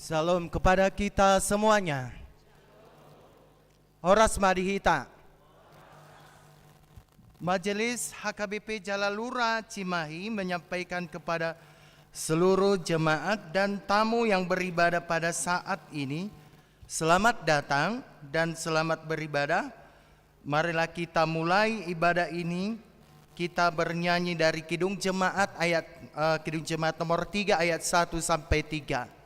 Salam kepada kita semuanya. Horas Madihita. Majelis HKBP Jalalura Cimahi menyampaikan kepada seluruh jemaat dan tamu yang beribadah pada saat ini, selamat datang dan selamat beribadah. Marilah kita mulai ibadah ini. Kita bernyanyi dari Kidung Jemaat Kidung Jemaat nomor 3 ayat 1 sampai 3.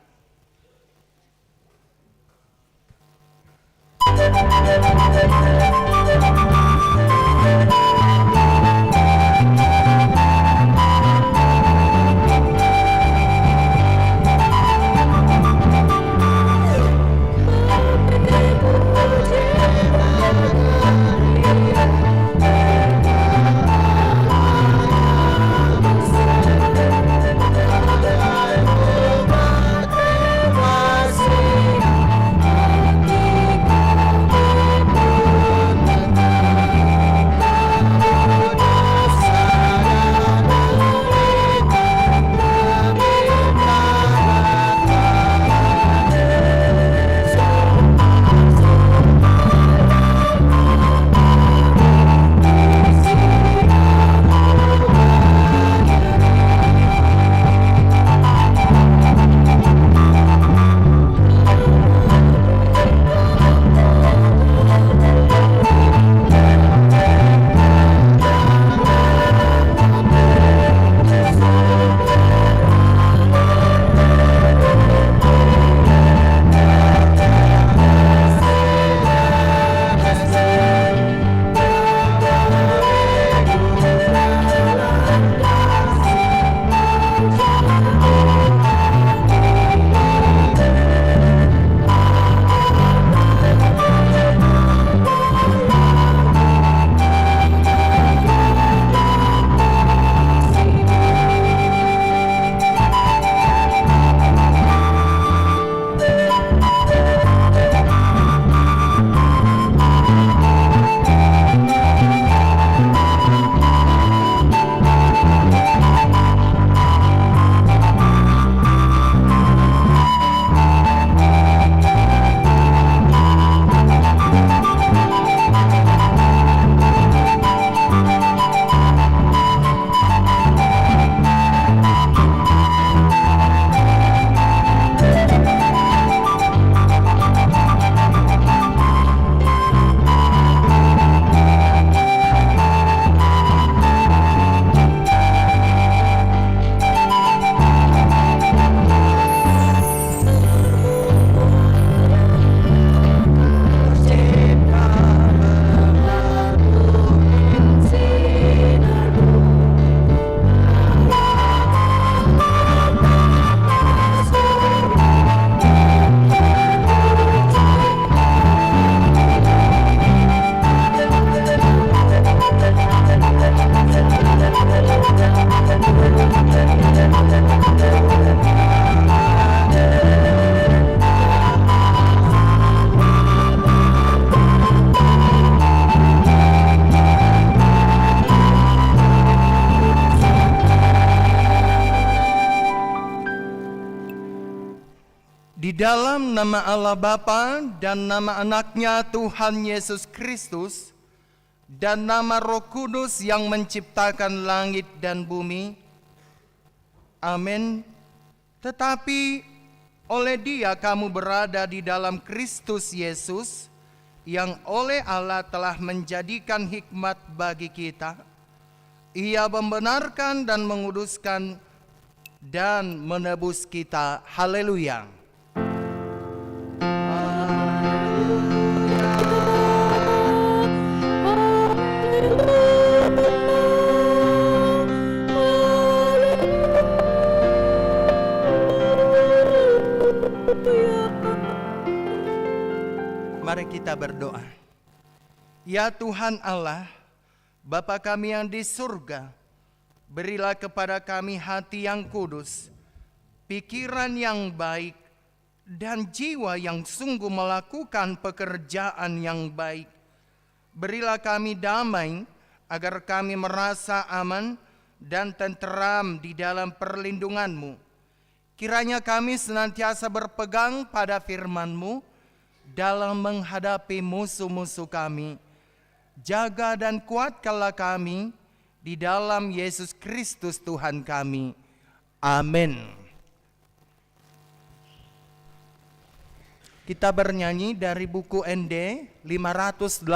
Di dalam nama Allah Bapa dan nama anaknya Tuhan Yesus Kristus dan nama Roh Kudus yang menciptakan langit dan bumi. Amin. Tetapi oleh Dia kamu berada di dalam Kristus Yesus, yang oleh Allah telah menjadikan hikmat bagi kita. Ia membenarkan dan menguduskan dan menebus kita. Haleluya. Mari kita berdoa. Ya Tuhan Allah, Bapa kami yang di surga, berilah kepada kami hati yang kudus, pikiran yang baik, dan jiwa yang sungguh melakukan pekerjaan yang baik. Berilah kami damai, agar kami merasa aman dan tenteram di dalam perlindungan-Mu. Kiranya kami senantiasa berpegang pada firman-Mu dalam menghadapi musuh-musuh kami. Jaga dan kuatkanlah kami di dalam Yesus Kristus Tuhan kami. Amin. Kita bernyanyi dari buku ND 585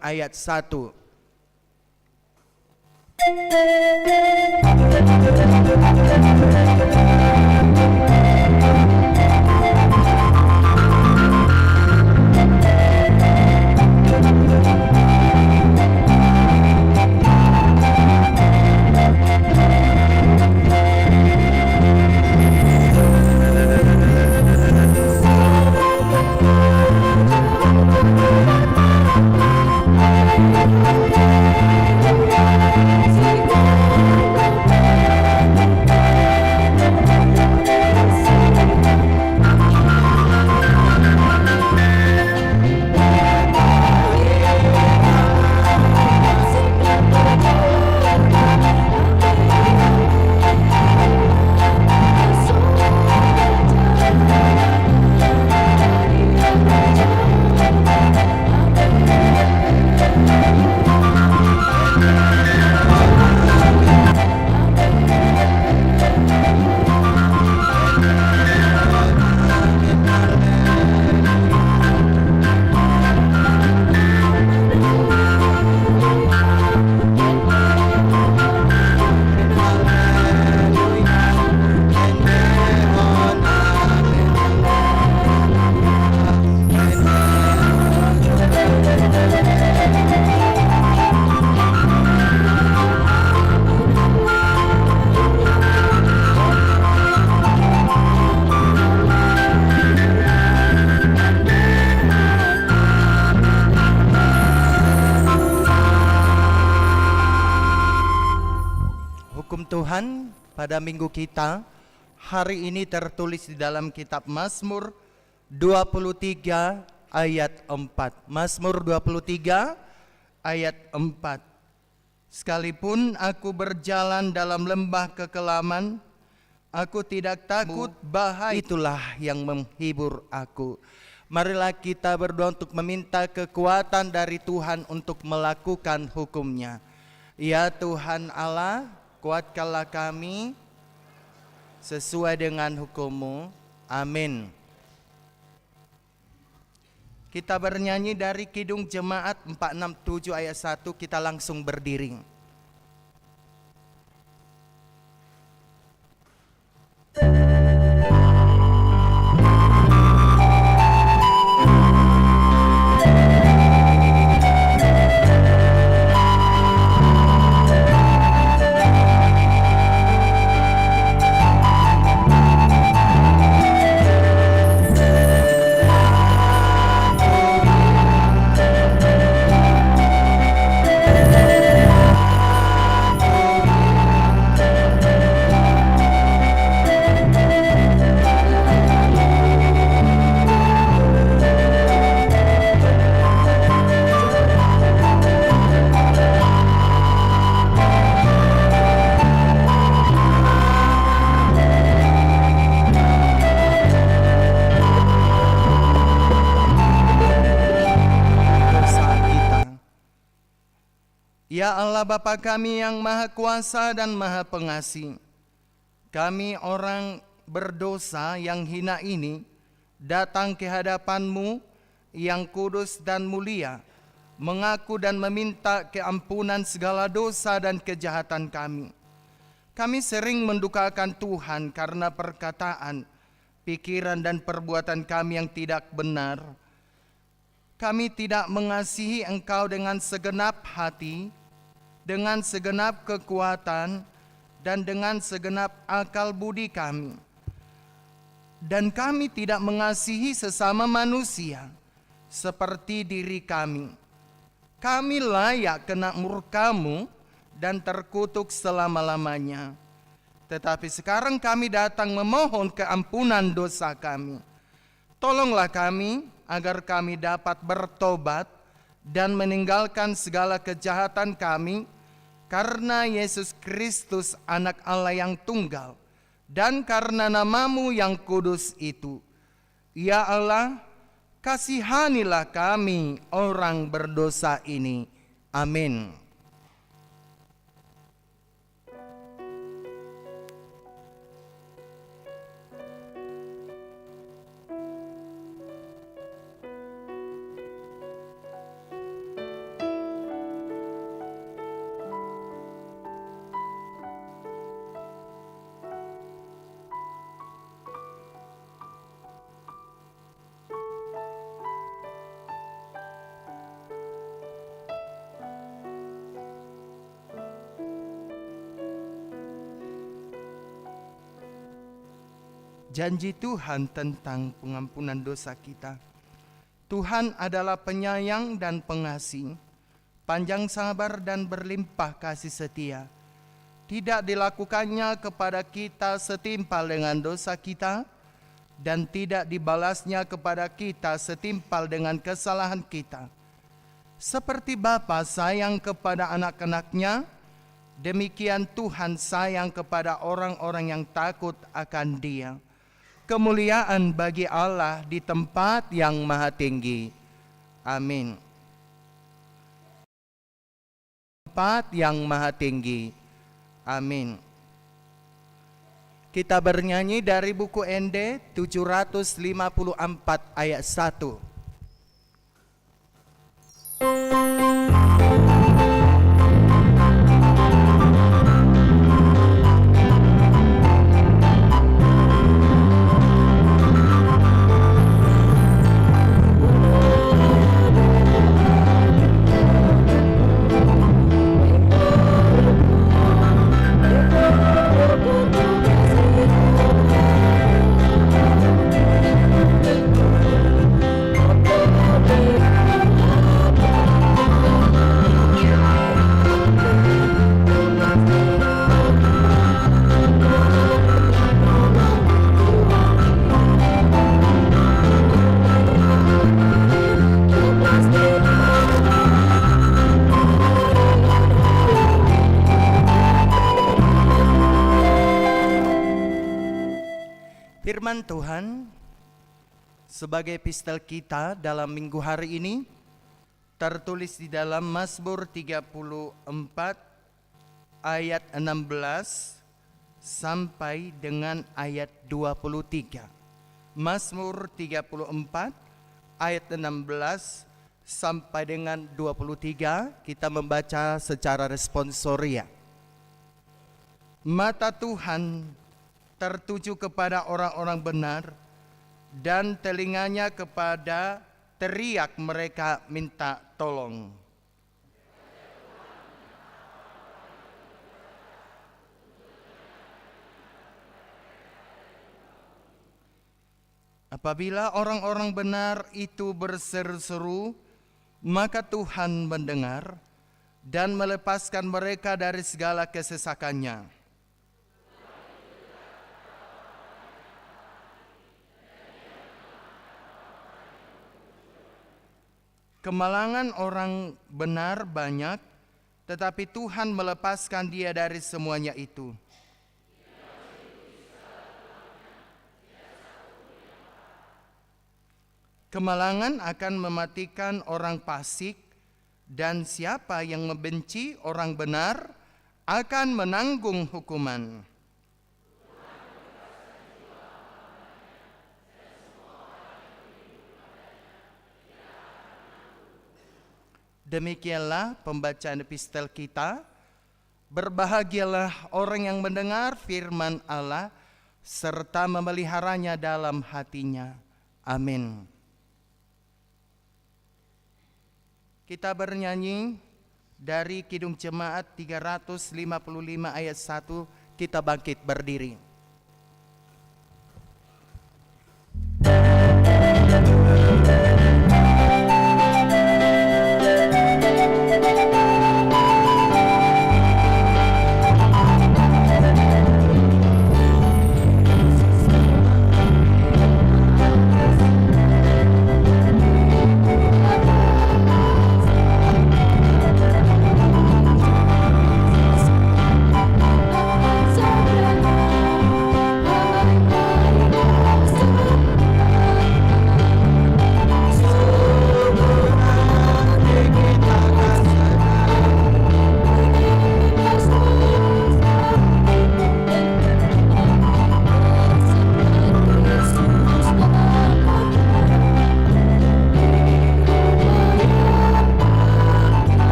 ayat 1. Tuhan pada minggu kita hari ini tertulis di dalam kitab Mazmur 23 ayat 4. Mazmur 23 ayat 4. Sekalipun aku berjalan dalam lembah kekelaman, aku tidak takut bahaya, itulah yang menghibur aku. Marilah kita berdoa untuk meminta kekuatan dari Tuhan untuk melakukan hukum-Nya. Ya Tuhan Allah, kuatkanlah kami sesuai dengan hukum-Mu. Amin. Kita bernyanyi dari Kidung Jemaat 467 ayat 1, kita langsung berdiri. Ya Allah Bapa kami yang Maha Kuasa dan Maha Pengasih, kami orang berdosa yang hina ini datang ke hadapan-Mu yang kudus dan mulia, mengaku dan meminta keampunan segala dosa dan kejahatan kami. Kami sering mendukakan Tuhan karena perkataan, pikiran dan perbuatan kami yang tidak benar. Kami tidak mengasihi Engkau dengan segenap hati, dengan segenap kekuatan, dan dengan segenap akal budi kami. Dan kami tidak mengasihi sesama manusia seperti diri kami. Kami layak kena murka-Mu dan terkutuk selama-lamanya. Tetapi sekarang kami datang memohon keampunan dosa kami. Tolonglah kami agar kami dapat bertobat dan meninggalkan segala kejahatan kami, karena Yesus Kristus Anak Allah yang tunggal dan karena nama-Mu yang kudus itu. Ya Allah, kasihanilah kami orang berdosa ini. Amin. Janji Tuhan tentang pengampunan dosa kita. Tuhan adalah penyayang dan pengasih, panjang sabar dan berlimpah kasih setia. Tidak dilakukannya kepada kita setimpal dengan dosa kita, dan tidak dibalasnya kepada kita setimpal dengan kesalahan kita. Seperti Bapa sayang kepada anak-anaknya, demikian Tuhan sayang kepada orang-orang yang takut akan Dia. Kemuliaan bagi Allah di tempat yang maha tinggi. Amin. Tempat yang maha tinggi. Amin. Kita bernyanyi dari buku ND 754 ayat 1. Firman Tuhan sebagai epistel kita dalam minggu hari ini tertulis di dalam Mazmur 34 ayat 16 sampai dengan ayat 23. Mazmur 34 ayat 16 sampai dengan 23 kita membaca secara responsoria. Mata Tuhan tertuju kepada orang-orang benar, dan telinganya kepada teriak mereka minta tolong. Apabila orang-orang benar itu berseru-seru, maka Tuhan mendengar dan melepaskan mereka dari segala kesesakannya. Kemalangan orang benar banyak, tetapi Tuhan melepaskan dia dari semuanya itu. Kemalangan akan mematikan orang fasik, dan siapa yang membenci orang benar akan menanggung hukuman. Demikianlah pembacaan epistel kita. Berbahagialah orang yang mendengar firman Allah serta memeliharanya dalam hatinya. Amin. Kita bernyanyi dari Kidung Jemaat 355 ayat 1. Kita bangkit berdiri.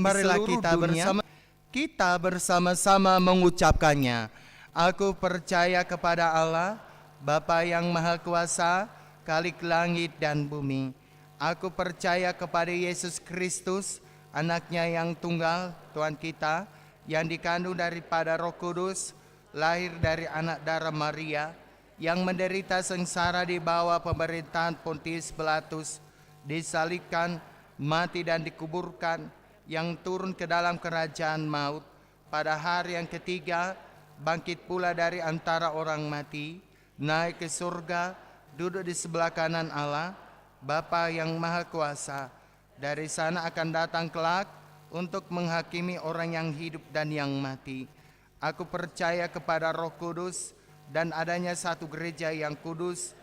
marilah kita bersama-sama mengucapkannya. Aku percaya kepada Allah, Bapa yang Maha Kuasa, Khalik langit dan bumi. Aku percaya kepada Yesus Kristus, Anaknya yang tunggal, Tuhan kita, yang dikandung daripada Roh Kudus, lahir dari anak darah Maria, yang menderita sengsara di bawah pemerintahan Pontius Pilatus, disalibkan, mati dan dikuburkan, yang turun ke dalam kerajaan maut, pada hari yang ketiga bangkit pula dari antara orang mati, naik ke surga, duduk di sebelah kanan Allah, Bapa yang Maha Kuasa. Dari sana akan datang kelak untuk menghakimi orang yang hidup dan yang mati. Aku percaya kepada Roh Kudus dan adanya satu gereja yang kudus,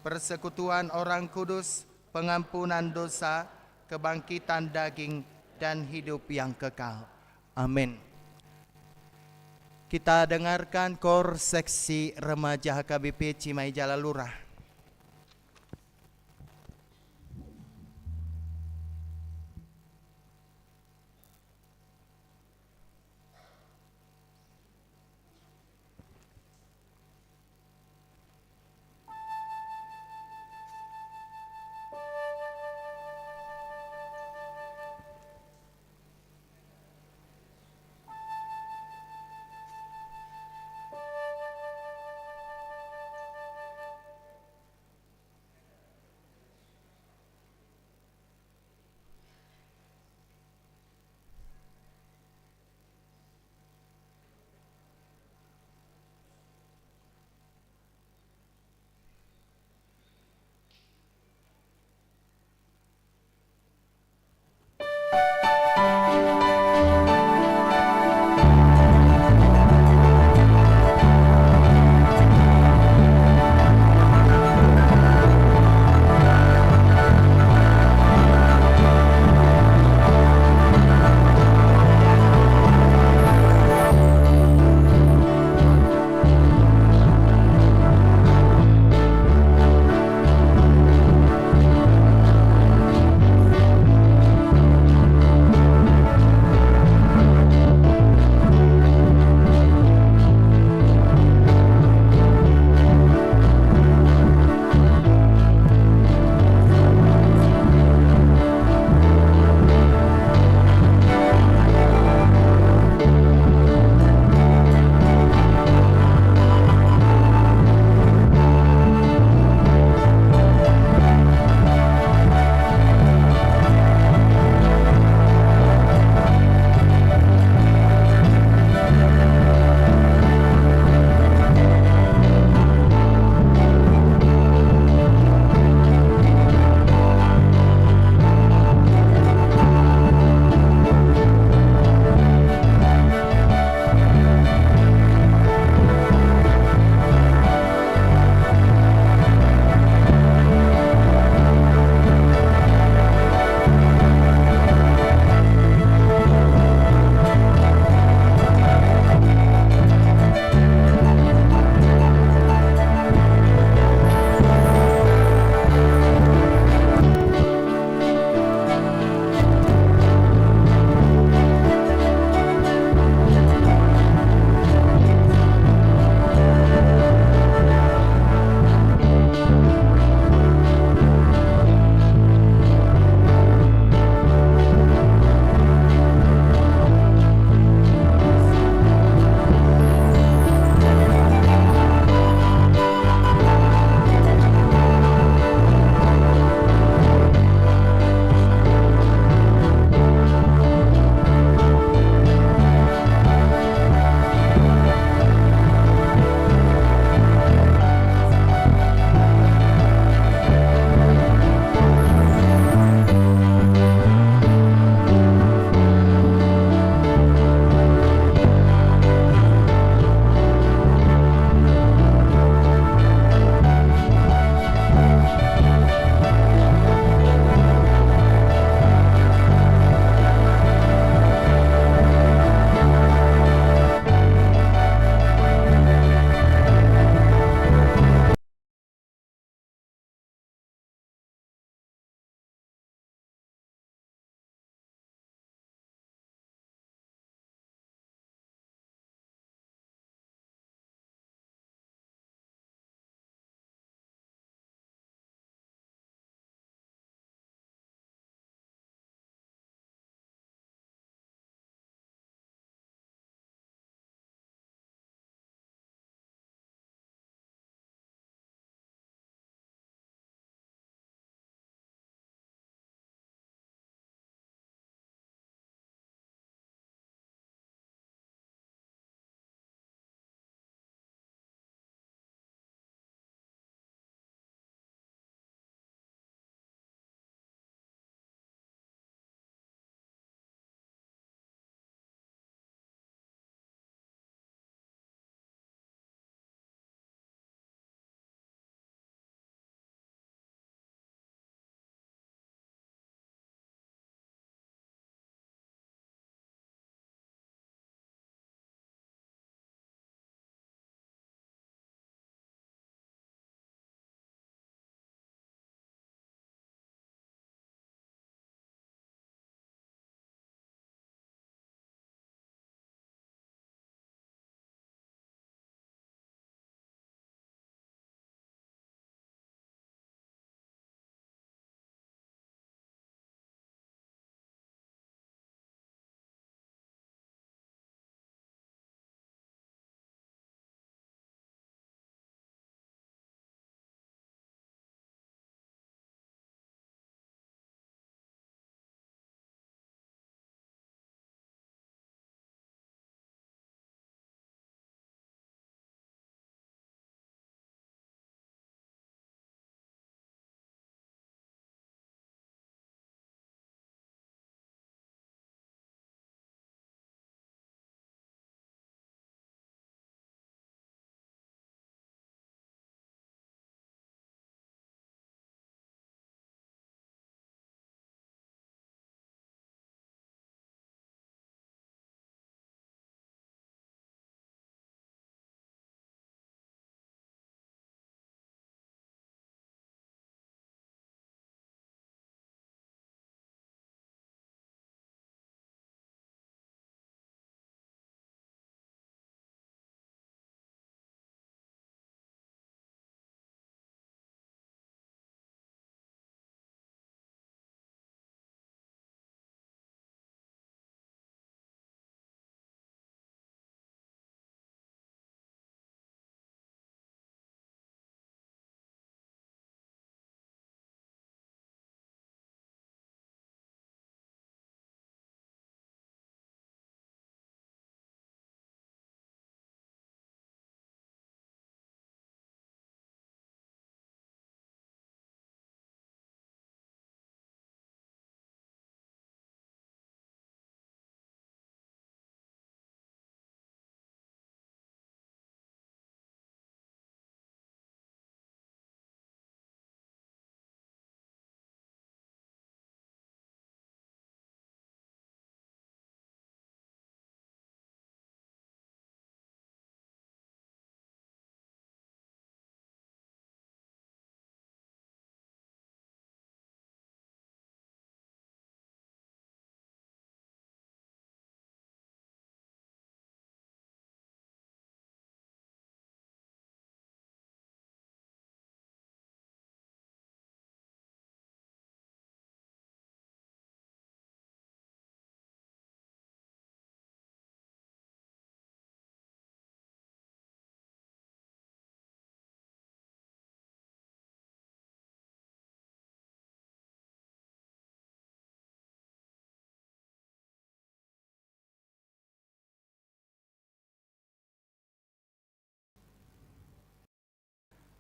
persekutuan orang kudus, pengampunan dosa, kebangkitan daging, dan hidup yang kekal. Amin. Kita dengarkan KOR Seksi Remaja HKBP Cimahi Jalalurah.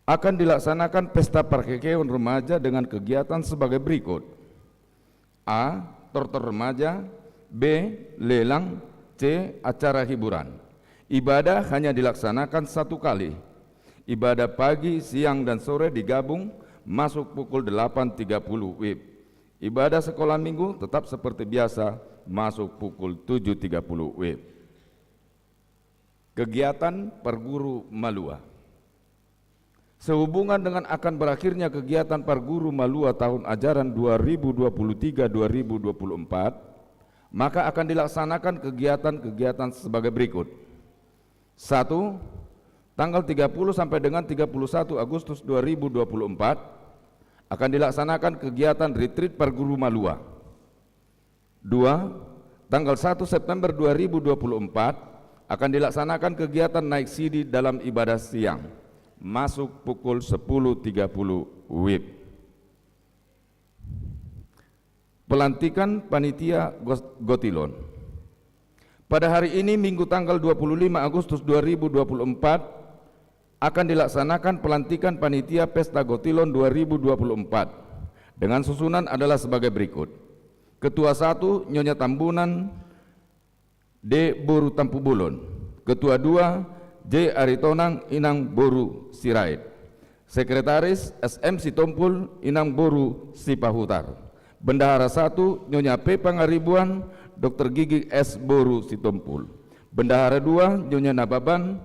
akan dilaksanakan pesta perkekeon remaja dengan kegiatan sebagai berikut. A. Tortor remaja. B. Lelang. C. Acara hiburan. Ibadah hanya dilaksanakan satu kali. Ibadah pagi, siang, dan sore digabung masuk pukul 8.30 WIB. Ibadah sekolah minggu tetap seperti biasa masuk pukul 7.30 WIB. Kegiatan Parguru Malua. Sehubungan dengan akan berakhirnya kegiatan Parguru Malua tahun ajaran 2023-2024, maka akan dilaksanakan kegiatan-kegiatan sebagai berikut. 1. Tanggal 30 sampai dengan 31 Agustus 2024 akan dilaksanakan kegiatan retreat Parguru Malua. 2. Tanggal 1 September 2024 akan dilaksanakan kegiatan naik sidi dalam ibadah siang masuk pukul 10.30 WIB. Pelantikan panitia Gotilon. Pada hari ini Minggu tanggal 25 Agustus 2024 akan dilaksanakan pelantikan panitia Pesta Gotilon 2024 dengan susunan adalah sebagai berikut. Ketua 1 Nyonya Tambunan D. Boru Tampubulon. Ketua 2 J. Aritonang Inang Boru Sirait. Sekretaris SM Sitompul Inang Boru Sipahutar. Bendahara 1 Nyonya P. Pangaribuan Dr. Gigi S. Boru Sitompul. Bendahara 2 Nyonya Nababan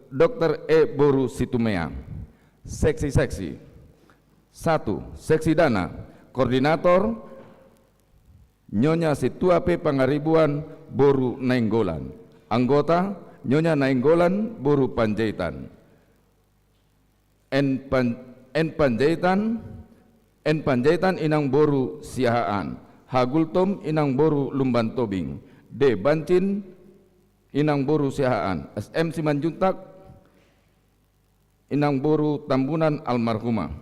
Dr. E. Boru Situmea. Seksi-seksi. 1. Seksi Dana. Koordinator Nyonya Situa P. Pangaribuan Boru Nainggolan. Anggota Nyonya Nainggolan Boru Panjaitan. N Panjaitan Inang Boru Siahaan. Hagultom Inang Boru Lumban Tobing. D. Bancin Inang Boru Siahaan. SM Simanjuntak Inang Boru Tambunan Almarhumah.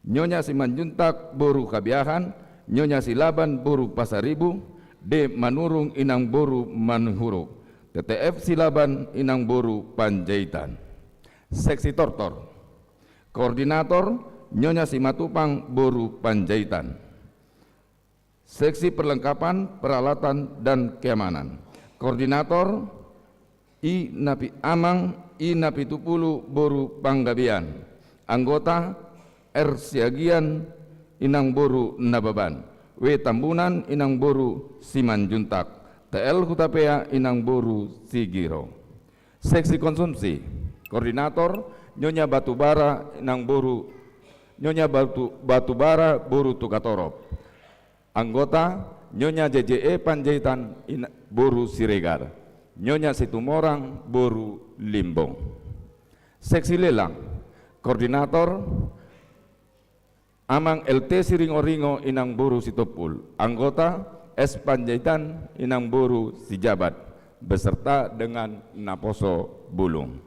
Nyonya Simanjuntak Boru Kabiahan. Nyonya Silaban Boru Pasaribu. D. Manurung Inang Boru Manhuruk. TTF Silaban Inang Boru Panjaitan. Seksi Tortor. Koordinator Nyonya Simatupang Boru Panjaitan. Seksi Perlengkapan, Peralatan, dan Keamanan. Koordinator I Napi Amang I Napitupulu Boru Panggabian. Anggota R Siagian Inang Boru Nababan. W Tambunan Inang Boru Simanjuntak. TL Hutapea Inang Boru Sigiro. Seksi Konsumsi. Koordinator Nyonya Batubara Inang Boru Batubara Boru Tukatorop. Anggota Nyonya JJE Panjaitan Boru Siregar. Nyonya Situmorang Boru Limbong. Seksi Lelang. Koordinator Amang LT Siringo-ringo Inang Boru Sitopul. Anggota S. Panjaitan Inang Boru Sijabat beserta dengan Naposo Bulung.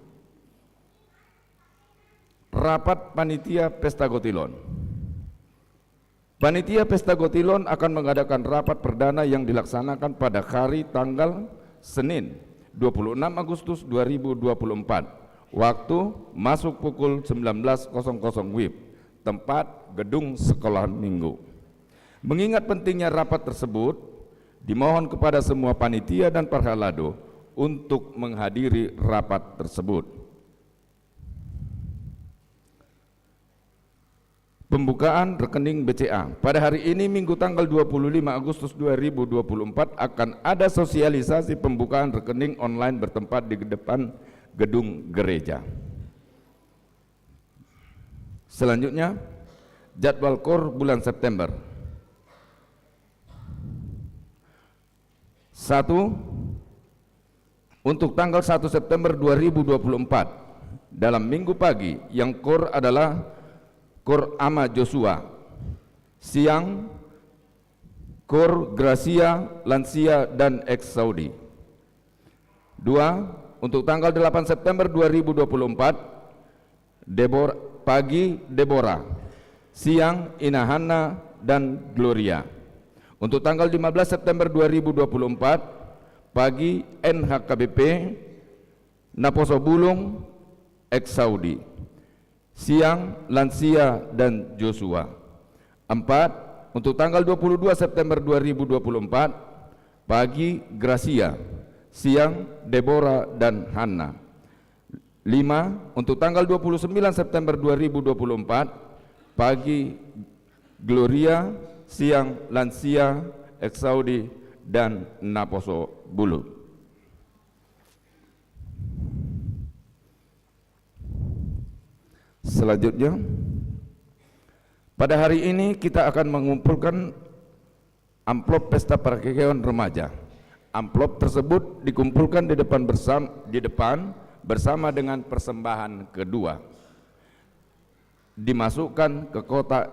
Rapat Panitia Pesta Gotilon. Panitia Pesta Gotilon akan mengadakan rapat perdana yang dilaksanakan pada hari tanggal Senin 26 Agustus 2024. Waktu masuk pukul 19.00 WIB. Tempat gedung sekolah minggu. Mengingat pentingnya rapat tersebut, dimohon kepada semua panitia dan parhalado untuk menghadiri rapat tersebut. Pembukaan rekening BCA. Pada hari ini Minggu tanggal 25 Agustus 2024 akan ada sosialisasi pembukaan rekening online bertempat di depan gedung gereja. Selanjutnya, jadwal KOR bulan September. 1. Untuk tanggal 1 September 2024 dalam minggu pagi yang KOR adalah KOR Ama Joshua. Siang KOR Gracia, Lansia, dan Ex Saudi. 2. Untuk tanggal 8 September 2024 pagi Deborah. Siang Inahana dan Gloria. Untuk tanggal 15 September 2024 pagi NHKBP, Naposo Bulung, Eksaudi. Siang, lansia dan Joshua. 4. Untuk tanggal 22 September 2024, pagi Gracia, siang Deborah dan Hana. 5. Untuk tanggal 29 September 2024, pagi Gloria, siang lansia, Eksaudi dan Naposo Bulu. Selanjutnya, pada hari ini kita akan mengumpulkan amplop pesta perkekeuan remaja. Amplop tersebut dikumpulkan di depan bersama dengan persembahan kedua. Dimasukkan ke kotak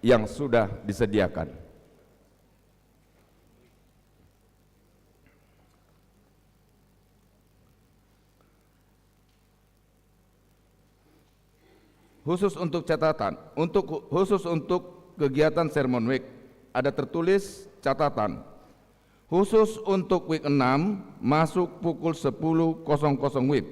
yang sudah disediakan. Khusus untuk catatan, khusus untuk kegiatan Sermon Week ada tertulis catatan. Khusus untuk week 6 masuk pukul 10.00 WIB.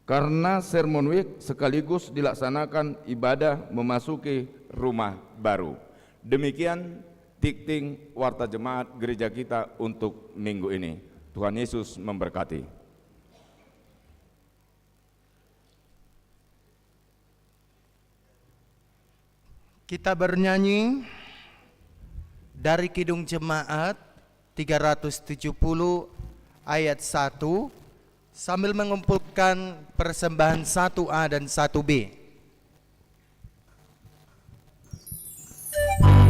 Karena Sermon Week sekaligus dilaksanakan ibadah memasuki rumah baru. Demikian dikting warta jemaat gereja kita untuk minggu ini. Tuhan Yesus memberkati. Kita bernyanyi dari Kidung Jemaat 370 ayat 1 sambil mengumpulkan persembahan 1A dan 1B. Aku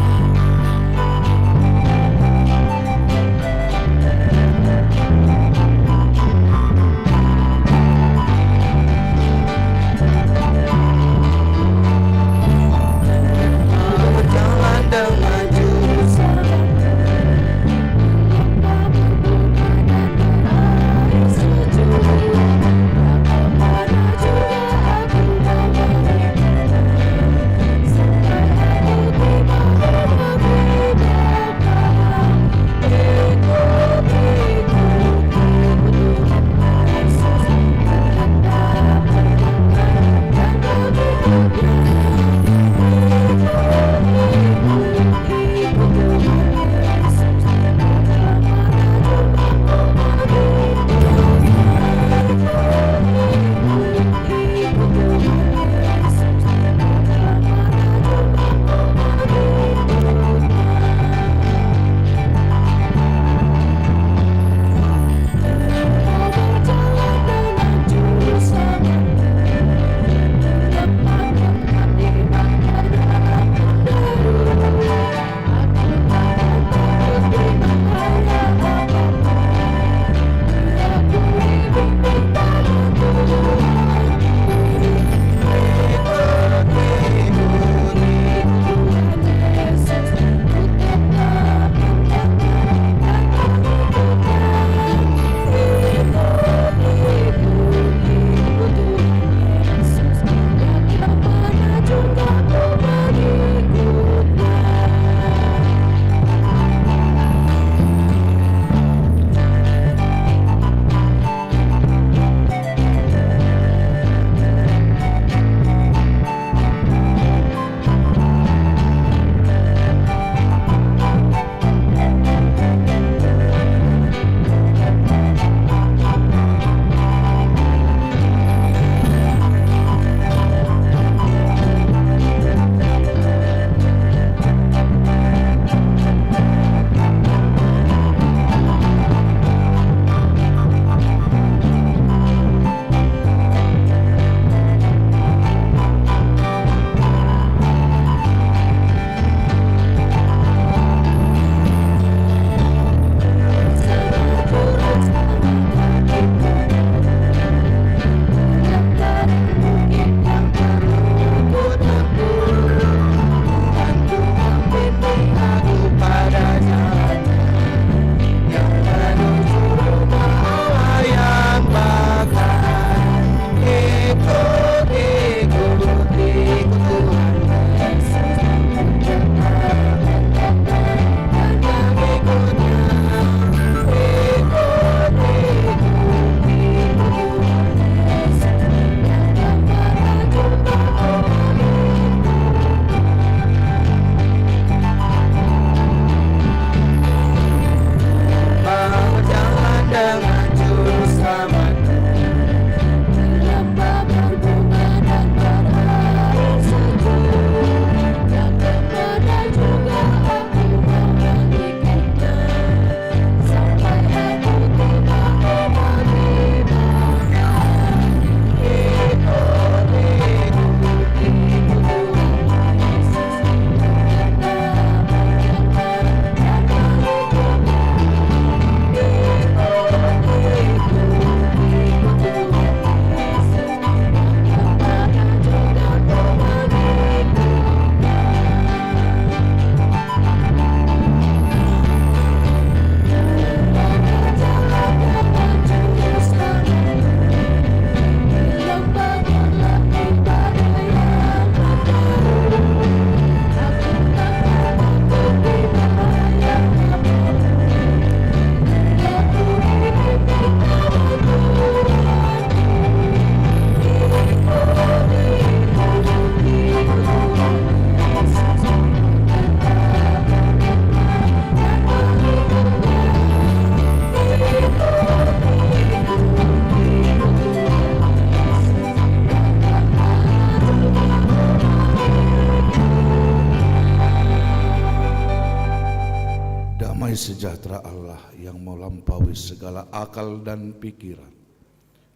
sejahtera Allah yang melampaui segala akal dan pikiran,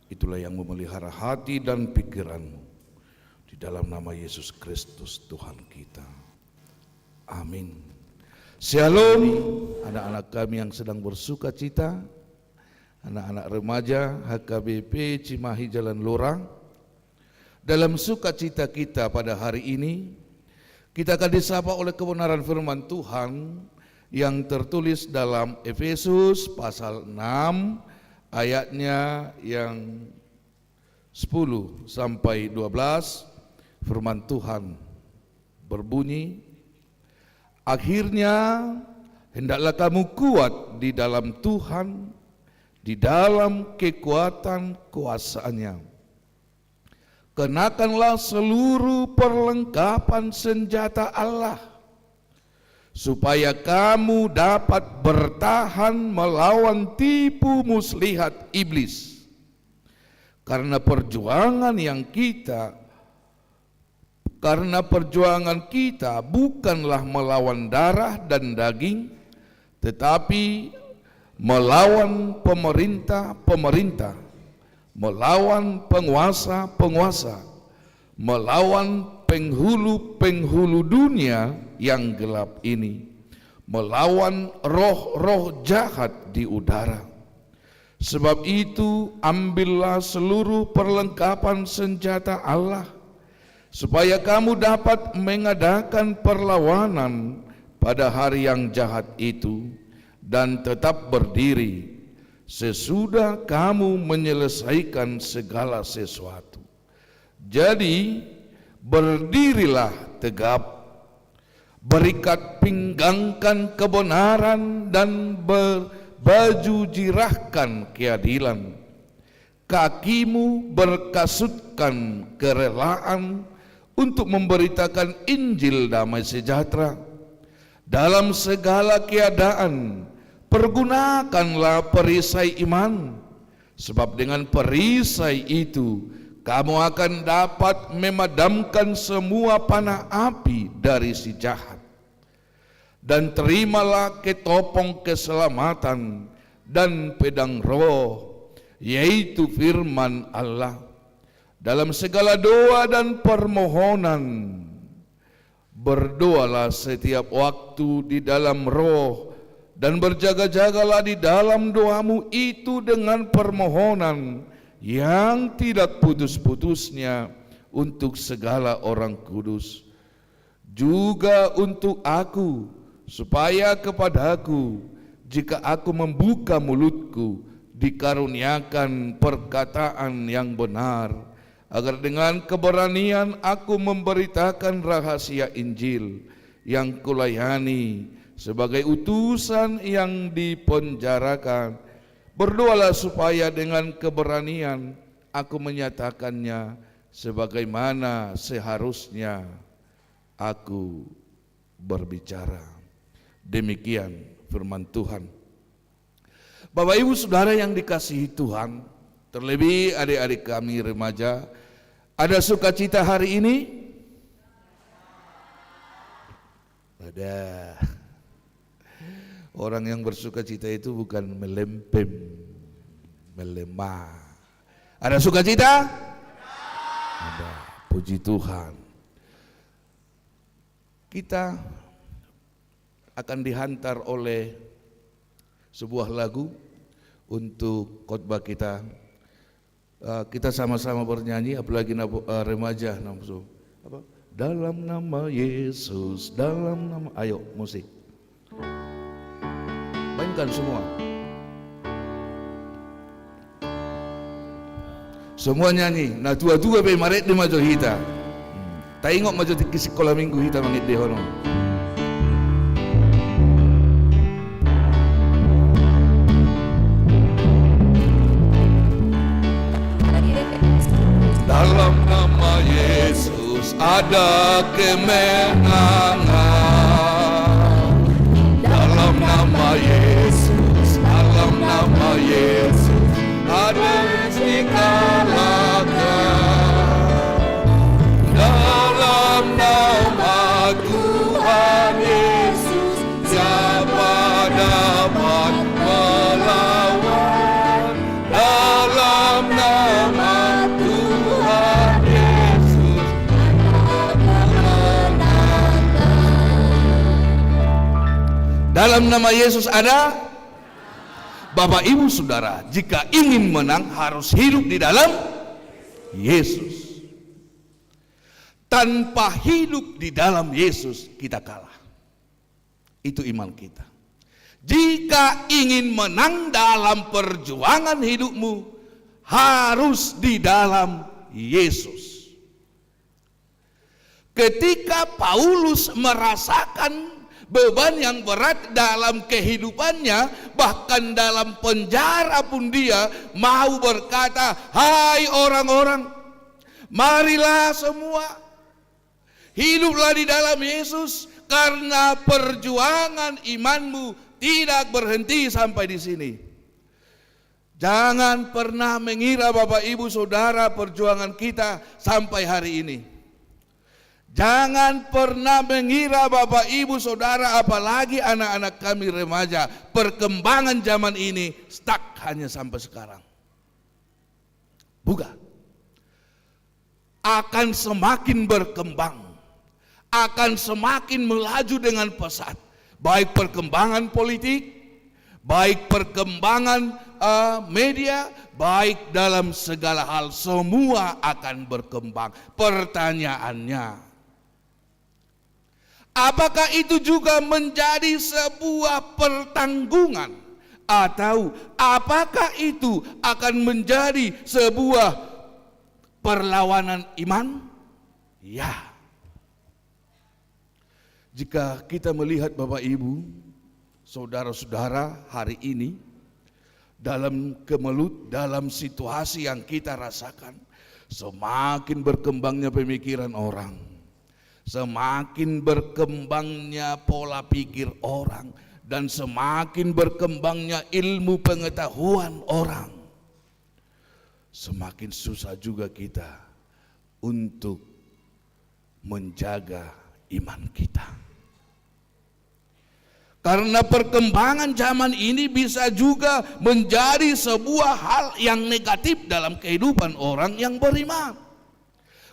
itulah yang memelihara hati dan pikiranmu. Di dalam nama Yesus Kristus Tuhan kita. Amin. Shalom anak-anak kami yang sedang bersuka cita, anak-anak remaja HKBP Cimahi Jalan Lurang. Dalam sukacita kita pada hari ini, kita akan disapa oleh kebenaran firman Tuhan yang tertulis dalam Efesus pasal 6 ayatnya yang 10 sampai 12. Firman Tuhan berbunyi, akhirnya hendaklah kamu kuat di dalam Tuhan, di dalam kekuatan kuasa-Nya. Kenakanlah seluruh perlengkapan senjata Allah, supaya kamu dapat bertahan melawan tipu muslihat iblis. Karena perjuangan kita bukanlah melawan darah dan daging, tetapi melawan pemerintah-pemerintah, melawan penguasa-penguasa, melawan penghulu-penghulu dunia yang gelap ini, melawan roh-roh jahat di udara. Sebab itu ambillah seluruh perlengkapan senjata Allah, supaya kamu dapat mengadakan perlawanan pada hari yang jahat itu dan tetap berdiri sesudah kamu menyelesaikan segala sesuatu. Jadi berdirilah tegap, berikat pinggangkan kebenaran dan berbaju jirahkan keadilan. Kakimu berkasutkan kerelaan untuk memberitakan Injil damai sejahtera. Dalam segala keadaan pergunakanlah perisai iman, sebab dengan perisai itu kamu akan dapat memadamkan semua panah api dari si jahat. Dan terimalah ketopong keselamatan dan pedang roh, yaitu firman Allah. Dalam segala doa dan permohonan, berdoalah setiap waktu di dalam roh, dan berjaga-jagalah di dalam doamu itu dengan permohonan yang tidak putus-putusnya untuk segala orang kudus. Juga untuk aku, supaya kepadaku, jika aku membuka mulutku, dikaruniakan perkataan yang benar, agar dengan keberanian aku memberitakan rahasia Injil yang kulayani sebagai utusan yang dipenjarakan. Berdoalah supaya dengan keberanian aku menyatakannya sebagaimana seharusnya aku berbicara. Demikian firman Tuhan. Bapak Ibu Saudara yang dikasihi Tuhan, terlebih adik-adik kami remaja, ada sukacita hari ini? Ada. Orang yang bersukacita itu bukan melempem, melemah. Ada sukacita? Ada. Puji Tuhan. Kita akan dihantar oleh sebuah lagu untuk khotbah kita. Kita sama-sama bernyanyi, apalagi remaja, apa? Dalam nama Yesus, dalam nama, ayo musik, mainkan semua, semua nyanyi. Nah tua-tua pe maret di maju hita, taingok maju di sekolah minggu hita mangit di hono. Dalam nama Yesus ada kemenangan. Dalam nama Yesus, dalam nama Yesus ada dikalahkan. Dalam nama Tuhan Yesus siapa dapat dalam nama Yesus ada. Bapak Ibu Saudara, jika ingin menang harus hidup di dalam Yesus. Tanpa hidup di dalam Yesus kita kalah. Itu iman kita. Jika ingin menang dalam perjuangan hidupmu, harus di dalam Yesus. Ketika Paulus merasakan beban yang berat dalam kehidupannya, bahkan dalam penjara pun dia mau berkata, "Hai orang-orang, marilah semua hiduplah di dalam Yesus, karena perjuangan imanmu tidak berhenti sampai di sini." Jangan pernah mengira Bapak Ibu Saudara perjuangan kita sampai hari ini. Jangan pernah mengira Bapak Ibu Saudara, apalagi anak-anak kami remaja, perkembangan zaman ini stuck hanya sampai sekarang. Bukan. Akan semakin berkembang, akan semakin melaju dengan pesat. Baik perkembangan politik, baik perkembangan media, baik dalam segala hal, semua akan berkembang. Pertanyaannya, apakah itu juga menjadi sebuah pertanggungan? Atau apakah itu akan menjadi sebuah perlawanan iman? Ya. Jika kita melihat Bapak Ibu, saudara-saudara hari ini, dalam kemelut, dalam situasi yang kita rasakan, semakin berkembangnya pemikiran orang, semakin berkembangnya pola pikir orang, dan semakin berkembangnya ilmu pengetahuan orang, semakin susah juga kita untuk menjaga iman kita. Karena perkembangan zaman ini bisa juga menjadi sebuah hal yang negatif dalam kehidupan orang yang beriman.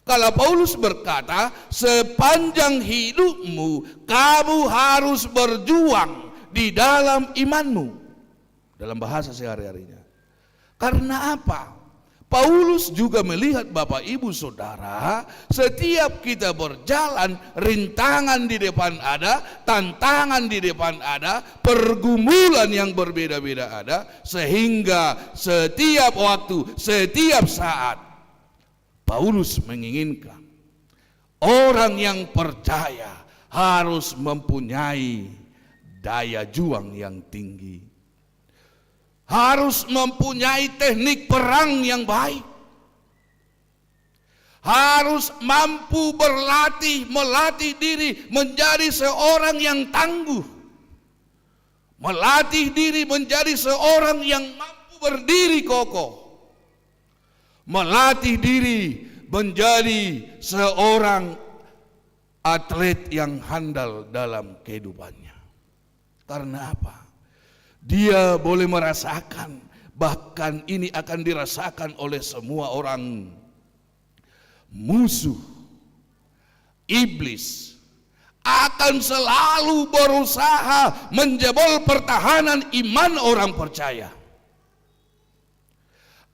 Kalau Paulus berkata, sepanjang hidupmu kamu harus berjuang di dalam imanmu. Dalam bahasa sehari-harinya. Karena apa? Paulus juga melihat Bapak Ibu Saudara, setiap kita berjalan, rintangan di depan ada, tantangan di depan ada, pergumulan yang berbeda-beda ada, sehingga setiap waktu, setiap saat, Paulus menginginkan orang yang percaya harus mempunyai daya juang yang tinggi, harus mempunyai teknik perang yang baik, harus mampu melatih diri menjadi seorang yang tangguh, melatih diri menjadi seorang yang mampu berdiri kokoh, melatih diri menjadi seorang atlet yang handal dalam kehidupannya. Karena apa? Dia boleh merasakan, bahkan ini akan dirasakan oleh semua orang, musuh iblis akan selalu berusaha menjebol pertahanan iman orang percaya,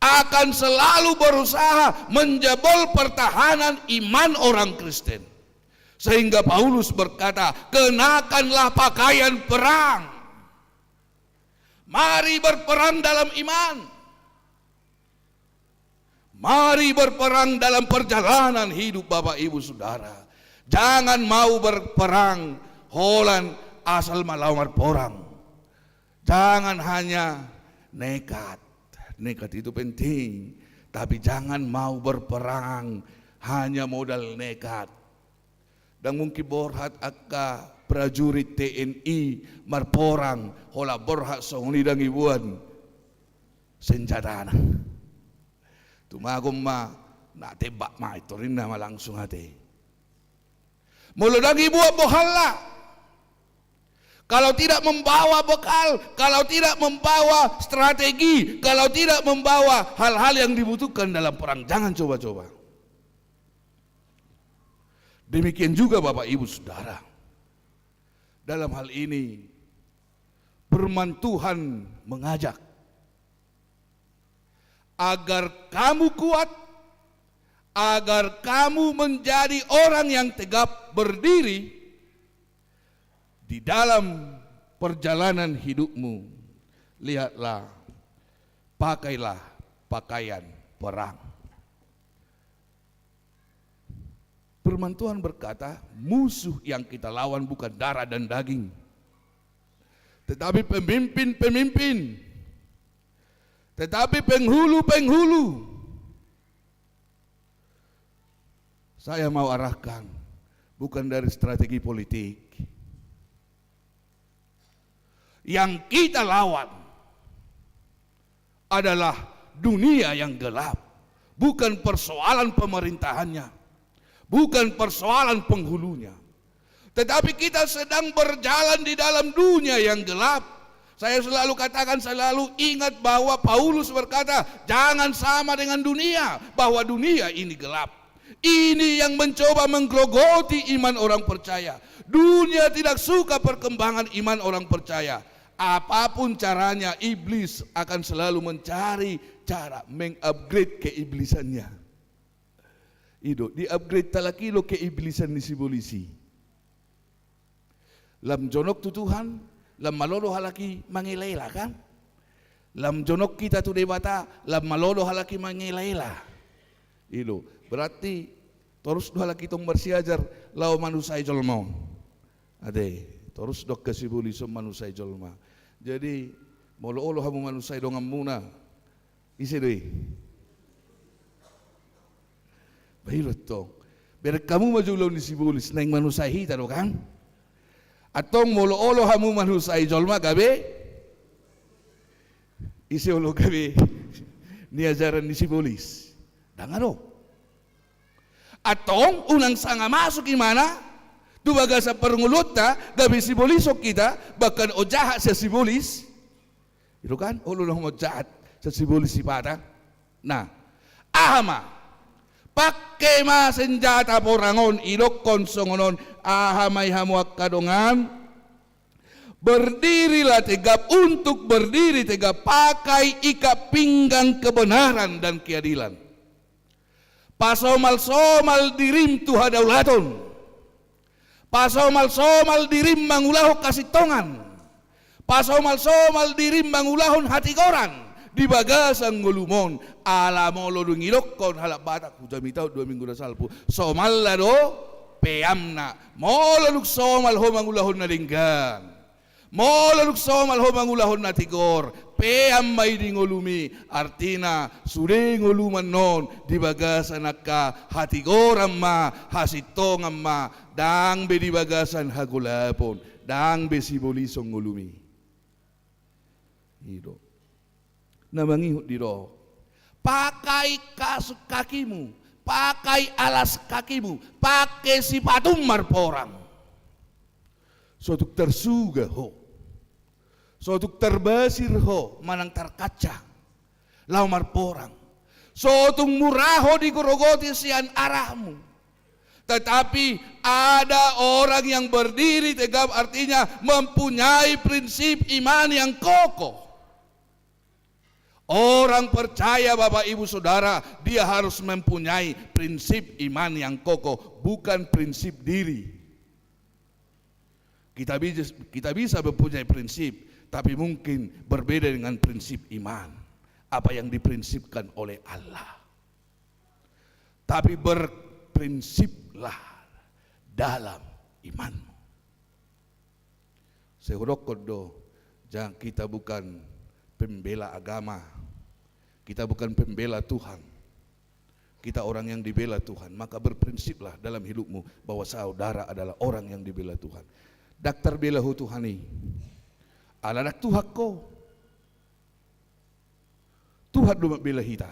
akan selalu berusaha menjebol pertahanan iman orang Kristen. Sehingga Paulus berkata, kenakanlah pakaian perang. Mari berperang dalam iman. Mari berperang dalam perjalanan hidup Bapak Ibu Saudara. Jangan mau berperang holan asal melawar porang. Jangan hanya nekat. Nekat itu penting. Tapi jangan mau berperang hanya modal nekat. Dan mungkin borhat akka prajurit TNI marporang hola borhak songli dang ibuan senjata na tumagom ma na tebak ma ito rin na malangsung hati mulu dang ibuan bohala. Kalau tidak membawa bekal, kalau tidak membawa strategi, kalau tidak membawa hal-hal yang dibutuhkan dalam perang, jangan coba-coba. Demikian juga Bapak Ibu Saudara. Dalam hal ini firman Tuhan mengajak agar kamu kuat, agar kamu menjadi orang yang tegap berdiri di dalam perjalanan hidupmu. Lihatlah, pakailah pakaian perang. Firman Tuhan berkata, musuh yang kita lawan bukan darah dan daging, tetapi pemimpin-pemimpin, tetapi penghulu-penghulu. Saya mau arahkan, bukan dari strategi politik. Yang kita lawan adalah dunia yang gelap, bukan persoalan pemerintahannya, bukan persoalan penghulunya, tetapi kita sedang berjalan di dalam dunia yang gelap. Saya selalu katakan, selalu ingat bahwa Paulus berkata, jangan sama dengan dunia, bahwa dunia ini gelap. Ini yang mencoba menggerogoti iman orang percaya. Dunia tidak suka perkembangan iman orang percaya. Apapun caranya, iblis akan selalu mencari cara mengupgrade keiblisannya. Itu di-upgrade talaki lo keiblisan ni si polisi. Lam jonok tu Tuhan, lam malolo halaki mangilaila kan? Lam jonok kita tu debata, lam malolo halaki mangilaila. Itu berarti terus do halaki tong bersiajar lau manusai jolma. Ade, terus dok kasi polisi manusai jolma. Jadi molo-olo hamu manusai dongam muna. Isi doi. Bahirot tong. Biar kamu maju ni si polis neng manusai hita do kan? Atong molo-olo hamu manusai jolma gabe. Isi olo gabe. Ni ajaran ni si polis. Dangaro. Atong unang sanga masuk gimana? Dubaga sa perngulota, gabi si bolisok kita, bahkan ojahat sa si bolis. Itu kan, ulo nang ojahat sa si bolis si pata. Nah, ahama, pakai ma senjata porangon, ilok konsongonon, ahamay hamuak kadongan, berdirilah tegap, untuk berdiri tegap, pakai ikat pinggang kebenaran dan keadilan. Pasomal-somal dirim tuhadaulaton. Pasomal-somal dirim mangulahok kasitongan. Pasomal-somal dirim mangulahon hatigoran. Di bagasang ngulumon. Alamolo dungilokon halap batak. Hujan mitau 2 minggu na salpo. Somal lado peyamna. Molo nuk somal ho mangulahon na linggan. Molo nuk somal ho mangulahon na tigor. Peyam may di ngulumi. Artina suri nguluman non. Di bagasan naka hatigoran ma. Hasitongan ma. Dang be di bagasan hagulapon, dang be si bolisong ngulumi. Ito. Namangihot dito. Pakai kakimu, pakai alas kakimu, pakai sipatung marporang. Sotuk tersuga ho, sotuk terbasir ho, manang terkaca, lau marporang. Sotung muraho digorogoti sian arahmu. Tetapi ada orang yang berdiri tegap, artinya mempunyai prinsip iman yang kokoh. Orang percaya Bapak Ibu Saudara, dia harus mempunyai prinsip iman yang kokoh, bukan prinsip diri. Kita bisa mempunyai prinsip, tapi mungkin berbeda dengan prinsip iman. Apa yang diprinsipkan oleh Allah. Tapi berprinsiplah dalam imanmu. Sehurokod do, jangan kita bukan pembela agama, kita bukan pembela Tuhan, kita orang yang dibela Tuhan. Maka berprinsiplah dalam hidupmu bahwa saudara adalah orang yang dibela Tuhan. Daktar bela hu Tuhani, alanak Tuhan ko, Tuhan do bela hita.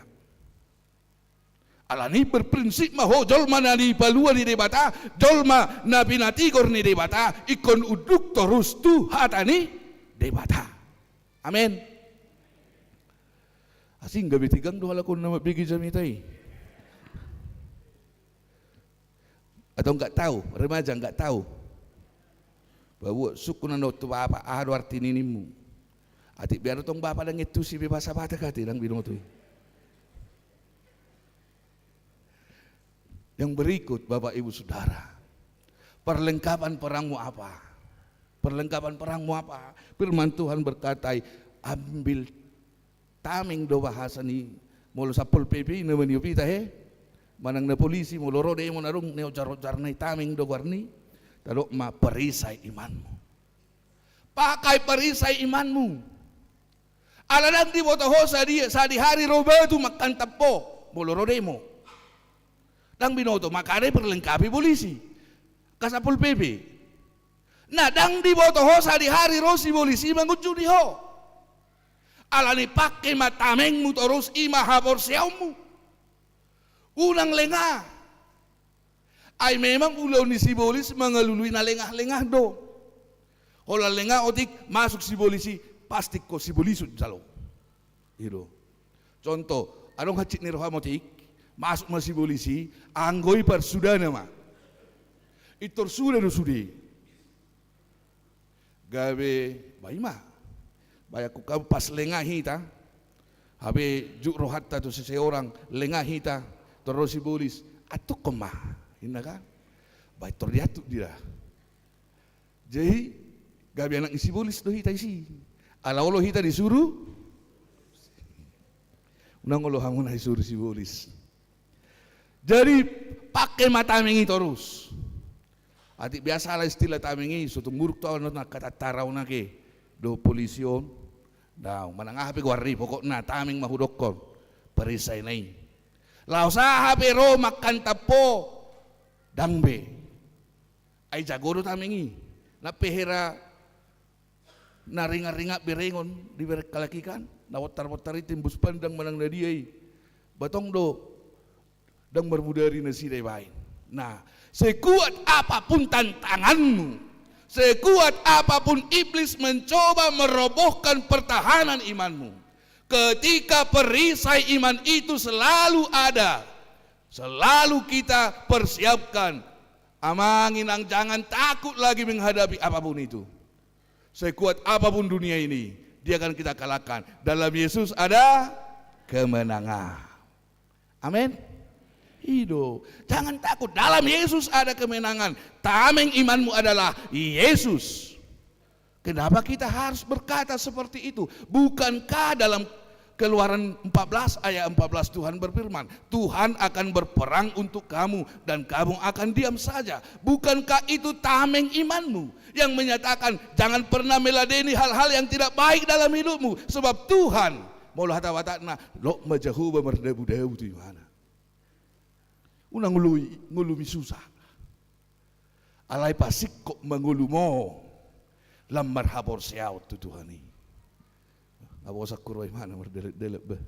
Alani berprinsip maho jolma na di palua ni debata, jolma na pinatigor ni debata, ikon uduk terus tu hatani debata. Amin. Asing gabi tigang do halakon na mabigi jamitai. Atau enggak tahu, remaja enggak tahu bahwa suku na no tu apa arti ninimu. Ati biar tong bapa dan itu si bebas apa kati dan binoto. Yang berikut Bapak Ibu Saudara, perlengkapan perangmu apa? Perlengkapan perangmu apa? Firman Tuhan berkata, ambil tameng do bahasa ni molo sapol PP na maniupita manang na polisi molo rode mo narung neo jar na tameng do warni talo ma perisai imanmu. Pakai perisai imanmu. Aladang di botoho sa di hari robetu makan tapo molo rode mo. Dang binoto makare perlengkapi polisi. Kasapol PP. Nah dang di botoho sa di hari rosi polisi mangucu di ho. Alani pakai matamengmu terus ima habor siamu. Unang lengah. Ay memang ulau ni si polisi mengelului na lengah-lengah do. Hola lengah otik masuk si polisi pasti ko si polisi salo. Iro. Contoh, adong hacit ni rohamotik masuk masih polisi anggoi par sudah nama. Itor sudah do sudi. Gawe baima. Bayaku kau pas lengah hita. Habe juk rohatta tu seseorang lengah hita terus si polis atu kemah. Ina kan? Baik terdiatuk dia. Jadi gawe anak isi polis do hita isi. Ala olo hita disuruh. Unang olo hangun disuruh si polis. Jadi pakai mata mengi terus. Ati biasa lah istilah tamengi suatu muruk tau nak kata tarau nake do polision. Dah manang hape guari pokokna tameng mahudokon perisai nai. Lau sa hape ro makan tapo dangbe. Ai jago do tamengi. Na pehera na ringa-ringa berengon di berkalakikan. Na wotar-wotar timbus pandang manang nadiai. Batong do dan bermudari nasi dewain. Nah, sekuat apapun tantanganmu, sekuat apapun iblis mencoba merobohkan pertahanan imanmu, ketika perisai iman itu selalu ada, selalu kita persiapkan. Amanginang jangan takut lagi menghadapi apapun itu. Sekuat apapun dunia ini, dia akan kita kalahkan. Dalam Yesus ada kemenangan. Amin. Hidup. Jangan takut, dalam Yesus ada kemenangan. Tameng imanmu adalah Yesus. Kenapa kita harus berkata seperti itu? Bukankah dalam Keluaran 14 ayat 14 Tuhan berfirman, Tuhan akan berperang untuk kamu dan kamu akan diam saja. Bukankah itu tameng imanmu yang menyatakan jangan pernah meladeni hal-hal yang tidak baik dalam hidupmu, sebab Tuhan maulah tawatakna lo majahu berdebu-debu itu mana? Unang ngulumi susah. Alai pasik kok mengulumo lamar habor siaw tu Tuhan ini. Abo sa kurway mana merdelep ba.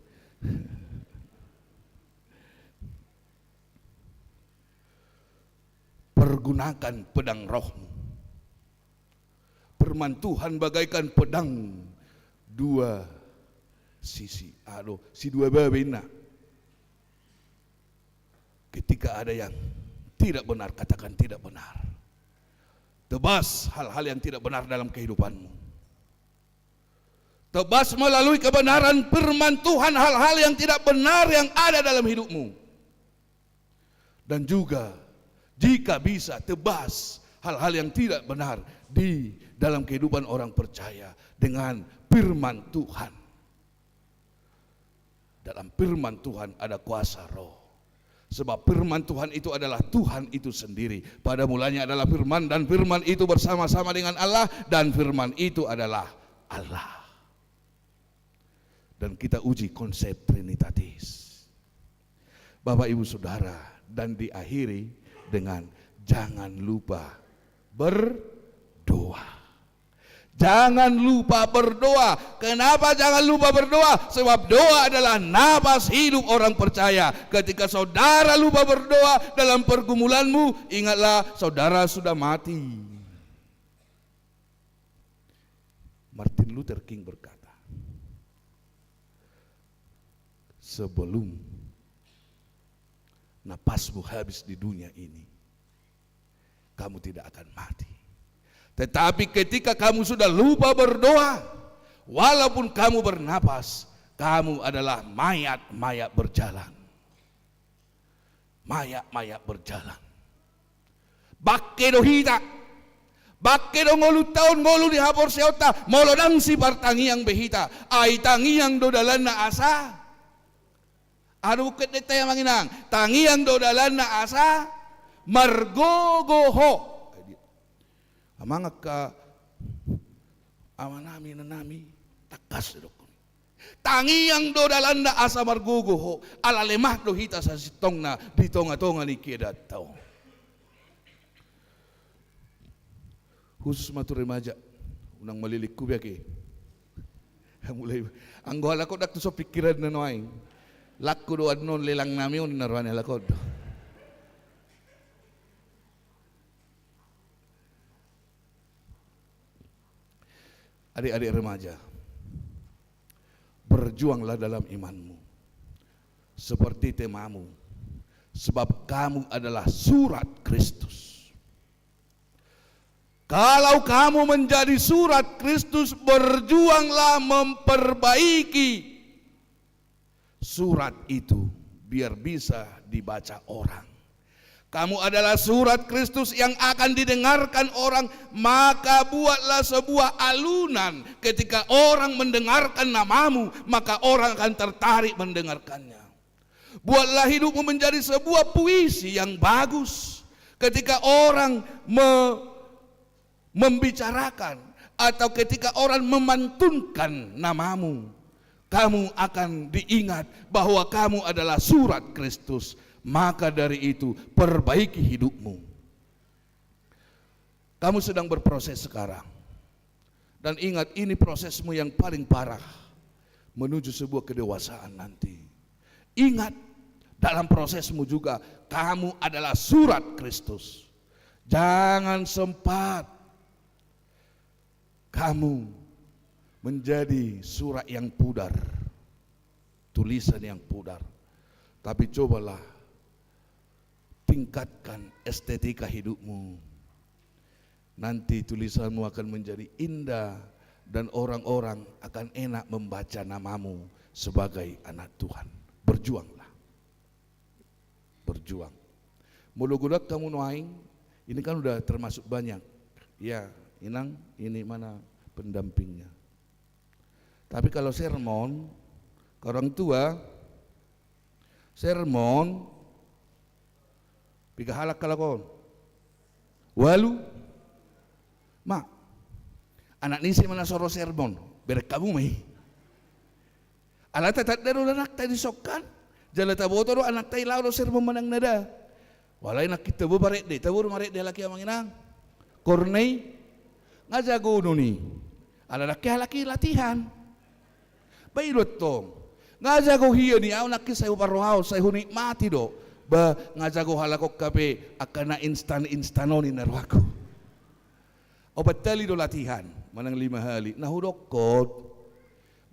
Pergunakan pedang rohmu. Firman Tuhan bagaikan pedang dua sisi. Si dua babena. Ketika ada yang tidak benar, katakan tidak benar. Tebas hal-hal yang tidak benar dalam kehidupanmu. Tebas melalui kebenaran firman Tuhan hal-hal yang tidak benar yang ada dalam hidupmu. Dan juga jika bisa tebas hal-hal yang tidak benar di dalam kehidupan orang percaya dengan firman Tuhan. Dalam firman Tuhan ada kuasa roh. Sebab firman Tuhan itu adalah Tuhan itu sendiri. Pada mulanya adalah firman dan firman itu bersama-sama dengan Allah dan firman itu adalah Allah. Dan kita uji konsep trinitatis. Bapak Ibu Saudara, dan diakhiri dengan jangan lupa berdoa. Jangan lupa berdoa. Kenapa jangan lupa berdoa? Sebab doa adalah napas hidup orang percaya. Ketika saudara lupa berdoa dalam pergumulanmu, ingatlah saudara sudah mati. Martin Luther King berkata, sebelum napasmu habis di dunia ini, kamu tidak akan mati. Tetapi ketika kamu sudah lupa berdoa, Walaupun kamu bernapas, kamu adalah mayat-mayat berjalan. Mayat-mayat berjalan. Bakke do hita. Bakke do ngolu taon ngolu di hapor seota. Molodang si partangiang behita. Ay tangiang do dalan na asa. Ano bukit nito yung manginang. Tangiang do dalan na asa. Margogoho. Amang ka ama nami na nami takas do. Tangiang do dalan na asa margogoho. Alalemah do hita sa sitong na ditonga-tonga ni kiedat tao. Khusus matu remaja unang malilik ko biaki. Mulai ang gohala ko dakto sa pikiran na noaing. Lakko do adnon lelang nami on narwan lakod. Adik-adik remaja, berjuanglah dalam imanmu seperti temamu, sebab kamu adalah surat Kristus. Kalau kamu menjadi surat Kristus, berjuanglah memperbaiki surat itu biar bisa dibaca orang. Kamu adalah surat Kristus yang akan didengarkan orang, maka buatlah sebuah alunan. Ketika orang mendengarkan namamu, maka orang akan tertarik mendengarkannya. Buatlah hidupmu menjadi sebuah puisi yang bagus. Ketika orang membicarakan atau ketika orang memantunkan namamu, kamu akan diingat bahwa kamu adalah surat Kristus. Maka dari itu perbaiki hidupmu. Kamu sedang berproses sekarang, dan ingat ini prosesmu yang paling parah menuju sebuah kedewasaan nanti. Ingat dalam prosesmu juga kamu adalah surat Kristus. Jangan sempat kamu menjadi surat yang pudar, tulisan yang pudar. Tapi cobalah tingkatkan estetika hidupmu. Nanti tulisanmu akan menjadi indah dan orang-orang akan enak membaca namamu sebagai anak Tuhan. Berjuanglah. Berjuang. Mulugudak kamu noaing, ini kan udah termasuk banyak. Ya, inang, ini mana pendampingnya. Tapi kalau sermon, ke orang tua, sermon, piga halak kalakon. Walu, mak, anak ni si mana soro sermon, berek kamu may. Alat tatat daro anak tayo disokkan, jala taboto ro anak tayo lao sermon manang nada. Walay nakita bo barek de, tabur marek de laki amang inang. Korney, ngajago nuni. Ala laki latihan. Bailot tong. Ngajago hiyo ni aw nakisay uparohaw say hunikmati do. Ba ngajago halakok kape akana instan-instanon inarwako. Obat tali do latihan manang 5 hali. Nahudokot.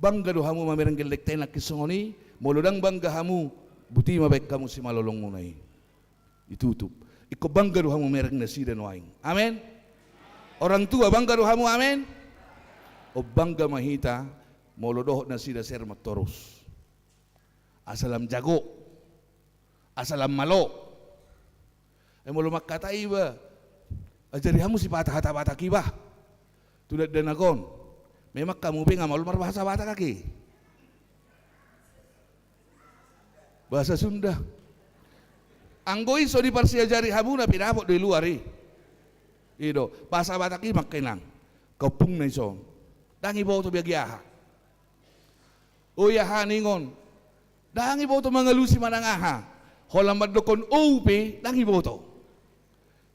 Bangga do hamu mamerang gelekte nakisongoni, molodang bangga hamu buti mabek kamu si malolong munay. Ditutup. Iko bangga do hamu mereng nasida noaing. Amen. Orang tua bangga do hamu, amen. O bangga mahita molodoh nasida sermat torus. Asalam jago, asalam malo. Molo makatai ba, ajari hamu si patah-patah kiba. Tudat danagon, memang kamu pengen malu berbahasa bata kaki. Bahasa Sunda. Anggoi so di parsi ajari hamu na pinapot di luar Ido, bahasa bata ki makinang. Kopung na iso. Dangi bawa to biagiaha. O yaha ningon. Dangi bawa to mangalusi manangaha. Holamad dokon upe, dangi bawa to.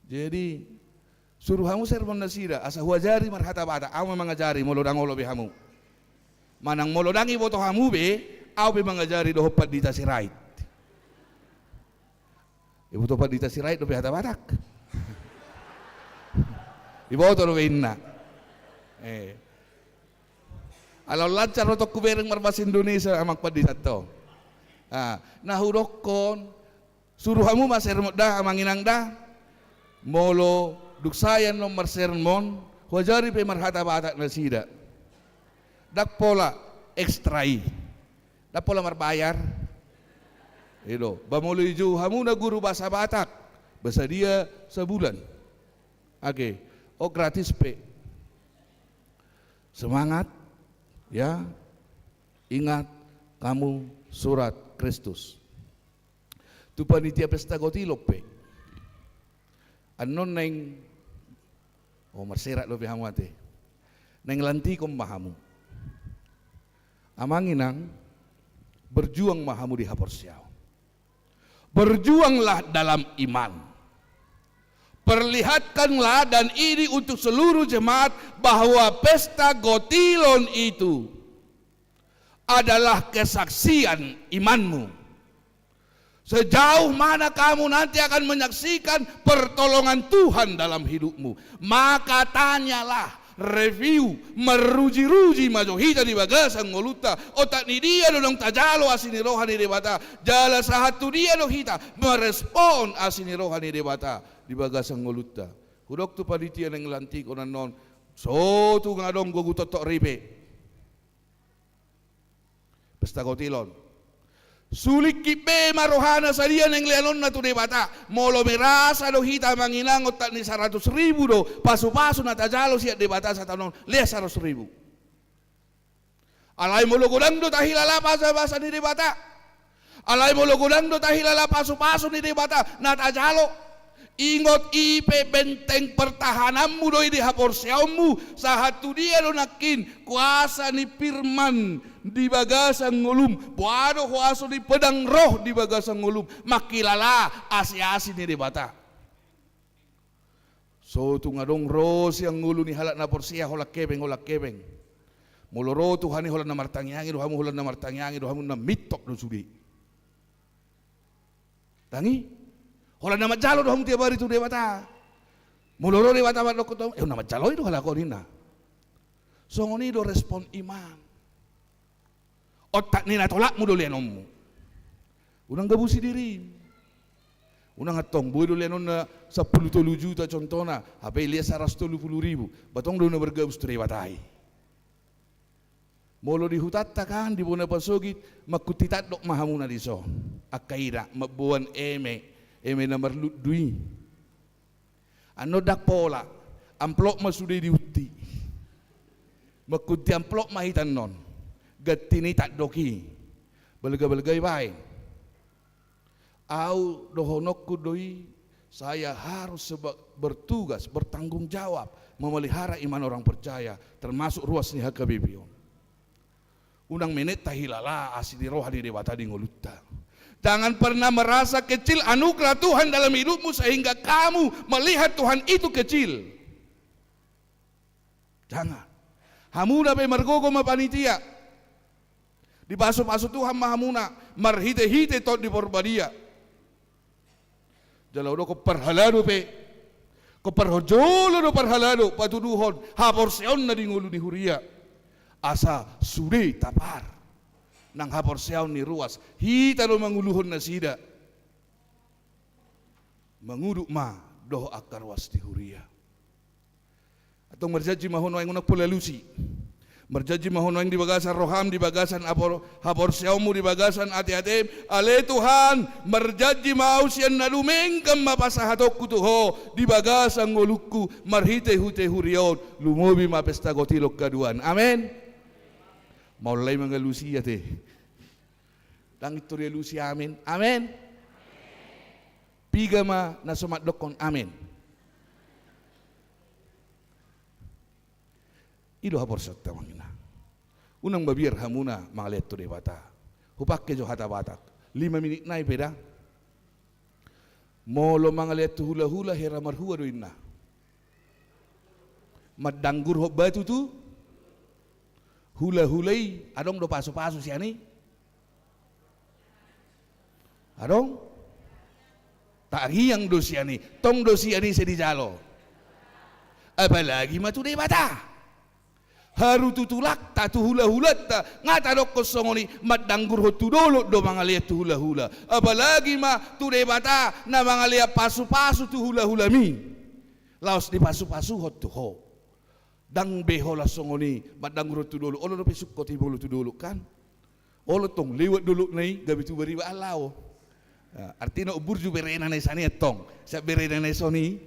Jadi suruh hamu sermon nasida asa huajari marhata bata aw mangajari molodang olobe hamu. Manang molodangi bawa to hamu be, aw be mangajari do hopat dita sirait. Ibu to hopat dita sirait do be hata batak. Ibu to do be inna. Alau lancar rotok kubereng marbas Indonesia amak padisat to. Nahurokon suruh hamu masermon dah amanginang dah. Molo duksayan nomor sermon wajari pe marhata batak nasida. dak pola ekstrai, dak pola marbayar. Itu, bamuli ju hamuna guru bahasa Batak, bahasa dia sebulan. Oke, oh gratis pe. Semangat, ya. Ingat kamu surat Kristus. Tu panitia pesta Gotilok pe. Anon neng, oh marserat lo pe hamate. Neng lanti kom mahamu. Amanginang berjuang mahamu di Haporsiao. Berjuanglah dalam iman. Perlihatkanlah dan ini untuk seluruh jemaat bahwa pesta Gotilon itu adalah kesaksian imanmu. Sejauh mana kamu nanti akan menyaksikan pertolongan Tuhan dalam hidupmu, maka tanyalah, review, meruji-ruji majohita di bagasan ngoluta, otak ni dia dong tajalo asini rohani debata, jala sahatu dia dohita, merespon asini rohani debata di bagasan ngoluta. Hudok tu panitia yang lantik onan non, so tu ngadong gogu totok ribe. Pesta Gotilon. Sulik kipe marohana sa dia neng leanon na tu debata, molo merasa dohita manginang otak ni 100,000 do, pasu-pasu na tajalo siya debata sa tanon, lea 100,000. Alay mo lugudang do tahilala basa ni debata. Alay mo lugudang do tahilala pasu-pasu ni debata, na tajalo. Ingot ipe benteng pertahananmu doi di Haporsiaomu, sahatu dia do nakin kuasa ni firman di bagasan ngulum, buado kuasa di pedang roh di bagasan ngulum, makilala asi-asi ni debata. So tu ngadong ros yang ngulu ni halat na Porsia holak kebeng. Muloro Tuhan ni holan na martangyangi, dohamu holan na martangyangi, dohamu na mitok do sudi. Tangi holan na majalo dohamu tiap hari tu debata. Muloro debata mat dokot, na majalo itu halako nina. So ngoni do respon iman. Otak ni natolak mo do lenommu. Unang gabusi diri. Unang atong boy do lenon na 10 juta contohna, hape liya 130,000. Batong do na bergabus tu debatai. Molo di hutatta kan di bona pasogit makutitat dok mahamuna di so. Akaira mabuan eme nomor dui. Ano dak pola amplop masudai diuti. Makuti amplop mahitan non. Gatini tak doki. Belega-belegay baik. Au dohonokku doi, saya harus bertugas, bertanggung jawab memelihara iman orang percaya, termasuk ruas ni HKBP. Unang menit tahilala asli rohani debata di ngoluta. Jangan pernah merasa kecil anugerah Tuhan dalam hidupmu sehingga kamu melihat Tuhan itu kecil. Jangan. Hamuna pe margogo ma panitia. Di pasu-pasu Tuhan mahamuna marhite-hite tot di porbadia. Jalau do ko perhalado pe. Ko perhojolo do perhalado patuduhon Haporsiaon na di ngulu di huria. Asa sude tapar nang Haporsiaon ni ruas hita do manguluhon na sida manguduk ma doh akar was di huria atau merjaji mahono yang unak pulalusi merjaji mahono yang di bagasan roham di bagasan Haporsiaomu di bagasan ati-ati ale Tuhan merjaji mausian nalumengkam mapasahatokku tuho di bagasan ngolukku marhite hute hurion lumobi ma pesta Gotilok kaduan amin. Maulay mga Lucia te. Langit to Lucia amin. Amin. Piga ma na sumadlok kon amin. Ido Haporsiaw tamangina. Unang babir hamuna mga leto de bata. Hupak ke jo hata batak. 5 minit na ipeda. Molo mga leto hula-hula hera marhua doin na. Madanggur hok batu tu. Hula-hulay, adong do paso-paso siya ni? Adong? Taagiyang do siya ni, tong do siya ni sa dijalo. Apalagi matuday bata. Haru tutulak, tatu hula-hulat ta, nga tadok kosong ni, madanggur ho tudolo do mga liat tu hula-hula. Apalagi matuday bata, na mga liat paso-paso tu hula-hula mi. Laos di paso-paso ho tu ho. Dang behola songoni, madang ro tu dulu. Olo no pesuk koti bolu tu dulu kan. Olo tong lewat dulu nai gabi tu beri alau. Artinya burju berena nai sani tong. Sa berena nai soni.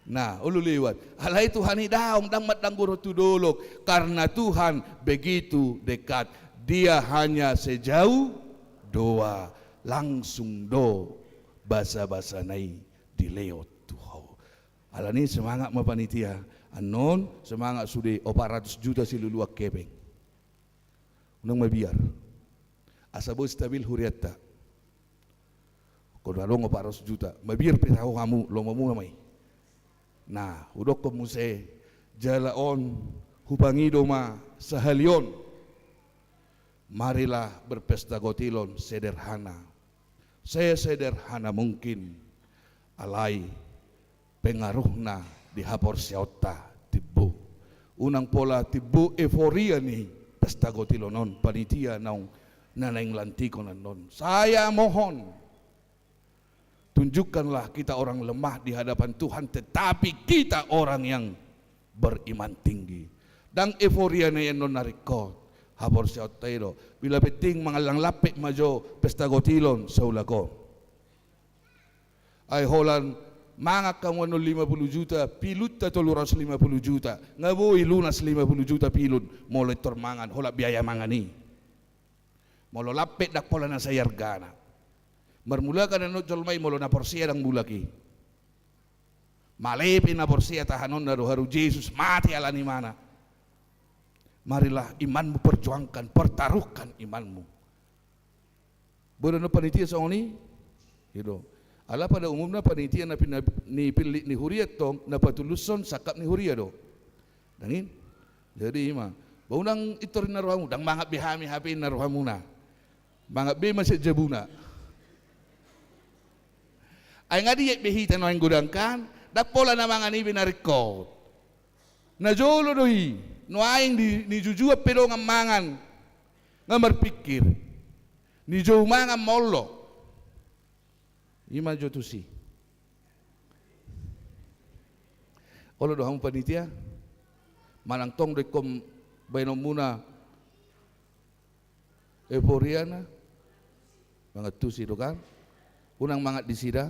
Nah, olo lewat. Alai Tuhan ni daong dang madang ro tu dulu karena Tuhan begitu dekat. Dia hanya sejauh doa langsung do basa-basa nai dileot Tuhan. Alani semangat ma panitia. Anon semangat sudah 400 juta si luluak kepeng. Unang mabiar. Asabo stabil huriatta. Kau dalong 400 juta. Mabiar pitaho kamu lomamu namai. Nah, udok ko muse jalaon hubangido ma sahalion. Marilah berpesta gotilon sederhana. Saya sederhana mungkin. Alai pengaruhna dihapor siota tibu. Unang pola tibu euforia ni pesta gotilonon panitia naung nanaing lantikon non. Saya mohon tunjukkanlah kita orang lemah di hadapan Tuhan, tetapi kita orang yang beriman tinggi. Dan euforia na yan non narikot hapor siota ito. Bila beting mga langlapik majo pesta gotilon sa ulako. Ay holan mga kamu 50 juta, pilut atau 250 juta. Ngaboy lunas 50 juta pilut, mulai termangan, hola biaya mangani. Molo lapet dak pola na sayar gana. Marmula ka na no jolmay molo na porsiya dang bulaki. Malepin na porsiya tahanon na haru Jesus mati ala ni mana. Marilah imanmu perjuangkan, pertaruhkan imanmu. Bodoh panitia sa oni, gitu. Ala pada umumnya panitia ni pilih ni huriat tong na patuluson sakap ni huria do. Dangin. Jadi mah baunang itorin naruhamu dang mangap bihami hapin naruhamuna. Mangap be masih jabuna. Ay ngadi yek behita no ang gudangkan dak pola na mga ni binarikot. Na jolo dohi no aing ni jujua pero ngamangan ngamar pikir. Ni jo mangan mollo. Ima jotusi. Olo dohang panitia manang tong dekom bainom muna euforiana mangat tusi do kan unang mangat disida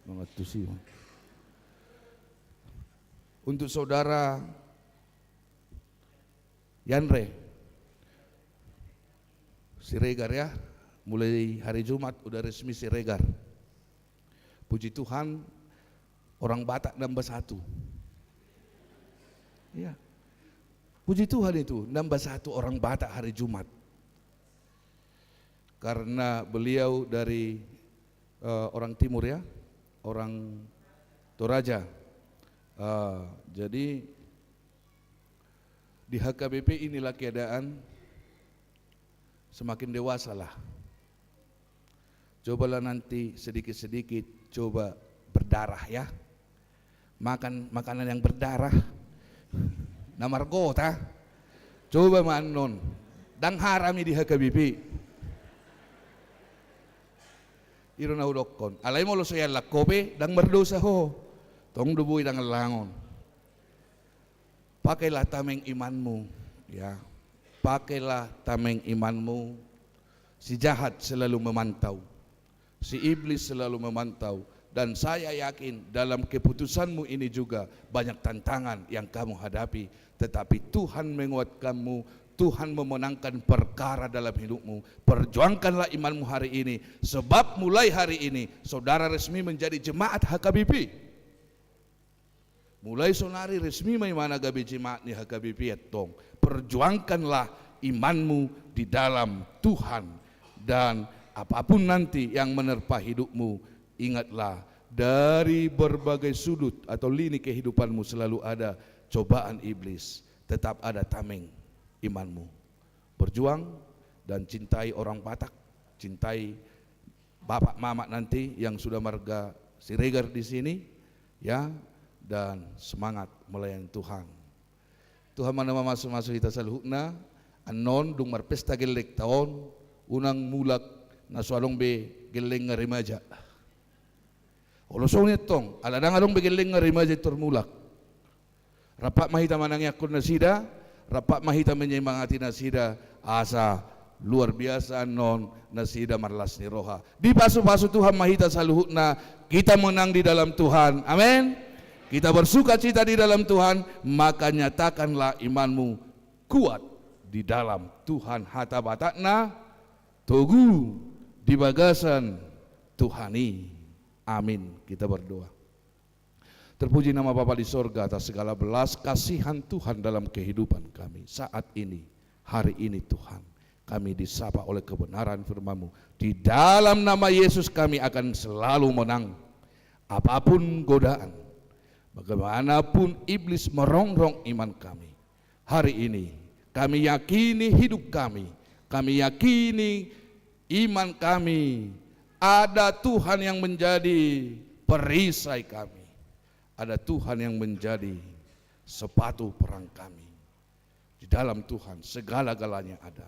mangat tusi. Untuk saudara Yanre Siregar ya, mulai hari Jumat udah resmi Siregar. Puji Tuhan, orang Batak nambah 1. Iya. Puji Tuhan itu, nambah 1 orang Batak hari Jumat. Karena beliau dari orang timur ya, orang Toraja. Jadi di HKBP inilah keadaan semakin dewasa lah. Cobalah nanti sedikit-sedikit coba berdarah ya. Makan makanan yang berdarah. Namargota. Coba manon. Dang harami di HKBP. Iro na udokon. Alay mo lo saya lakobe dang berdosa ho. Tong dubuy dang langon. Pakailah tameng imanmu ya. Pakailah tameng imanmu. Si jahat selalu memantau. Si iblis selalu memantau, dan saya yakin dalam keputusanmu ini juga banyak tantangan yang kamu hadapi, tetapi Tuhan menguatkanmu, Tuhan memenangkan perkara dalam hidupmu. Perjuangkanlah imanmu hari ini, sebab mulai hari ini saudara resmi menjadi jemaat HKBP. Mulai sonari resmi mai mana gabi jemaat ni HKBP etong. Perjuangkanlah imanmu di dalam Tuhan, dan apapun nanti yang menerpa hidupmu, ingatlah dari berbagai sudut atau lini kehidupanmu selalu ada cobaan iblis. Tetap ada tameng imanmu. Berjuang dan cintai orang Batak, cintai bapak mama nanti yang sudah marga Siregar di sini, ya, dan semangat melayani Tuhan. Tuhan mana masuk kita saluhna, anon dung marpesta gelek taon, unang mulak na sualong be geleng nga remaja. Olosong nitong aladang along be geleng nga remaja termulak. Rapat mahita manangyakon na sida, rapat mahita menyemangati na sida, asa luar biasa non na sida marlas ni roha. Di paso-paso Tuhan mahita sa luhut na kita menang di dalam Tuhan. Amin. Kita bersuka cita di dalam Tuhan, maka nyatakanlah imanmu kuat di dalam Tuhan. Hata batakna togu di bagasan Tuhani. Amin. Kita berdoa. Terpuji nama Bapa di sorga atas segala belas kasihan Tuhan dalam kehidupan kami. Saat ini, hari ini Tuhan, kami disapa oleh kebenaran firman-Mu. Di dalam nama Yesus kami akan selalu menang. Apapun godaan, bagaimanapun iblis merongrong iman kami. Hari ini kami yakini hidup kami yakini iman kami. Ada Tuhan yang menjadi perisai kami. Ada Tuhan yang menjadi sepatu perang kami. Di dalam Tuhan segala-galanya ada.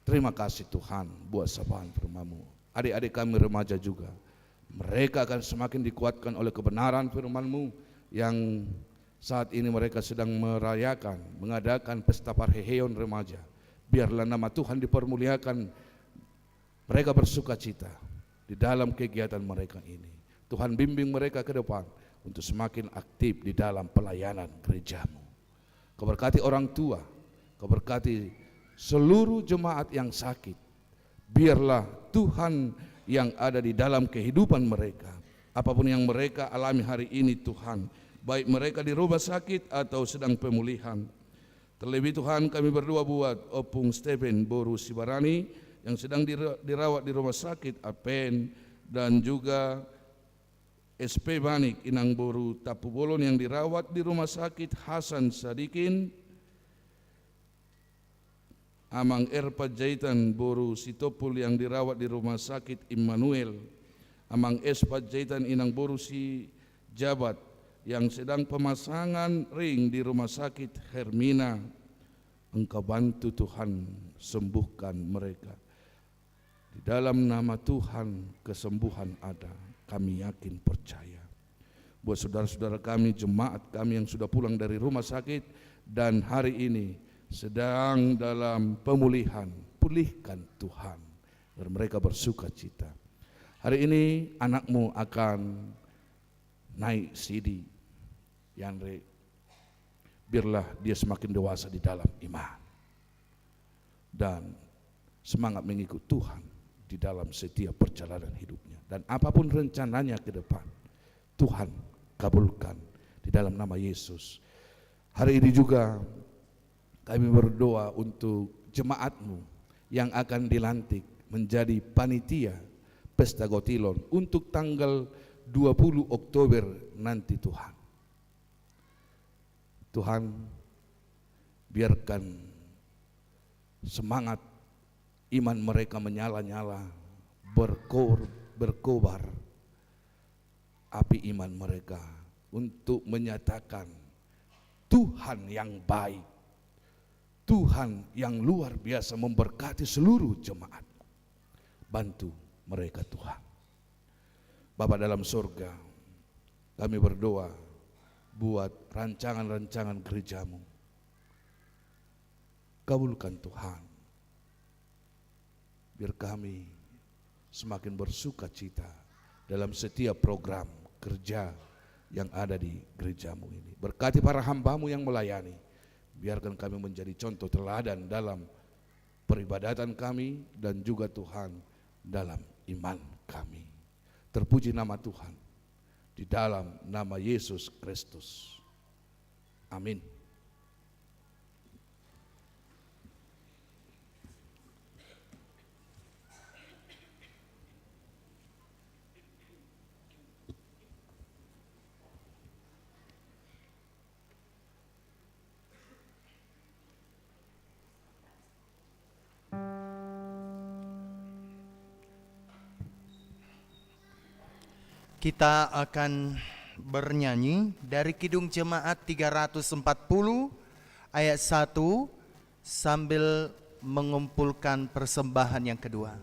Terima kasih Tuhan buat sapaan firman-Mu. Adik-adik kami remaja juga, mereka akan semakin dikuatkan oleh kebenaran firman-Mu yang saat ini mereka sedang merayakan, mengadakan pesta parheheon remaja. Biarlah nama Tuhan dipermuliakan, mereka bersuka cita di dalam kegiatan mereka ini. Tuhan bimbing mereka ke depan untuk semakin aktif di dalam pelayanan gereja-Mu. Kau berkati orang tua, Kau berkati seluruh jemaat yang sakit. Biarlah Tuhan yang ada di dalam kehidupan mereka, apapun yang mereka alami hari ini Tuhan, baik mereka di rumah sakit atau sedang pemulihan. Terlebih Tuhan kami berdoa buat Opung Stephen Boru Sibarani yang sedang dirawat di rumah sakit Apen, dan juga SP Banik Inang Boru Tapu Bolon yang dirawat di rumah sakit Hasan Sadikin, Amang Erpa Jaitan Boru Sitopul yang dirawat di rumah sakit Immanuel, Amang Espa Jaitan Inang Boru Si Jabat yang sedang pemasangan ring di rumah sakit Hermina. Engkau bantu Tuhan, sembuhkan mereka. Di dalam nama Tuhan kesembuhan ada, kami yakin percaya. Buat saudara-saudara kami, jemaat kami yang sudah pulang dari rumah sakit dan hari ini sedang dalam pemulihan, pulihkan Tuhan agar mereka bersuka cita. Hari ini anakmu akan naik CD, Yandre, biarlah dia semakin dewasa di dalam iman dan semangat mengikut Tuhan di dalam setiap perjalanan hidupnya, dan apapun rencananya ke depan Tuhan kabulkan di dalam nama Yesus. Hari ini juga kami berdoa untuk jemaat-Mu yang akan dilantik menjadi panitia Pesta Gotilon untuk tanggal 20 Oktober nanti Tuhan. Tuhan, biarkan semangat iman mereka menyala-nyala, berkobar api iman mereka untuk menyatakan Tuhan yang baik, Tuhan yang luar biasa memberkati seluruh jemaat. Bantu mereka Tuhan. Bapa dalam surga, kami berdoa buat rancangan-rancangan gereja-Mu. Kabulkan Tuhan, biar kami semakin bersuka cita dalam setiap program kerja yang ada di gereja-Mu ini. Berkati para hamba-Mu yang melayani, biarkan kami menjadi contoh teladan dalam peribadatan kami dan juga Tuhan dalam iman kami. Terpuji nama Tuhan di dalam nama Yesus Kristus. Amin. Kita akan bernyanyi dari Kidung Jemaat 340 ayat 1 sambil mengumpulkan persembahan yang kedua.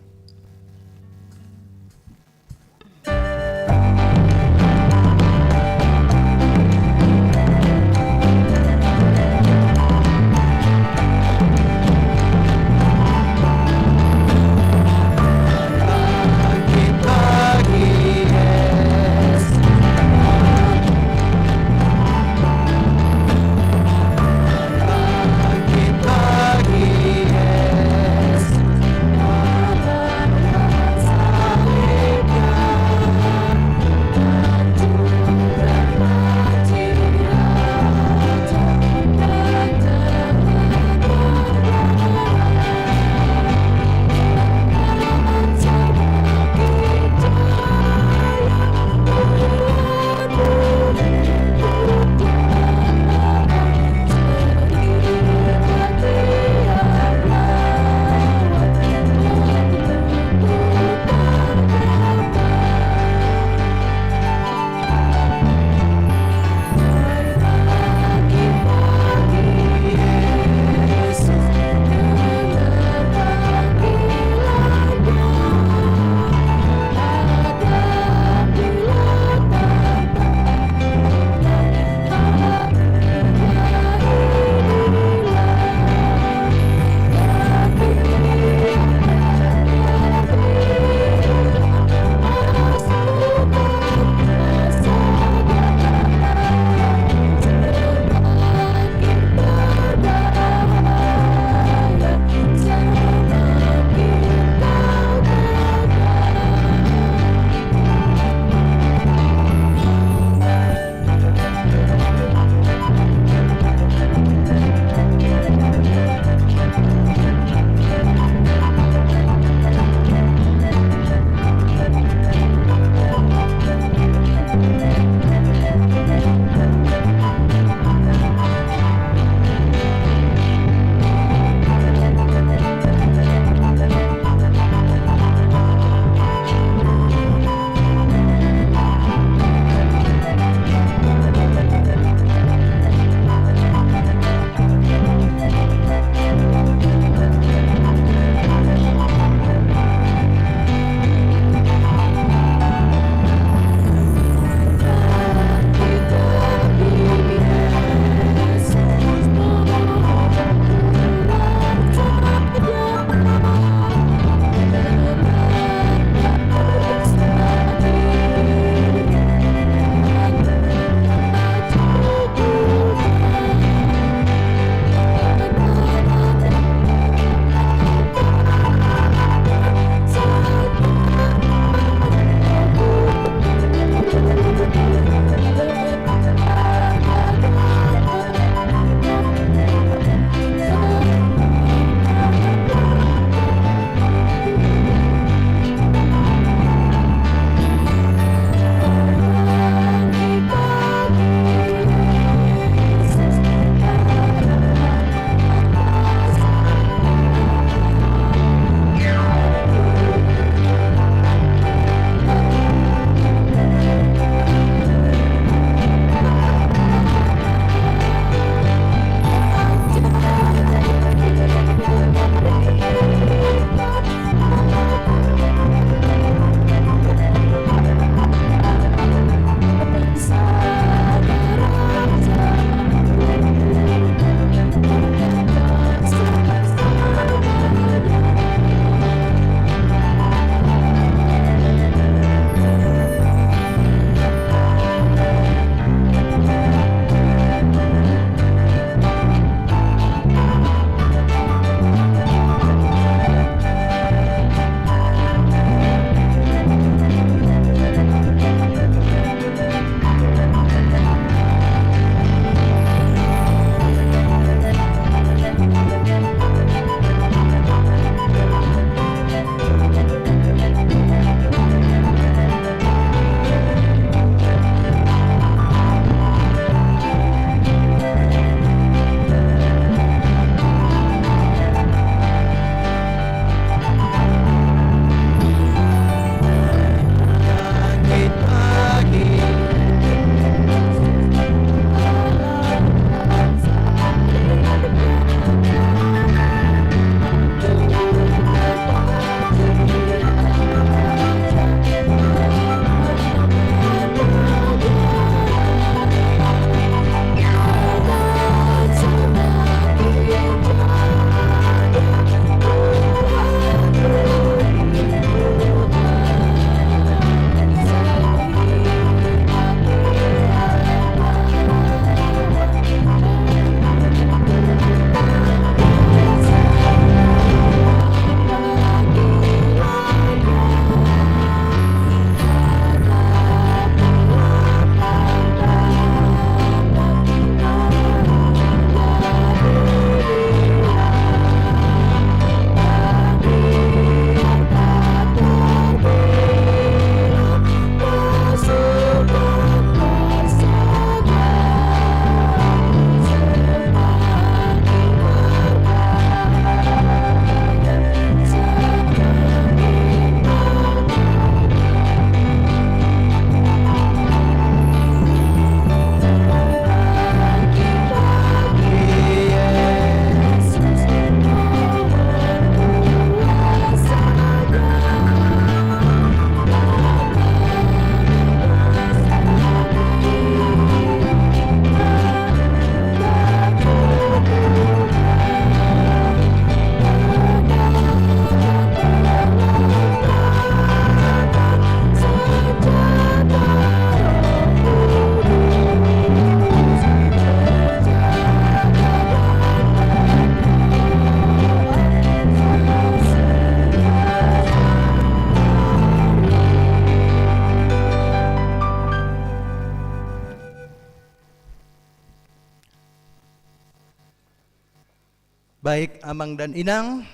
Baik, Amang dan Inang,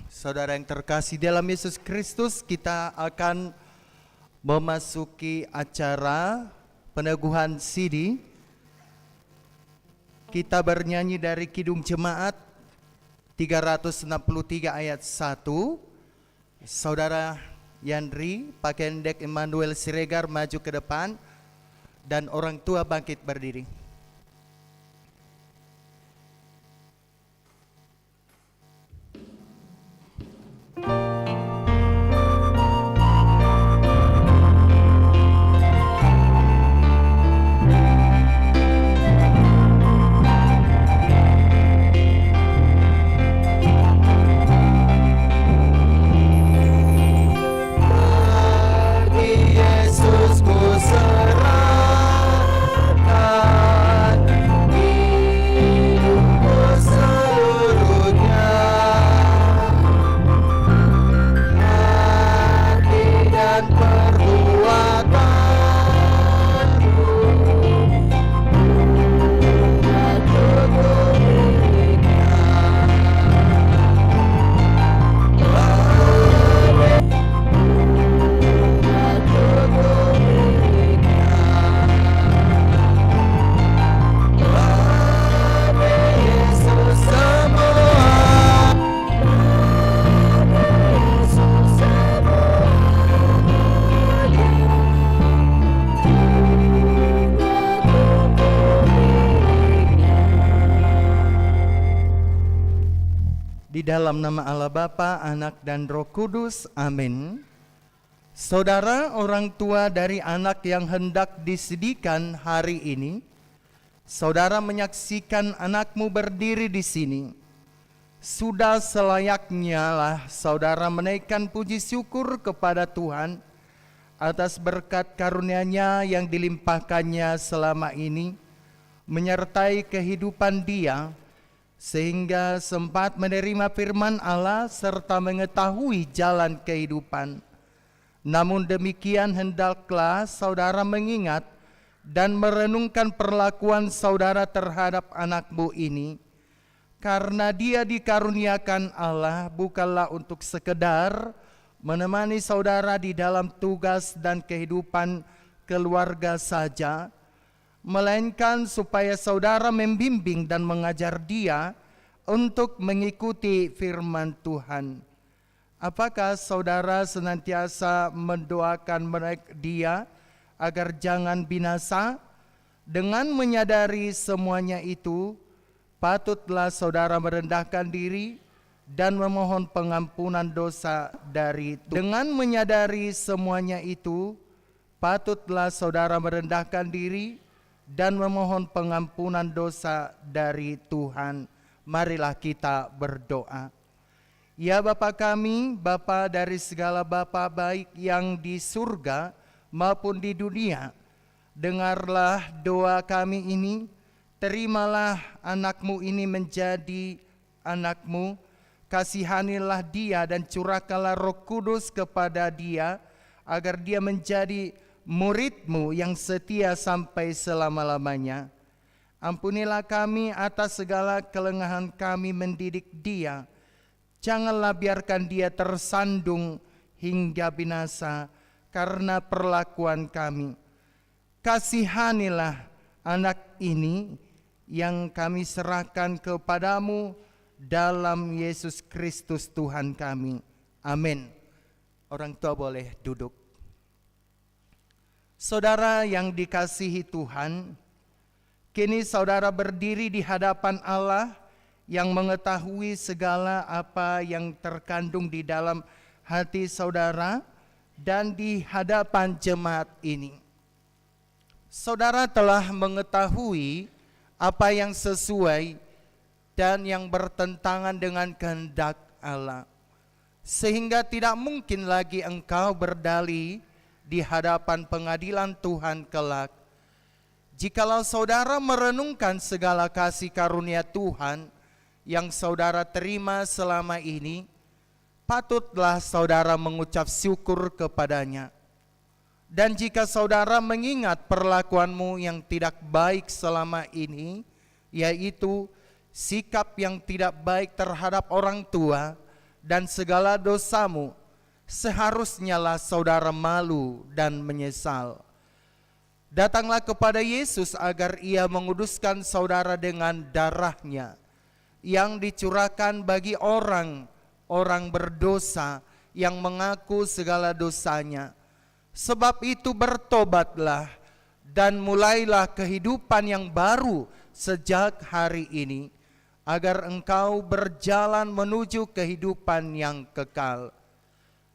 saudara yang terkasih dalam Yesus Kristus, kita akan memasuki acara peneguhan sidi. Kita bernyanyi dari Kidung Jemaat 363 ayat 1. Saudara Yandri, Pak Kendek Emmanuel Siregar maju ke depan, dan orang tua bangkit berdiri. Di dalam nama Allah Bapa, Anak dan Roh Kudus, amin. Saudara, orang tua dari anak yang hendak disedikan hari ini, saudara menyaksikan anakmu berdiri di sini. Sudah selayaknya lah saudara menaikkan puji syukur kepada Tuhan atas berkat karunia-Nya yang dilimpahkannya selama ini, menyertai kehidupan dia, sehingga sempat menerima firman Allah serta mengetahui jalan kehidupan. Namun demikian hendaklah saudara mengingat dan merenungkan perlakuan saudara terhadap anakmu ini, karena dia dikaruniakan Allah bukanlah untuk sekedar menemani saudara di dalam tugas dan kehidupan keluarga saja, melainkan supaya saudara membimbing dan mengajar dia untuk mengikuti firman Tuhan. Apakah saudara senantiasa mendoakan dia agar jangan binasa? Dengan menyadari semuanya itu, patutlah saudara merendahkan diri dan memohon pengampunan dosa dari Tuhan. Dengan menyadari semuanya itu, patutlah saudara merendahkan diri dan memohon pengampunan dosa dari Tuhan. Marilah kita berdoa. Ya Bapa kami, Bapa dari segala Bapa baik yang di surga maupun di dunia, dengarlah doa kami ini, terimalah anakmu ini menjadi anakmu, kasihanilah dia dan curahkanlah Roh Kudus kepada dia, agar dia menjadi murid-Mu yang setia sampai selama-lamanya. Ampunilah kami atas segala kelengahan kami mendidik dia. Janganlah biarkan dia tersandung hingga binasa karena perlakuan kami. Kasihanilah anak ini yang kami serahkan kepadamu dalam Yesus Kristus Tuhan kami. Amin. Orang tua boleh duduk. Saudara yang dikasihi Tuhan, kini saudara berdiri di hadapan Allah yang mengetahui segala apa yang terkandung di dalam hati saudara dan di hadapan jemaat ini. Saudara telah mengetahui apa yang sesuai dan yang bertentangan dengan kehendak Allah, sehingga tidak mungkin lagi engkau berdalih di hadapan pengadilan Tuhan kelak. Jikalau saudara merenungkan segala kasih karunia Tuhan yang saudara terima selama ini, patutlah saudara mengucap syukur kepadanya. Dan jika saudara mengingat perlakuanmu yang tidak baik selama ini, yaitu sikap yang tidak baik terhadap orang tua, dan segala dosamu, seharusnya lah saudara malu dan menyesal. Datanglah kepada Yesus agar ia menguduskan saudara dengan darahnya yang dicurahkan bagi orang berdosa yang mengaku segala dosanya. Sebab itu bertobatlah dan mulailah kehidupan yang baru sejak hari ini, agar engkau berjalan menuju kehidupan yang kekal.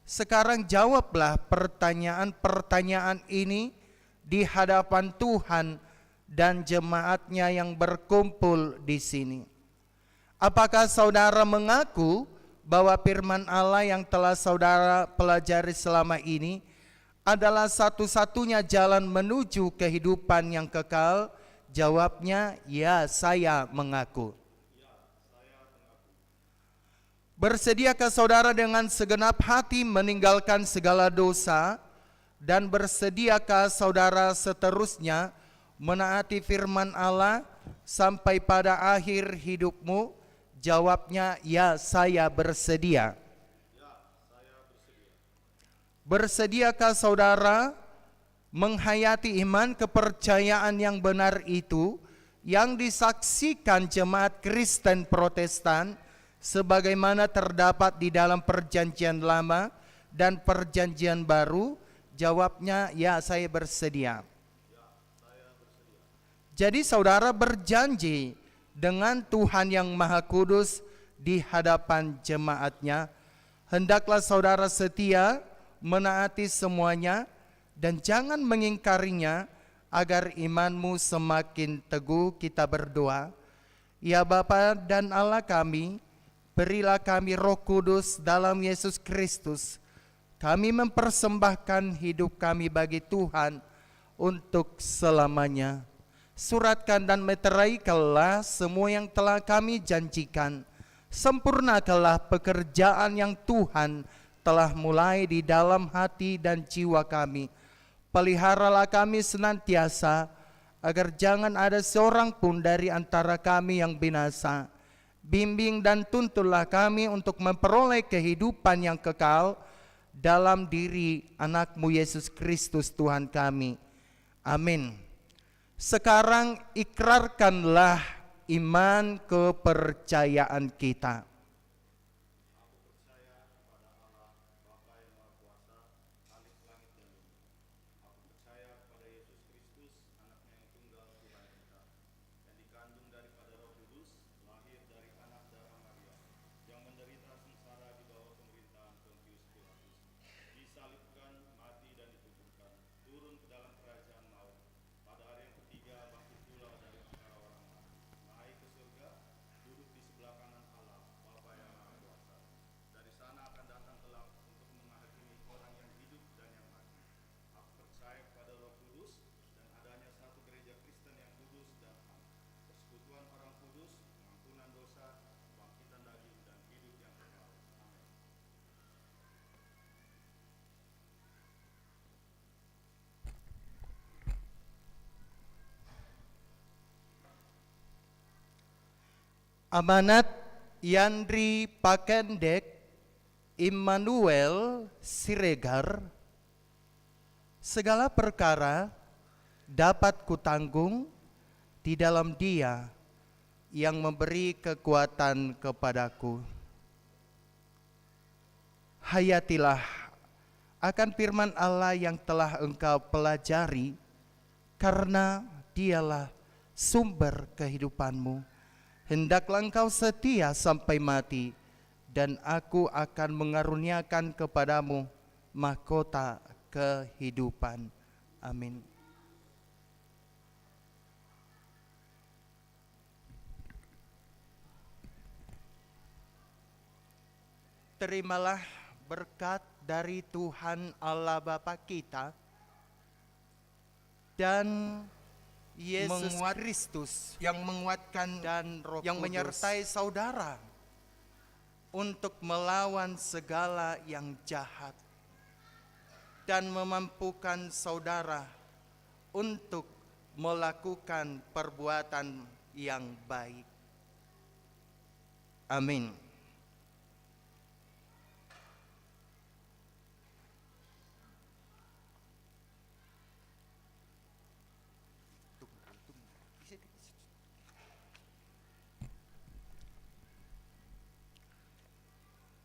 Sekarang jawablah pertanyaan-pertanyaan ini di hadapan Tuhan dan jemaatnya yang berkumpul di sini. Apakah saudara mengaku bahwa firman Allah yang telah saudara pelajari selama ini adalah satu-satunya jalan menuju kehidupan yang kekal? Jawabnya, ya, saya mengaku. Bersediakah saudara dengan segenap hati meninggalkan segala dosa, dan bersediakah saudara seterusnya menaati firman Allah sampai pada akhir hidupmu? Jawabnya, ya, saya bersedia. Bersediakah saudara menghayati iman kepercayaan yang benar itu yang disaksikan jemaat Kristen Protestan sebagaimana terdapat di dalam Perjanjian Lama dan Perjanjian Baru? Jawabnya, ya, saya bersedia. Jadi saudara berjanji dengan Tuhan yang Maha Kudus di hadapan jemaatnya, hendaklah saudara setia menaati semuanya dan jangan mengingkarinya, agar imanmu semakin teguh. Kita berdoa. Ya Bapa dan Allah kami, berilah kami Roh Kudus dalam Yesus Kristus. Kami mempersembahkan hidup kami bagi Tuhan untuk selamanya. Suratkan dan meteraikanlah semua yang telah kami janjikan. Sempurnakanlah pekerjaan yang Tuhan telah mulai di dalam hati dan jiwa kami. Peliharalah kami senantiasa, agar jangan ada seorang pun dari antara kami yang binasa. Bimbing dan tuntunlah kami untuk memperoleh kehidupan yang kekal dalam diri anak-Mu Yesus Kristus Tuhan kami. Amin. Sekarang ikrarkanlah iman kepercayaan kita. Amanat Yandri Pakendek Immanuel Siregar. Segala perkara dapat kutanggung di dalam Dia yang memberi kekuatan kepadaku. Hayatilah akan firman Allah yang telah engkau pelajari, karena Dialah sumber kehidupanmu. Hendaklah engkau setia sampai mati, dan aku akan mengaruniakan kepadamu mahkota kehidupan. Amin. Terimalah berkat dari Tuhan Allah Bapa kita dan Yesus Kristus yang menguatkan dan Roh yang Kudus menyertai saudara untuk melawan segala yang jahat dan memampukan saudara untuk melakukan perbuatan yang baik. Amin.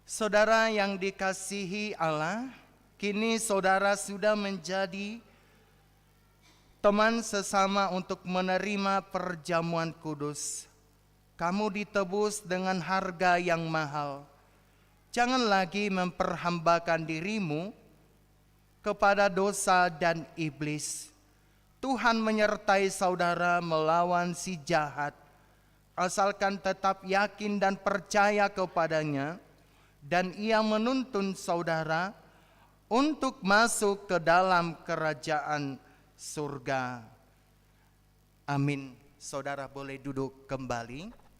Saudara yang dikasihi Allah, kini saudara sudah menjadi teman sesama untuk menerima perjamuan kudus. Kamu ditebus dengan harga yang mahal. Jangan lagi memperhambakan dirimu kepada dosa dan iblis. Tuhan menyertai saudara melawan si jahat, asalkan tetap yakin dan percaya kepadanya, dan Ia menuntun saudara untuk masuk ke dalam kerajaan surga. Amin. Saudara boleh duduk kembali.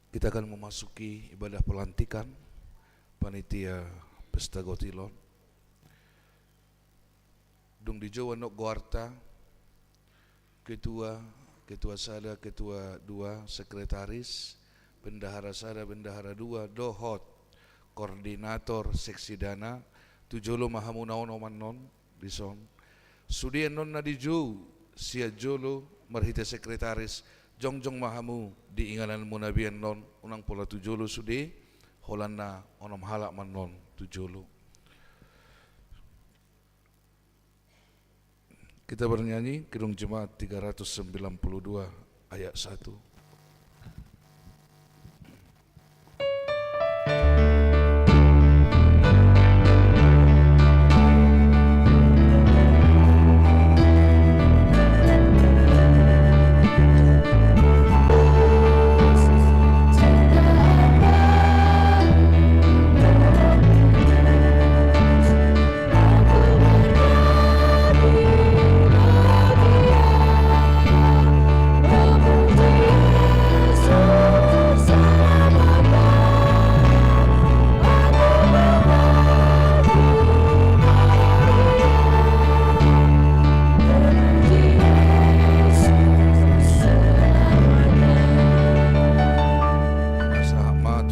Kita akan memasuki ibadah pelantikan panitia Pesta Gotilon. Dung di Jawa nok Goarta, ketua sada, ketua dua, sekretaris, bendahara sada, bendahara dua, dohot, koordinator seksi dana, tujolo mahamunaon omanon dison. Sudien non na di Jawa, sia jolo marhita sekretaris, jongjong mahamu di inganan munabian non unang pola tujolo sudi holana onom halak man non tujolo. Kita bernyanyi Kidung Jemaat 392 ayat 1.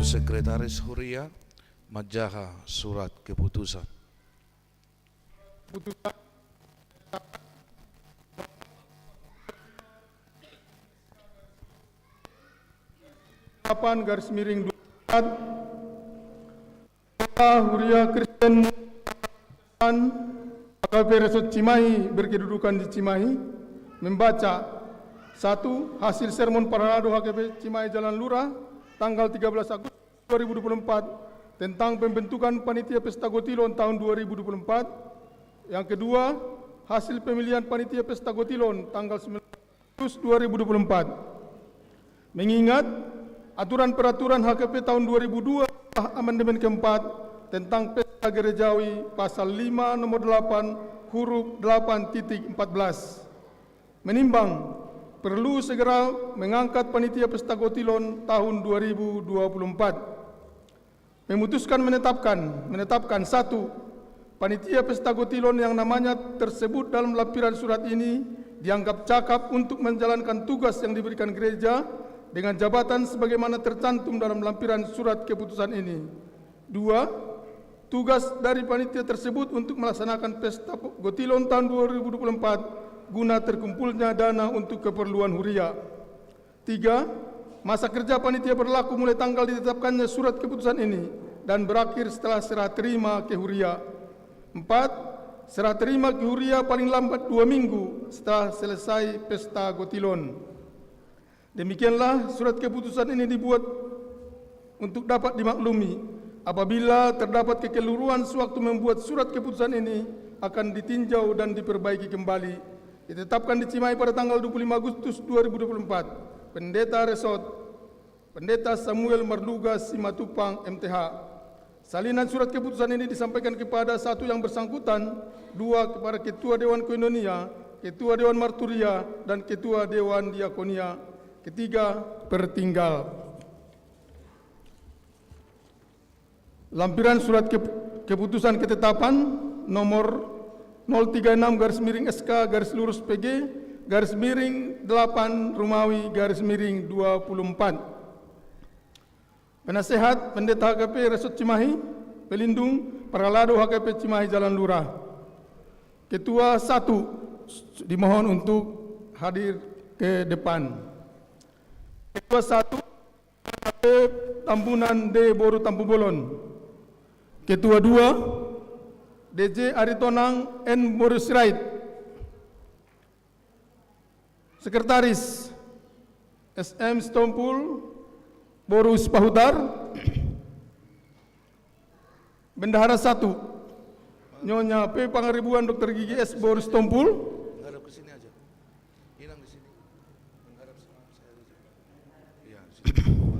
Sekretaris Huria Majaha Surat Keputusan. Garis miring 24 Huria Kristen AKP Resort Cimahi berkedudukan di Cimahi membaca 1. Hasil sermon Paranado HKP Cimahi Jalan Lurah tanggal 13 Agustus 2024 tentang pembentukan panitia Pesta Gotilon tahun 2024. Yang kedua, hasil pemilihan panitia Pesta Gotilon tanggal 9 Agustus 2024. Mengingat aturan peraturan HKP tahun 2002 amandemen keempat tentang pesta gerejawi pasal 5 nomor 8 huruf 8.14. Menimbang perlu segera mengangkat panitia Pesta Gotilon tahun 2024. Memutuskan menetapkan 1. Panitia Pesta Gotilon yang namanya tersebut dalam lampiran surat ini dianggap cakap untuk menjalankan tugas yang diberikan gereja dengan jabatan sebagaimana tercantum dalam lampiran surat keputusan ini. 2. Tugas dari panitia tersebut untuk melaksanakan Pesta Gotilon tahun 2024 guna terkumpulnya dana untuk keperluan Huria. 3. Masa kerja panitia berlaku mulai tanggal ditetapkannya surat keputusan ini dan berakhir setelah serah terima ke Huria. 4. Serah terima ke Huria paling lambat 2 minggu setelah selesai Pesta Gotilon. Demikianlah surat keputusan ini dibuat untuk dapat dimaklumi. Apabila terdapat kekeliruan sewaktu membuat surat keputusan ini akan ditinjau dan diperbaiki kembali. Ditetapkan di Cimahi pada tanggal 25 Agustus 2024. Pendeta Resort Pendeta Samuel Marluga Simatupang MTH. Salinan surat keputusan ini disampaikan kepada satu yang bersangkutan, dua kepada Ketua Dewan Koinonia, Ketua Dewan Marturia, dan Ketua Dewan Diakonia, ketiga pertinggal. Lampiran surat keputusan ketetapan nomor 036-SK-PG-8 Romawi-24. Penasehat Pendeta HKP Resort Cimahi, Pelindung Paralado HKP Cimahi Jalan Lurah. Ketua 1 dimohon untuk hadir ke depan. Ketua 1 HKP Tambunan D Boru Tampubolon. Ketua 2 DJ Aritonang N Boru Sirait. Sekretaris SM Stompul Boru Spahutar. Bendahara 1 Nyonya P. Pangaribuan Dr. Gigi S. Boru Stompul. Menghadap ke sini aja. Inang di sini. Menghadap sama saya. Iya, sini.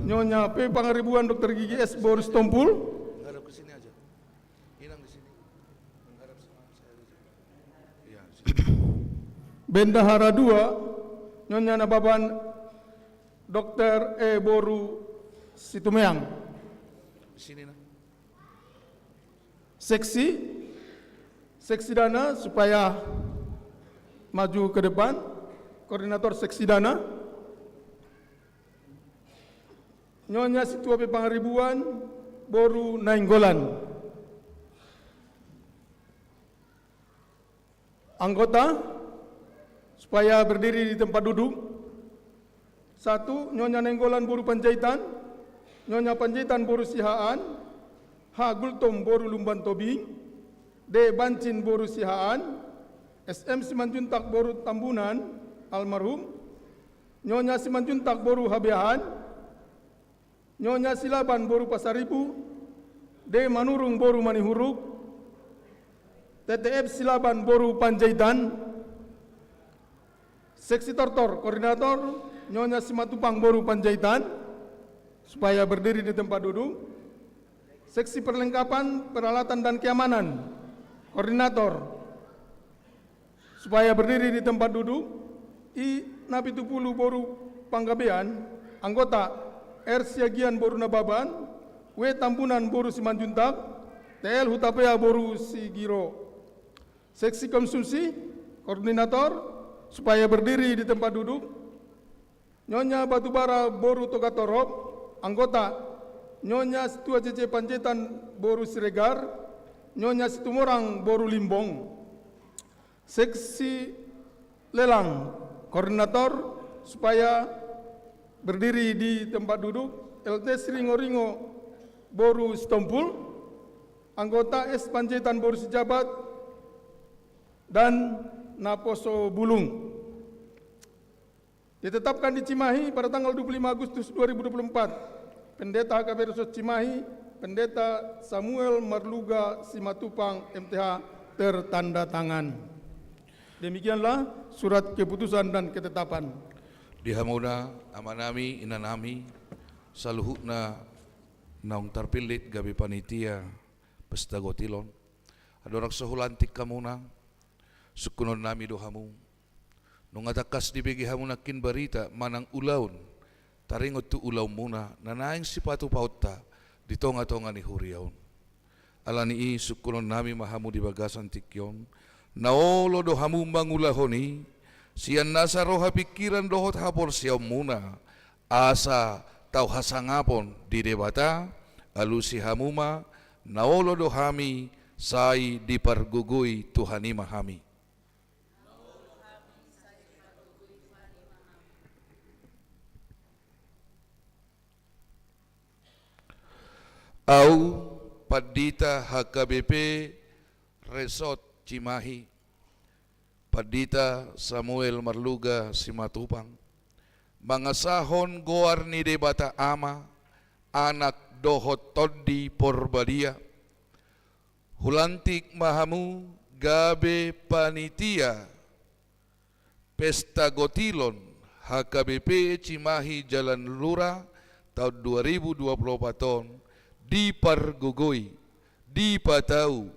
Nyonya P. Pangaribuan Dr. Gigi S. Boru Stompul. Menghadap ke sini aja. Inang di sini. Menghadap sama saya. Iya, sini. Bendahara 2 Nyonya Nababan Dr. E. Boru Situmeang. Di sini nah. Seksi dana supaya maju ke depan. Koordinator seksi dana Nyonya Situa P. Pangaribuan Boru Nainggolan. Anggota supaya berdiri di tempat duduk. 1 Nyonya Nainggolan Boru Panjaitan, Nyonya Panjaitan Boru Sihaan, H. Gultom Boru Lumban Tobing, D. Bancin Boru Sihaan, SM Simanjuntak Boru Tambunan almarhum, Nyonya Simanjuntak Boru Habehan, Nyonya Silaban Boru Pasaribu, D. Manurung Boru Manihuruk, TTF Silaban Boru Panjaitan. Seksi Tortor Koordinator Nyonya Simatupang Boru Panjaitan supaya berdiri di tempat duduk. Seksi Perlengkapan Peralatan dan Keamanan Koordinator supaya berdiri di tempat duduk. I. Napitupulu Boru Panggabean. Anggota R. Siagian Boru Nababan, W. Tambunan Boru Simanjuntak, TL Hutapea Boru Sigiro. Seksi Konsumsi Koordinator supaya berdiri di tempat duduk. Nyonya Batubara Boru Togatorop. Anggota Nyonya Situa CC Panjaitan Boru Siregar, Nyonya Situmorang Boru Limbong. Seksi Lelang Koordinator supaya berdiri di tempat duduk. LT Sringo-Ringo Boru Stompul. Anggota S Panjaitan Boru Sejabat dan Naposo Bulung. Ditetapkan di Cimahi pada tanggal 25 Agustus 2024. Pendeta HKP Resort Cimahi, Pendeta Samuel Marluga Simatupang MTH tertanda tangan. Demikianlah surat keputusan dan ketetapan. Dihamuna amanami inanami saluhukna naung tarpilit gabi panitia Pesta Gotilon. Adorak sahulantik kamuna sukunon nami dohamu. Nung atakas di begi hamunakin barita manang ulaun taringot tu ulaw muna nanaing sipatu pauta di tonga-tonga ni huriaun. Alani i sukunon nami mahamu di bagasan tikyon naolo dohamu mangulahoni sian nasa roha pikiran dohot hapor siyaw muna asa tau hasangapon di debata alusi hamuma naolo dohami sai dipargugui Tuhani mahami. Au Padita HKBP Resort Cimahi, Padita Samuel Marluga Simatupang, mangasahon goar ni debata ama, anak dohot toddi porbadia, hulantik mahamu gabe panitia, Pesta Gotilon HKBP Cimahi Jalan Lurah, tahun 2024 dipargogoi, dipatau,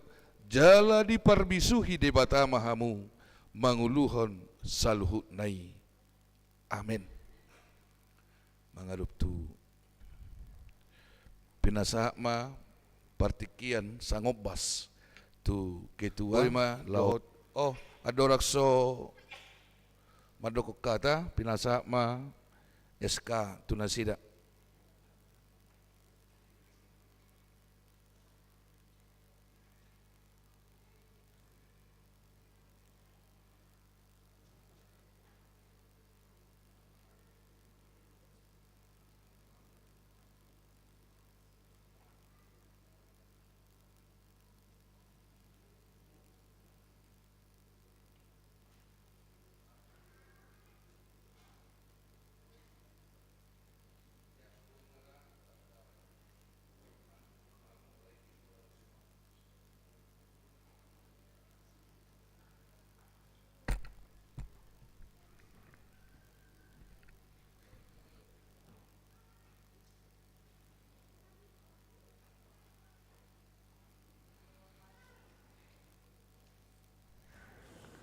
jala diparbisuhi debata mahamu, manguluhon saluhut nai. Amin. Mangalup tu pinasama partikian sangobas tu ketua ma laut adorakso madoko kata pinasama SK tunasida.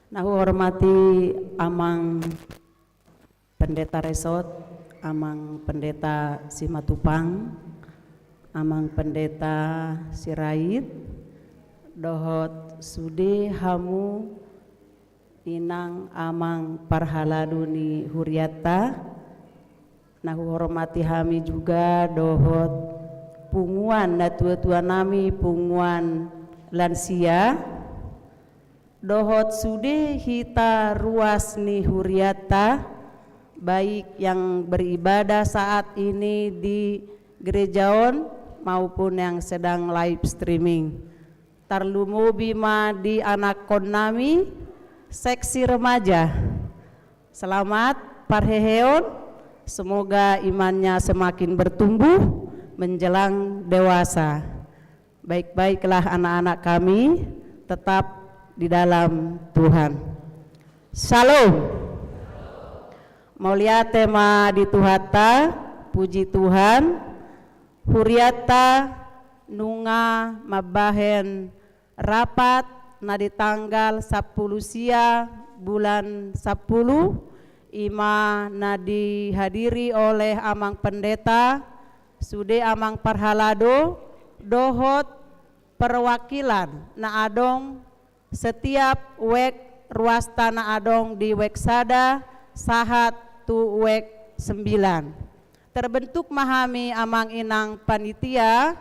Nah, hormati Amang Pendeta Resort, Amang Pendeta Simatupang, Amang Pendeta Sirait, dohot sude hamu inang Amang Parhaladuni Huriata. Nah, hormati hami juga dohot punguan na tua-tua nami punguan lansia. Dohot sude hita ruas ni Huriata, baik yang beribadah saat ini di gerejaon maupun yang sedang live streaming. Tarlumu bima di anak konami seksi remaja. Selamat parheheon, semoga imannya semakin bertumbuh menjelang dewasa. Baik-baiklah anak-anak kami, tetap di dalam Tuhan. Shalom. Mau lihat tema di Tuhata, puji Tuhan. Huriata nunga mabahen rapat na di tanggal 10 sia bulan 10 ima na dihadiri oleh Amang Pendeta sude Amang Parhalado dohot perwakilan na adong setiap wek ruas tanah adong di wek sada sahat tu wek 9. Terbentuk mahami Amang Inang panitia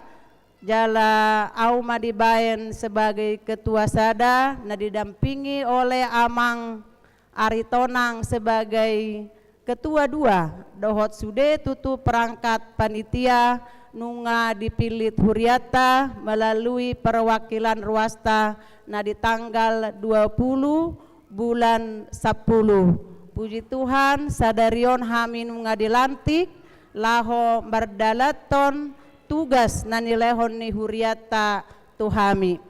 jala au madibaen sebagai ketua sada na didampingi oleh Amang Aritonang sebagai ketua 2 dohot sude tutu perangkat panitia nunga dipilih Huriata melalui perwakilan ruasta na di tanggal 20 bulan 10. Puji Tuhan sadarion hami nunga dilantik laho berdalaton tugas na nilehon ni Huriata tuhami.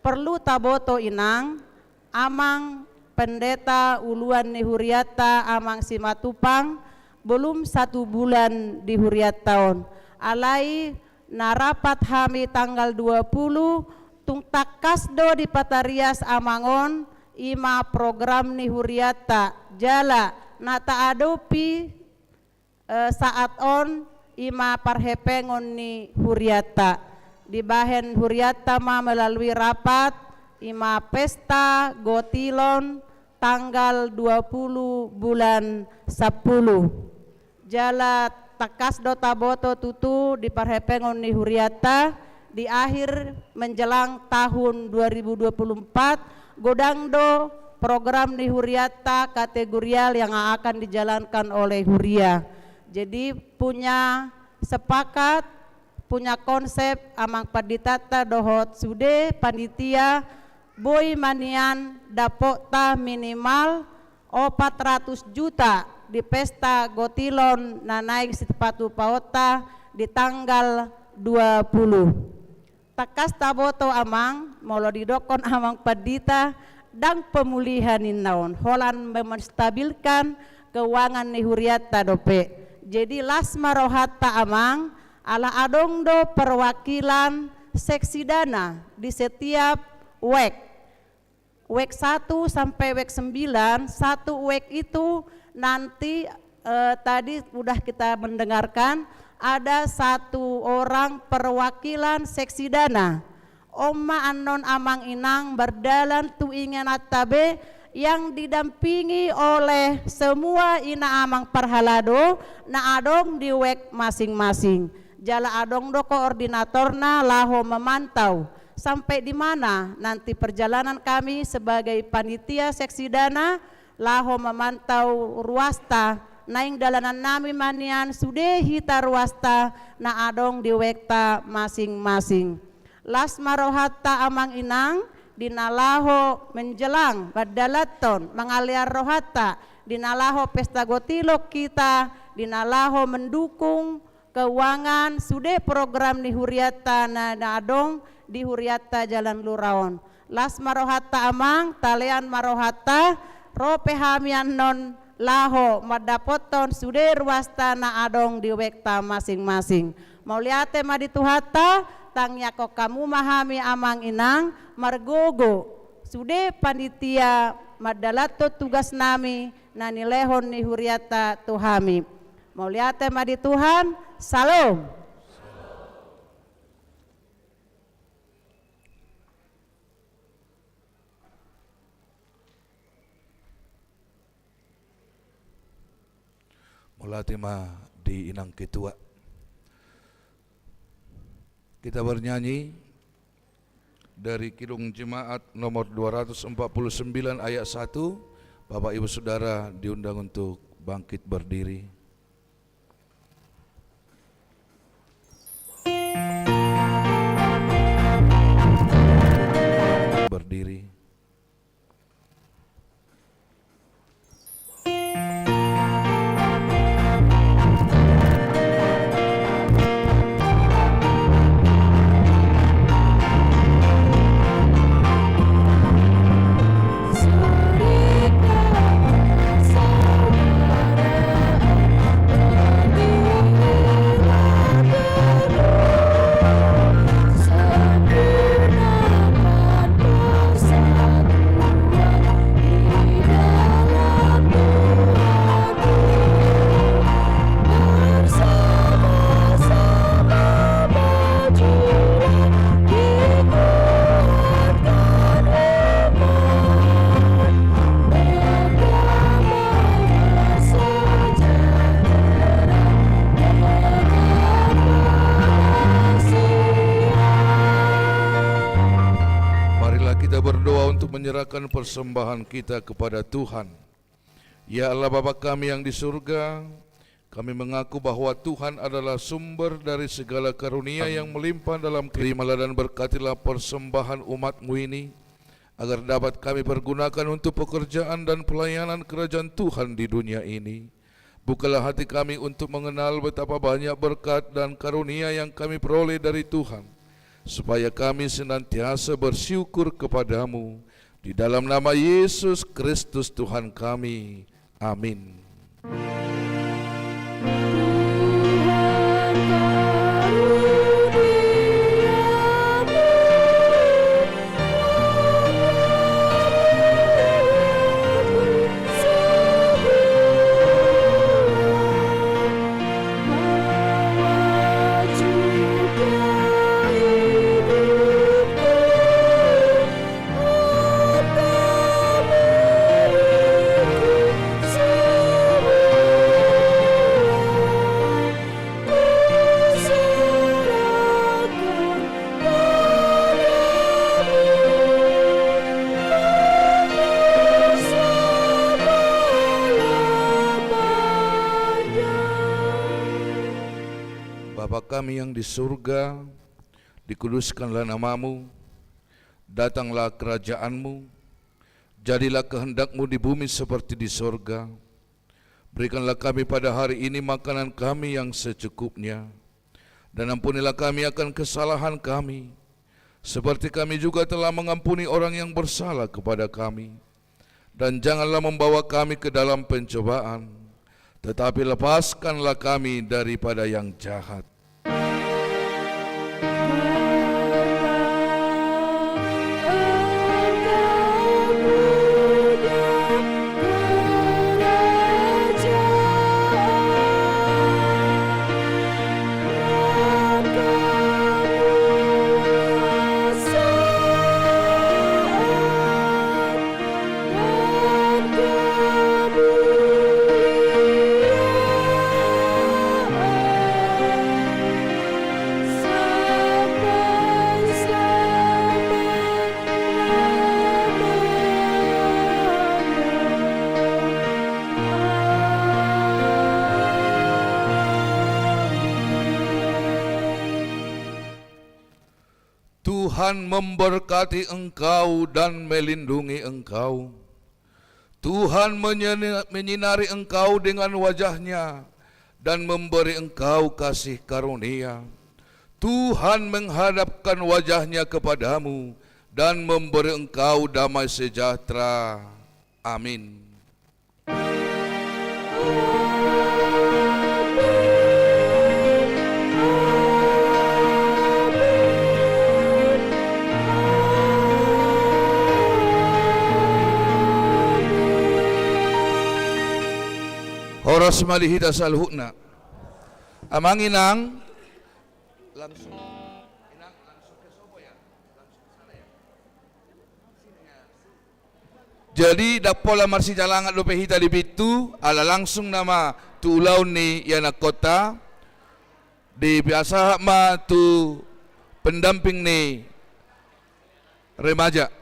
Perlu taboto inang Amang Pendeta uluan ni Huriata Amang Simatupang belum 1 bulan di Huriataon. Alai narapat hami tanggal 20 tung takasdo di Patarias Amangon ima program ni Huriata jala nata adopi saat on ima parhepengon ni Huriata dibahen Huriata ma melalui rapat ima pesta gotilon tanggal 20 bulan 10 jala takas do taboto tutu di parhepengon ni Huriata di akhir menjelang tahun 2024 godang do program ni Huriata kategorial yang akan dijalankan oleh Huria. Jadi punya sepakat, punya konsep Amang Paditata dohot sude panitia boy manian dapota minimal 400 juta di pesta gotilon na naik sepatu paota di tanggal 20. Takas taboto Amang molo didokon Amang Padita dan pemulihan inaon holan menstabilkan keuangan ni Huriata dope. Jadi lasma rohata amang ala adongdo perwakilan seksi dana di setiap WEK. WEK 1 sampai WEK 9, satu WEK itu nanti tadi udah kita mendengarkan ada satu orang perwakilan seksi dana. Oma anon amang inang berdalan tu ingin atabe yang didampingi oleh semua ina amang perhalado na adong di WEK masing-masing. Jala adong do koordinatorna laho memantau sampai di mana nanti perjalanan kami sebagai panitia seksi dana laho memantau ruasta naing dalanan nami manian sudehi tarwasta na adong di WEK masing-masing. Lasma rohata amang inang dinalaho menjelang badalaton mengaliar rohata dinalaho pesta gotilok kita dinalaho mendukung keuangan sude program di huriata na adong di huriata Jalan Luraon. Lasma rohata amang talean marohata rope hamian non laho madapoton sude ruasta na adong di wekta masing-masing. Mauliate madituhata tang yako kamu mahami amang inang margogo sude panitia madalato tugas nami nani lehon ni huriata tuhami. Mauliate madi Tuhan, salam. Mulate ma di inang ketua. Kita bernyanyi dari Kidung Jemaat nomor 249 ayat 1. Bapak Ibu Saudara diundang untuk bangkit berdiri. Berdiri. Menyerahkan persembahan kita kepada Tuhan. Ya Allah Bapa kami yang di surga, kami mengaku bahwa Tuhan adalah sumber dari segala karunia yang melimpah dalam terimalah dan berkatilah persembahan umat-Mu ini, agar dapat kami pergunakan untuk pekerjaan dan pelayanan kerajaan Tuhan di dunia ini. Bukalah hati kami untuk mengenal betapa banyak berkat dan karunia yang kami peroleh dari Tuhan, supaya kami senantiasa bersyukur kepadamu. Di dalam nama Yesus Kristus Tuhan kami. Amin. Kami yang di surga, dikuduskanlah namamu, datanglah kerajaanmu, jadilah kehendakmu di bumi seperti di surga. Berikanlah kami pada hari ini makanan kami yang secukupnya, dan ampunilah kami akan kesalahan kami, seperti kami juga telah mengampuni orang yang bersalah kepada kami. Dan janganlah membawa kami ke dalam pencobaan, tetapi lepaskanlah kami daripada yang jahat. Tuhan memberkati engkau dan melindungi engkau. Tuhan menyinari engkau dengan wajah-Nya dan memberi engkau kasih karunia. Tuhan menghadapkan wajah-Nya kepadamu dan memberi engkau damai sejahtera. Amin. Horas malihita salhukna. Amanginang langsung ke sobo ya. Langsung sana ya. Jadi dapola marsi jalangat dope hita di bitu ala langsung nama tu ulau ni yana kota di biasa ma tu pendamping ni remaja.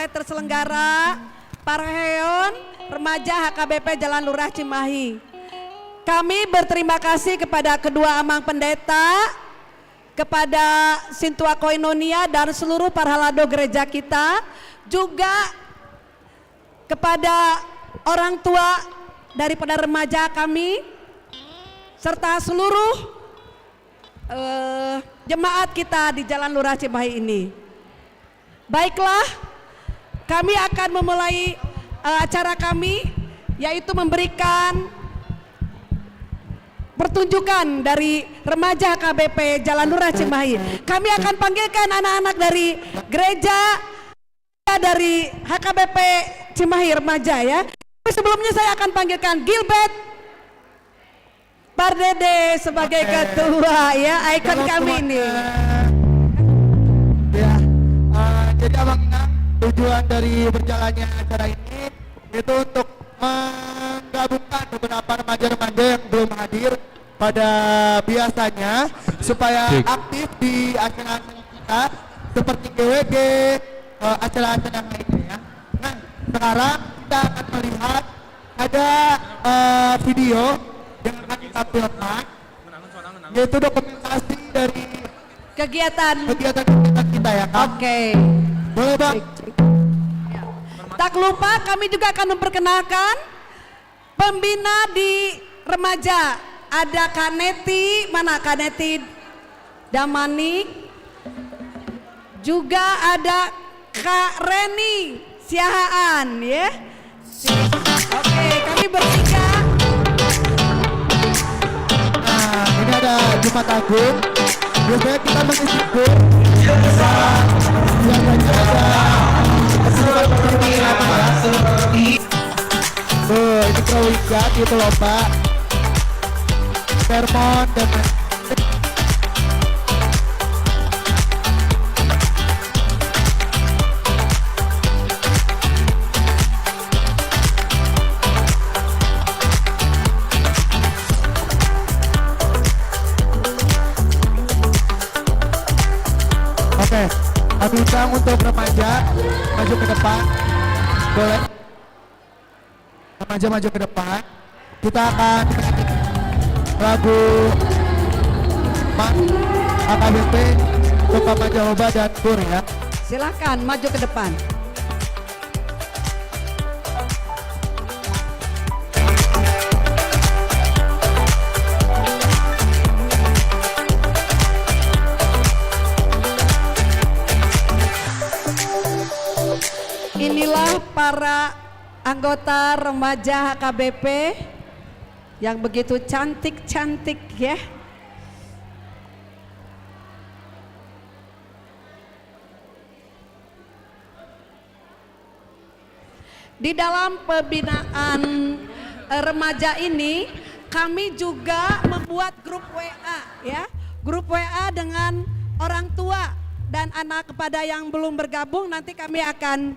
Terselenggara Parheon Remaja HKBP Jalan Lurah Cimahi. Kami berterima kasih kepada kedua amang pendeta, kepada Sintua Koinonia dan seluruh parhalado gereja kita, juga kepada orang tua daripada remaja kami, serta seluruh jemaat kita di Jalan Lurah Cimahi ini. Baiklah, kami akan memulai acara kami, yaitu memberikan pertunjukan dari remaja HKBP Jalan Lurah Cimahi. Kami akan panggilkan anak-anak dari gereja dari HKBP Cimahi remaja ya. Tapi sebelumnya saya akan panggilkan Gilbert Pardede sebagai ketua ya, ikon kami ini. Ya, jadi abang tujuan dari berjalannya acara ini itu untuk menggabungkan beberapa remaja-remaja yang belum hadir pada biasanya supaya aktif di acara-acara kita seperti GWG, acara-acara lainnya ya. Nah, sekarang kita akan melihat ada video yang akan kita tampilkan, yaitu dokumentasi dari kegiatan kita ya Kak. Oke. Boleh Bang? Tak lupa kami juga akan memperkenalkan pembina di remaja. Ada Kaneti, mana Kaneti Damanik, juga ada Kak Reni Siahaan ya. Oke, kami bertiga. Nah, ini ada Jumat Agung. Biasanya kita mengisi gur. Biasanya ada tuh, ini kewigat gitu loh Pak. Vermont dan Oke, kami undang untuk remaja maju ke depan. Boleh? Remaja maju ke depan. Kita akan lagu HKBP untuk Papa Jehovah dan Pur ya. Silakan maju ke depan. Inilah para anggota remaja HKBP yang begitu cantik-cantik ya. Di dalam pembinaan remaja ini kami juga membuat grup WA ya. Grup WA dengan orang tua dan anak kepada yang belum bergabung, nanti kami akan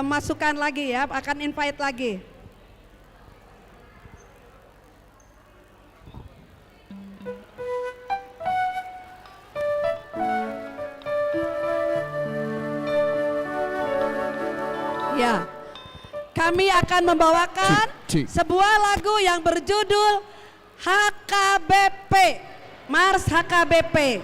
masukkan lagi ya, akan invite lagi. Ya, kami akan membawakan sebuah lagu yang berjudul HKBP, Mars HKBP.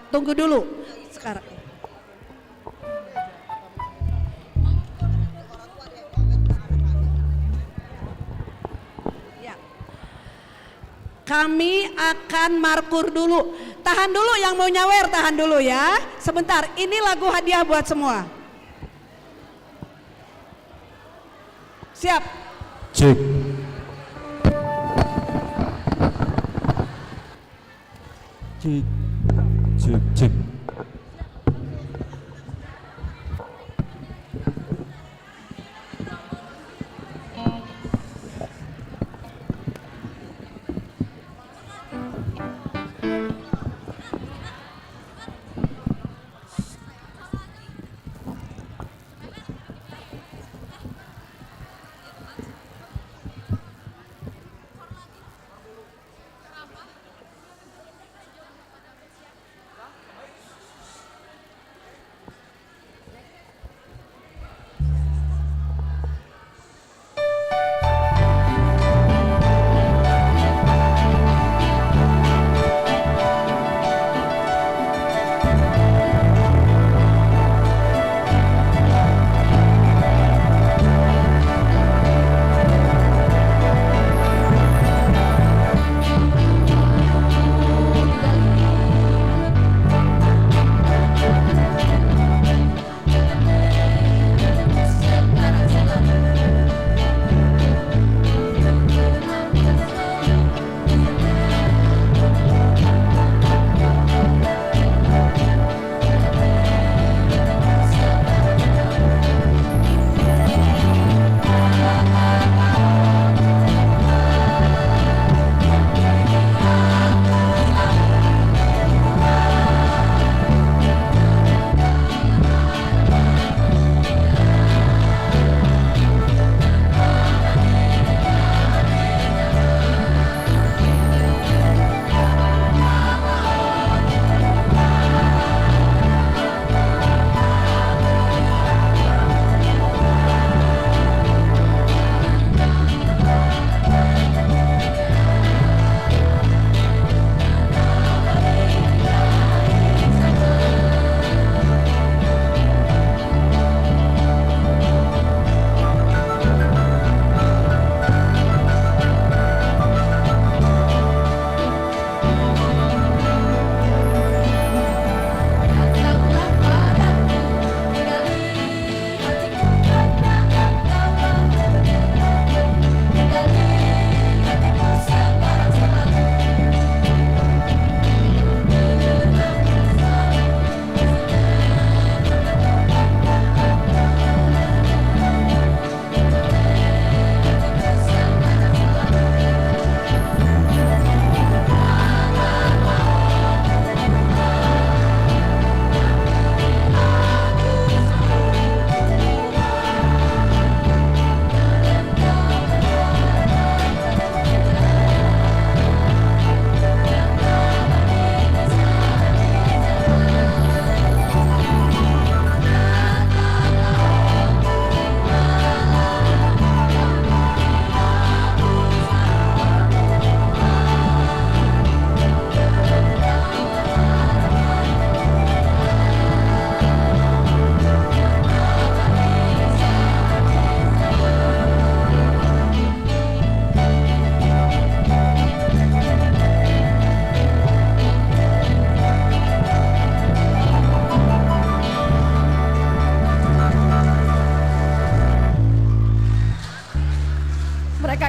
Tunggu dulu sekarang. Ya. Kami akan markur dulu. Tahan dulu yang mau nyawer, tahan dulu ya. Sebentar, ini lagu hadiah buat semua. Siap. Cek. Cek. Cek, cek.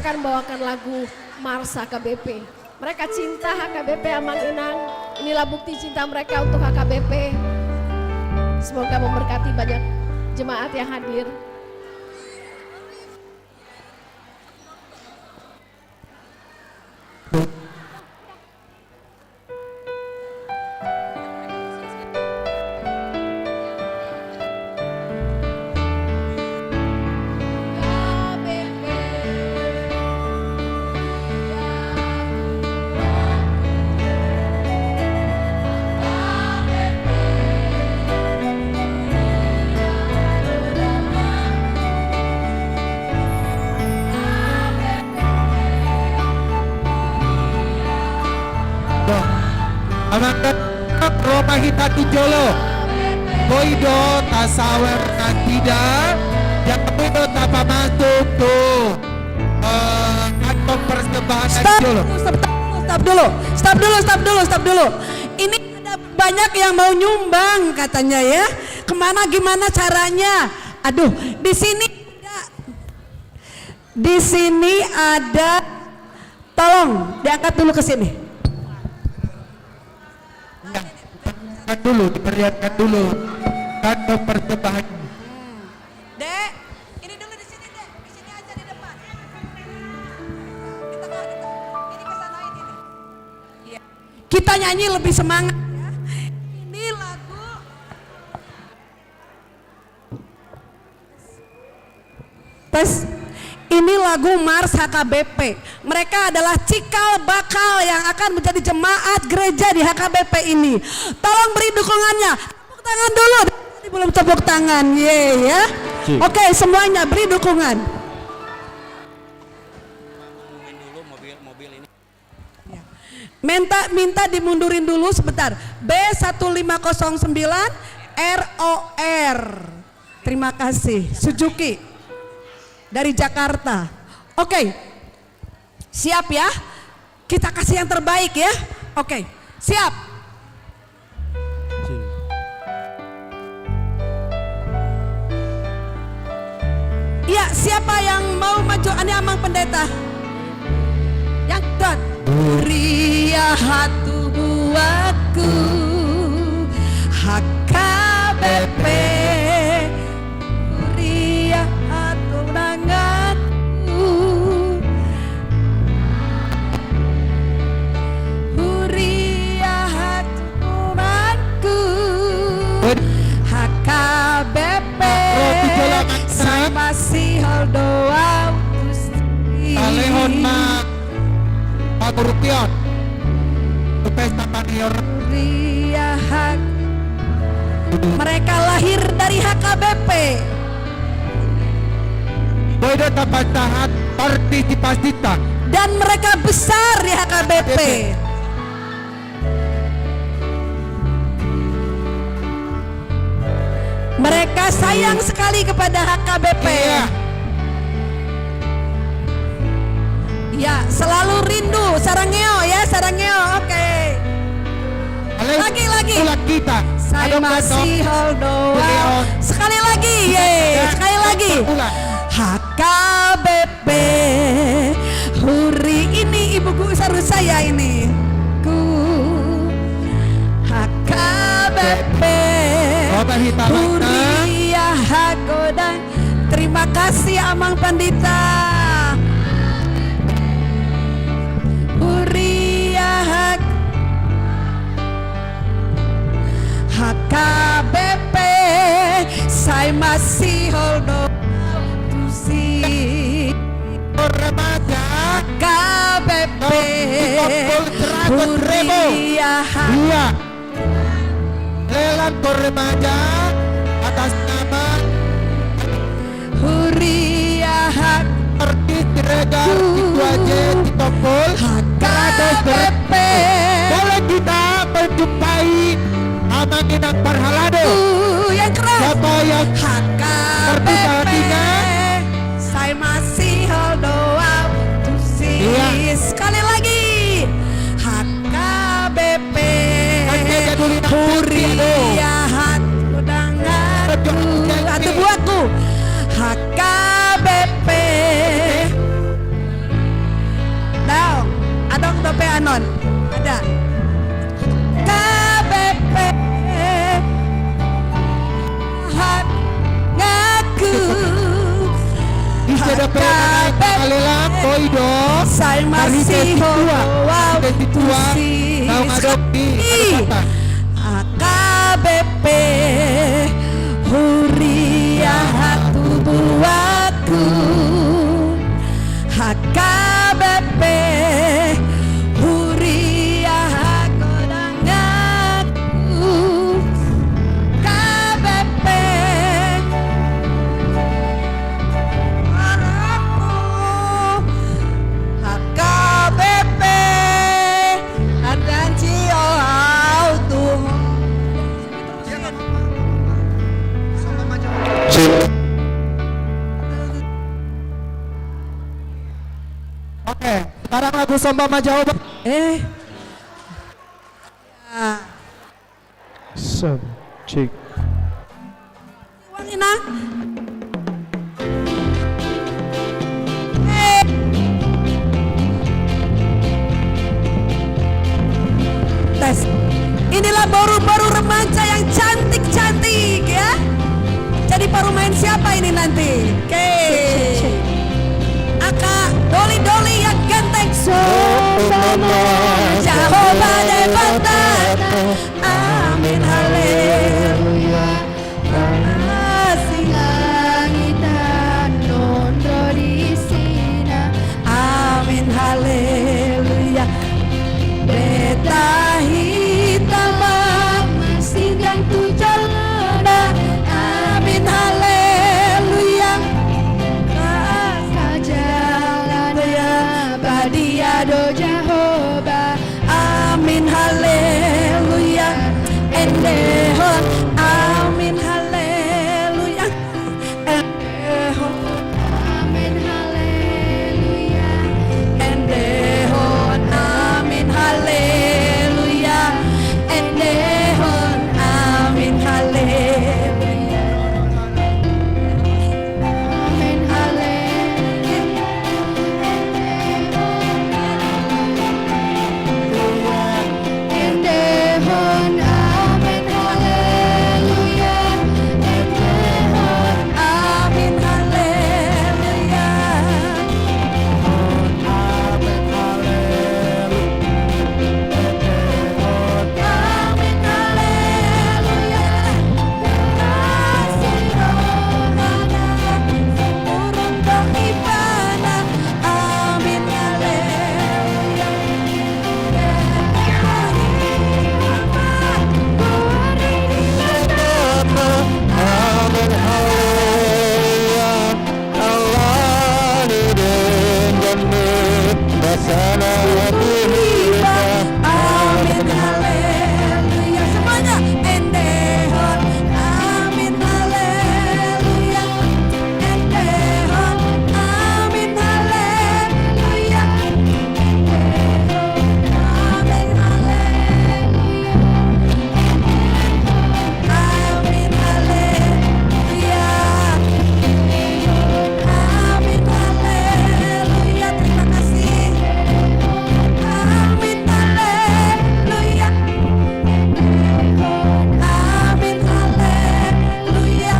akan bawakan lagu Mars HKBP. Mereka cinta HKBP Amang Inang. Inilah bukti cinta mereka untuk HKBP. Semoga memberkati banyak jemaat yang hadir. Amangkan Roma Hitati Jolo Boido Tasawer Natida yang kemudian tanpa masuk tuh kantong persembahan Jolo. Stop dulu. Ini ada banyak yang mau nyumbang katanya ya. Kemana gimana caranya? Aduh, di sini ada. Tolong diangkat dulu ke sini. Diperlihatkan dulu kantong persembahan. Dek, ini dulu di sini Dek, di sini aja di depan. Di tengah, ini kesanain ini. Iya. Kita nyanyi lebih semangat ya. Ini lagu. Tes. Ini lagu Mars HKBP. Mereka adalah cikal bakal yang akan menjadi jemaat gereja di HKBP ini. Tolong beri dukungannya. Tepuk tangan dulu. Tadi belum tepuk tangan. Ya. Oke, semuanya beri dukungan. Minta dimundurin dulu sebentar. B1509 ROR. Terima kasih. Suzuki. Dari Jakarta. Oke. Siap ya? Kita kasih yang terbaik ya. Oke. Siap. Iya, siapa yang mau maju? Ini Amang Pendeta. Yang kedua. Ria hatu buatku HKBP. HKBP saya masih doa Alehon Pak Rupion Pesta Panior. Mereka lahir dari HKBP. Boydo tahan partisipasita. Dan mereka besar di HKBP. Mereka sayang sekali kepada HKBP. Ya, selalu rindu. Sarangeo ya, Sarangeo. Oke. Lagi. Kita. Saya masih doa. Sekali lagi, sekali lagi. HKBP. Huri ini ibu guru saya ini. HKBP. Huriya Hakodang. Terima kasih Amang Pandita. Huriya HKBP. Saya masih hold tusi remaja HKBP. Huriya lelang remaja atas nama Huriah artis Regar Situaje Citompul HKBP. Boleh kita menjumpai Amang Inang Parhalado Yang keras. siapa yang HKBP. Saya masih doa tusi. Sekali lagi HKBP. Huriah udanganku atau buatku HKBP. non? Ada. KBP ngaku Isada pera kalela koido saya masih tua tahu ngadok di KBP huriah tubuhku HKBP huriah kodangaku KBP HKBP dan ciau tuh. Oke, sekarang lagu Somba Majau. Sound check. Wangina. Tes. Inilah baru-baru remaja yang cantik-cantik ya. Jadi baru main siapa ini nanti? Oke. Aka Doli-Doli yang ganteng. Jehovah Devatar. Amin haleluya. Amin haleluya. Beta hitam singgang tu jalana. Amin haleluya. Sajalannya badiado Jehovah. Amin haleluya. Endehon. Amin haleluya. Endehon. Amin haleluya. Endehon. Amin haleluya. Endehon. Amin haleluya. Amin haleluya. Endehon. Amin haleluya. Endehon. Amin haleluya. Amin haleluya. Kasih rohana seluruh kehidupan. Amin haleluya. Amin haleluya. Semuanya endehon. Amin haleluya. Endehon. Amin haleluya. Endehon. Amin haleluya. Amin haleluya. Amin haleluya. Terima kasih. Amin haleluya. Amin haleluya.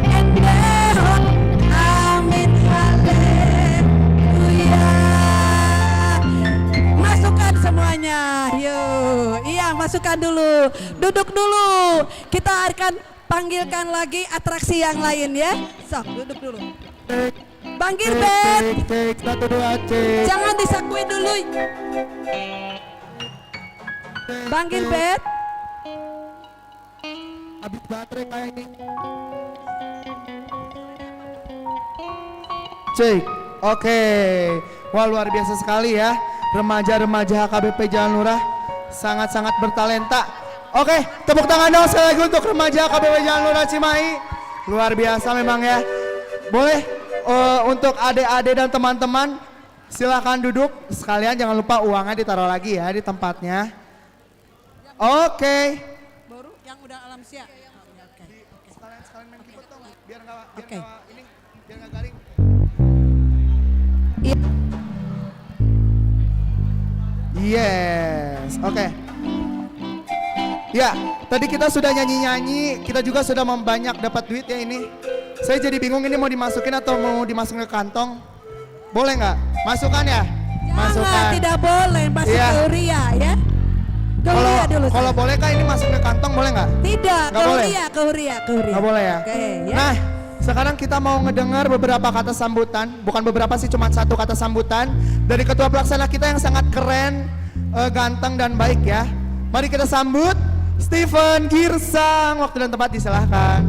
Endehon. Amin haleluya. Masukkan semuanya. Yuk. Iya, masukkan dulu. Duduk dulu. Kita akan panggilkan lagi atraksi yang lain ya. Sok, duduk dulu. Bang Gilbert, Cek 1 2 cek. jangan disakui dulu. Bang Gilbert, Habis baterai kayak ini. Cek. Oke. Wah, luar biasa sekali ya. Remaja-remaja HKBP Jalan Lurah sangat-sangat bertalenta. Oke, tepuk tangan dong sekali lagi untuk remaja HKBP Jalan Lurah Cimahi. Luar biasa memang ya. Boleh untuk adik-adik dan teman-teman silakan duduk. Sekalian jangan lupa uangnya ditaruh lagi ya di tempatnya. Oke. baru yang udah alam siap. Sekalian main keyboard dong, biar Oke. biar nggak garing. Yes, oke. Ya, tadi kita sudah nyanyi-nyanyi, kita juga sudah membanyak dapat duit ya ini. Saya jadi bingung ini mau dimasukin atau mau dimasukin ke kantong. Boleh nggak? Masukkan ya? Jangan, tidak boleh masuk Iya. ke Uria ya. Ke Uria dulu. Kalau sayang. boleh kah ini masuk ke kantong boleh nggak? Tidak, Nggak ke boleh? Uria, ke Uria, ke Uria. Nggak boleh ya? Oke, ya. Nah, sekarang kita mau ngedengar beberapa kata sambutan, bukan beberapa sih, cuma satu kata sambutan dari ketua pelaksana kita yang sangat keren, ganteng dan baik ya. Mari kita sambut Stephen Girsang. Waktu dan tempat disilahkan.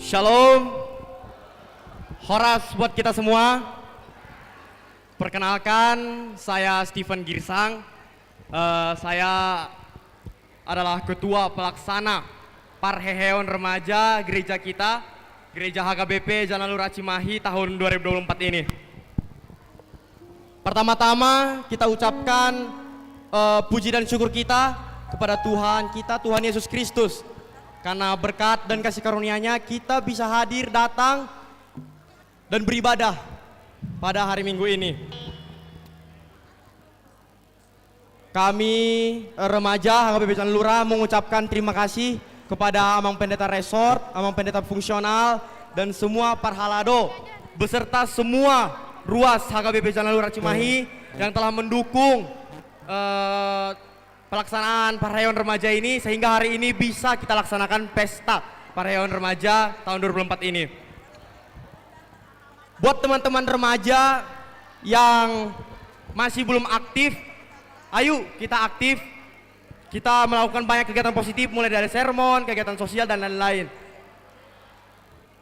Shalom, horas buat kita semua. Perkenalkan, saya Stephen Girsang. Saya adalah ketua pelaksana Parheheon Remaja gereja kita, Gereja HKBP Jalan Lurah Cimahi tahun 2024 ini. Pertama-tama kita ucapkan puji dan syukur kita kepada Tuhan kita, Tuhan Yesus Kristus. Karena berkat dan kasih karunia-Nya kita bisa hadir, datang, dan beribadah pada hari Minggu ini. Kami remaja HKBP Jalan Lurah mengucapkan terima kasih kepada Amang Pendeta Resort, Amang Pendeta Fungsional, dan semua Parhalado beserta semua ruas HKBP Jalan Lurah Cimahi yang telah mendukung pelaksanaan Parheon Remaja ini sehingga hari ini bisa kita laksanakan pesta Parheon Remaja tahun 2024 ini. Buat teman-teman remaja yang masih belum aktif, ayo kita aktif. Kita melakukan banyak kegiatan positif mulai dari sermon, kegiatan sosial dan lain-lain.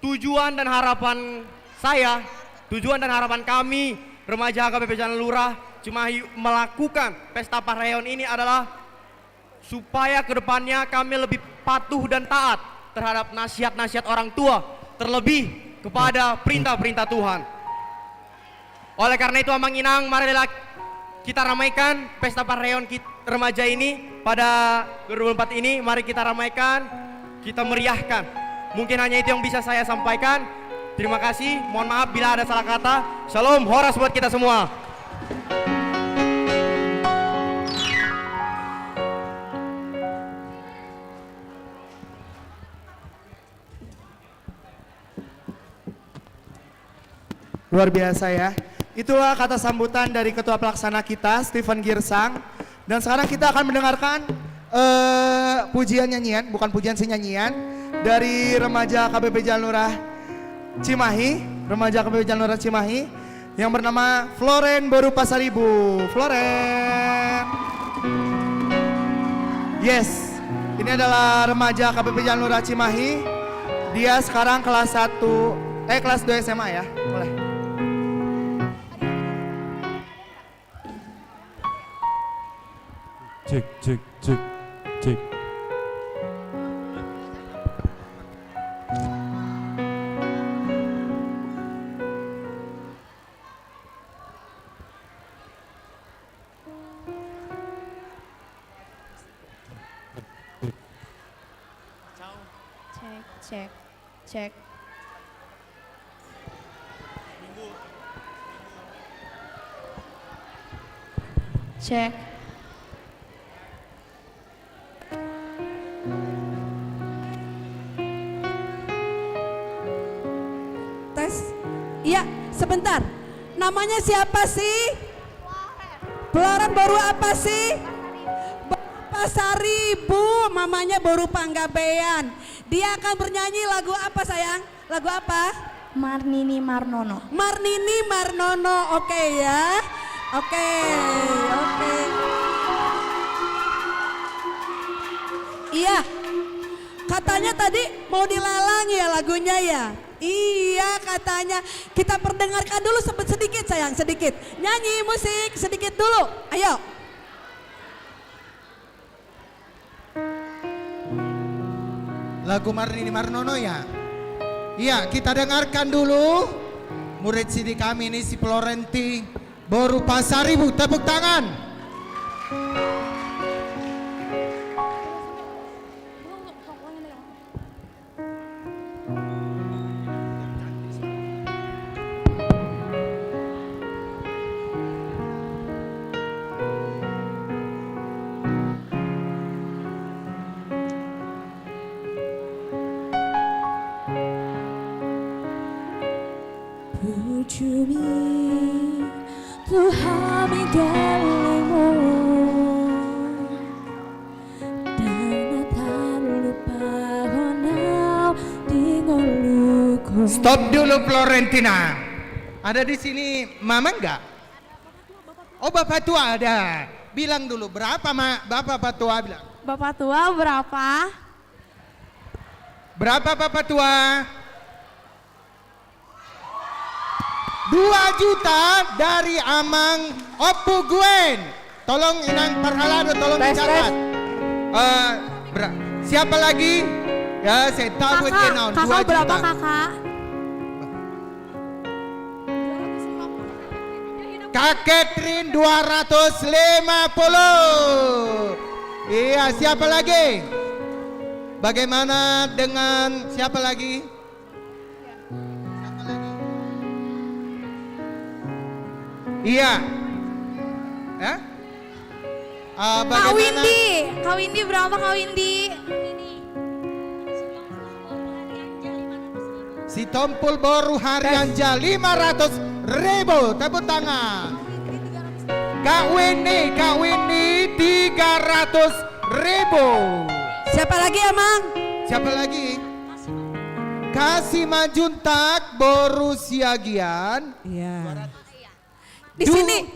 Tujuan dan harapan saya, tujuan dan harapan kami remaja HKBP Jalan Lurah Cimahi melakukan pesta Parheon ini adalah supaya kedepannya kami lebih patuh dan taat terhadap nasihat-nasihat orang tua, terlebih kepada perintah-perintah Tuhan. Oleh karena itu Amang Inang, marilah kita ramaikan pesta Parheon remaja ini pada 2024 ini. Mari kita ramaikan, kita meriahkan. Mungkin hanya itu yang bisa saya sampaikan. Terima kasih, mohon maaf bila ada salah kata. Shalom, horas buat kita semua. Luar biasa ya. Itulah kata sambutan dari ketua pelaksana kita, Stephen Girsang. Dan sekarang kita akan mendengarkan pujian nyanyian, bukan pujian sih nyanyian, dari remaja KBP Jalan Lurah Cimahi, remaja KBP Jalan Lurah Cimahi yang bernama Floren Boru Pasaribu. Floren. Yes, ini adalah remaja KBP Jalan Lurah Cimahi. Dia sekarang kelas 2 SMA ya. Boleh. Cek, cek, cek, cek. Cek, cek. Cek. Tes. Iya, sebentar. Namanya siapa sih? Floren Boru apa sih? Pasaribu, mamanya Boru Panggabean. Dia akan bernyanyi lagu apa sayang? Lagu apa? Marnini Marnono. Marnini Marnono, oke ya. Oke. Iya, katanya tadi mau dilalang ya lagunya ya. Iya katanya, kita perdengarkan dulu sedikit sayang, sedikit. Nyanyi musik sedikit dulu, ayo. Lagu Marnini Marnono ya? Iya, kita dengarkan dulu. Murid sidi kami ini si Florenti Boru Pasaribu, tepuk tangan. Tuhan menggelemu dan tak lupa honau di ngoluku. Stop dulu Florentina. Ada di sini mama enggak? Oh bapak tua ada. Bilang dulu berapa bapak tua bilang. Bapak tua berapa? Berapa bapak tua? 2 juta dari Amang Opu Gwen. Tolong Inang Parhalado tolong dicatat. Siapa lagi? Ya saya tahu kenal 2 juta. Berapa kakak? Kak Catherine 250. Iya, siapa lagi? Bagaimana dengan siapa lagi? Iya. Ya? Kak Windy berapa Kak Windy? Si Tompul Boru Harianja 500.000. Tepuk tangan. Kak Windy 300.000. Siapa lagi Amang? Siapa lagi? Kasih Majuntak Boru Siagian. Iya. Di sini.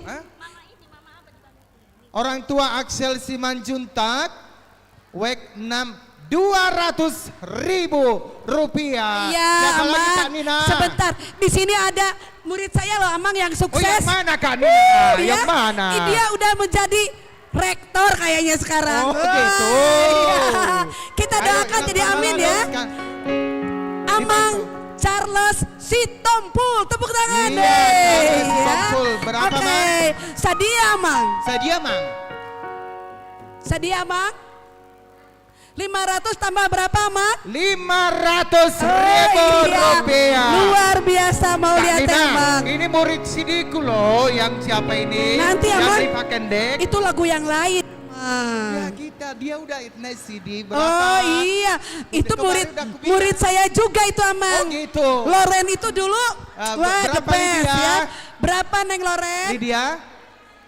Orang tua Axel Simanjuntak, Wek 6 200.000 rupiah. Iya, Siapa lagi Amang? Kak Nina? Sebentar, di sini ada murid saya loh Amang yang sukses. Oh yang mana Kak Nina? Yang mana? Dia udah menjadi rektor kayaknya sekarang. Oh gitu. Iya. Kita doakan jadi amin ya. Amang Charles Sitompul, tepuk tangan Iya, deh. Charles Sitompul. Berapa, Oke. Mang? Sadia Amang. Sadia Mang. 500 tambah berapa Amang? 500.000 rupiah. Luar biasa mau Kak lihat Nina, Amang. ini murid sidiku loh, yang siapa ini? Nanti yang Amang, Rifa Kendek. itu lagu yang lain. Ya dia udah naik CD berapa? Oh iya, itu murid saya juga itu Amang. Oh gitu. Loren itu dulu, wah the berapa best Lydia? ya. Berapa Neng Loren? Lydia?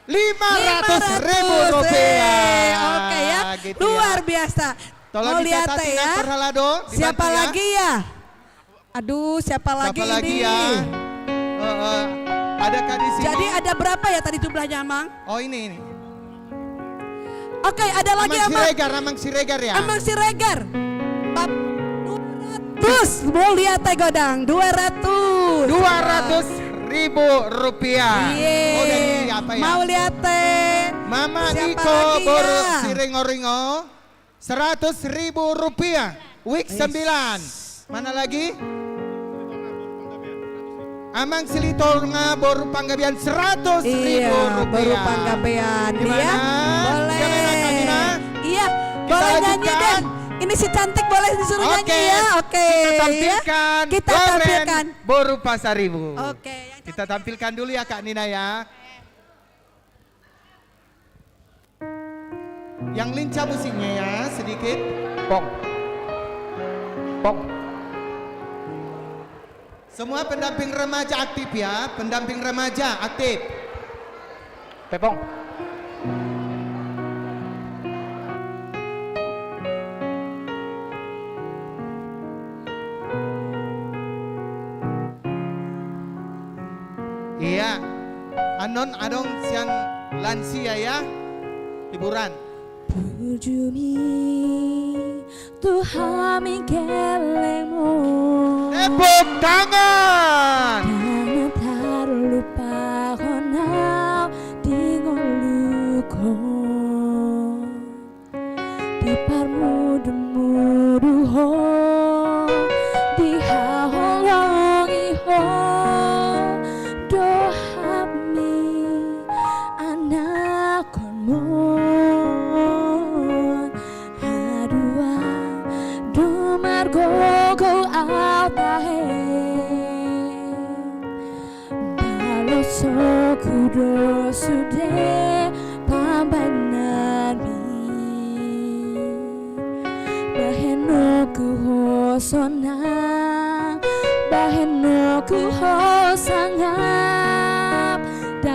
500.000 rupiah. Oke ya, Gitu luar ya. biasa. Tolong Mau lihat dicatatin ya. Perhalado, Siapa dibantu ya. lagi ya? Aduh, siapa lagi ini? ya? Adakah di sini? Jadi ada berapa ya tadi jumlahnya Amang? Oh ini. Oke, ada lagi Amang. Amang Siregar ya? Amang Siregar. 200. Mau lihat teh godang, 200. 200.000 rupiah. Oh dari apa ya? Mau lihat teh. Mama Siapa Iko lagi Boru ya? Siringo-ringo 100.000 rupiah. Week 9. Mana lagi? Amang Silitonga Boru Panggabean 100.000 Iya, rupiah. baru Panggabean dia. Gimana? Boleh. Gimana, Kak Nina? Iya, Kita boleh nyanyi lanjutkan. deh. Ini si cantik boleh disuruh nyanyi ya. Oke. Kita tampilkan. Kita Loren tampilkan. Boru Pasaribu. Oke. Kita tampilkan dulu ya Kak Nina ya. Yang lincah musiknya ya sedikit. Pong. Semua pendamping remaja aktif ya, pendamping remaja aktif. Pepong. Iya. Anon adong siang lansia ya. Hiburan. Bujumi Tuhan menggelemu Tepuk tangan. dan tak lupa honau di ngoluko di parmudu-mudu ho di haholongi ho dohami anak konmu hadua dumargo go altahe baloso kudo sude pambanami baheno ku hosona baheno ku hosangap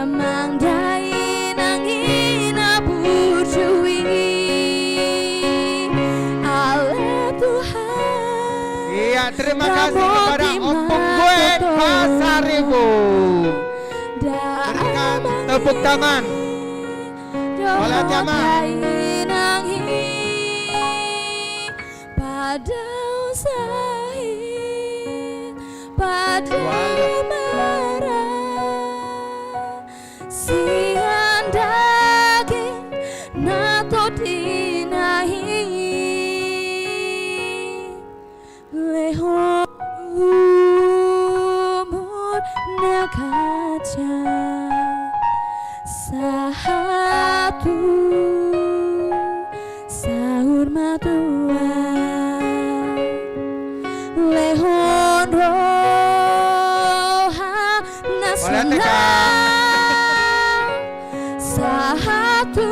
damang dai nangina bujui Ale Tuhan. Iya, terima kasih kepada Opung Gwen Pasaribu. Berikan tepuk tangan. Oleh jamaah. Pada usahi, pada marah, sian daging nato dinahi, lehon umur nakaca, sahatu sahur matua. Lehon roha nasional sahatu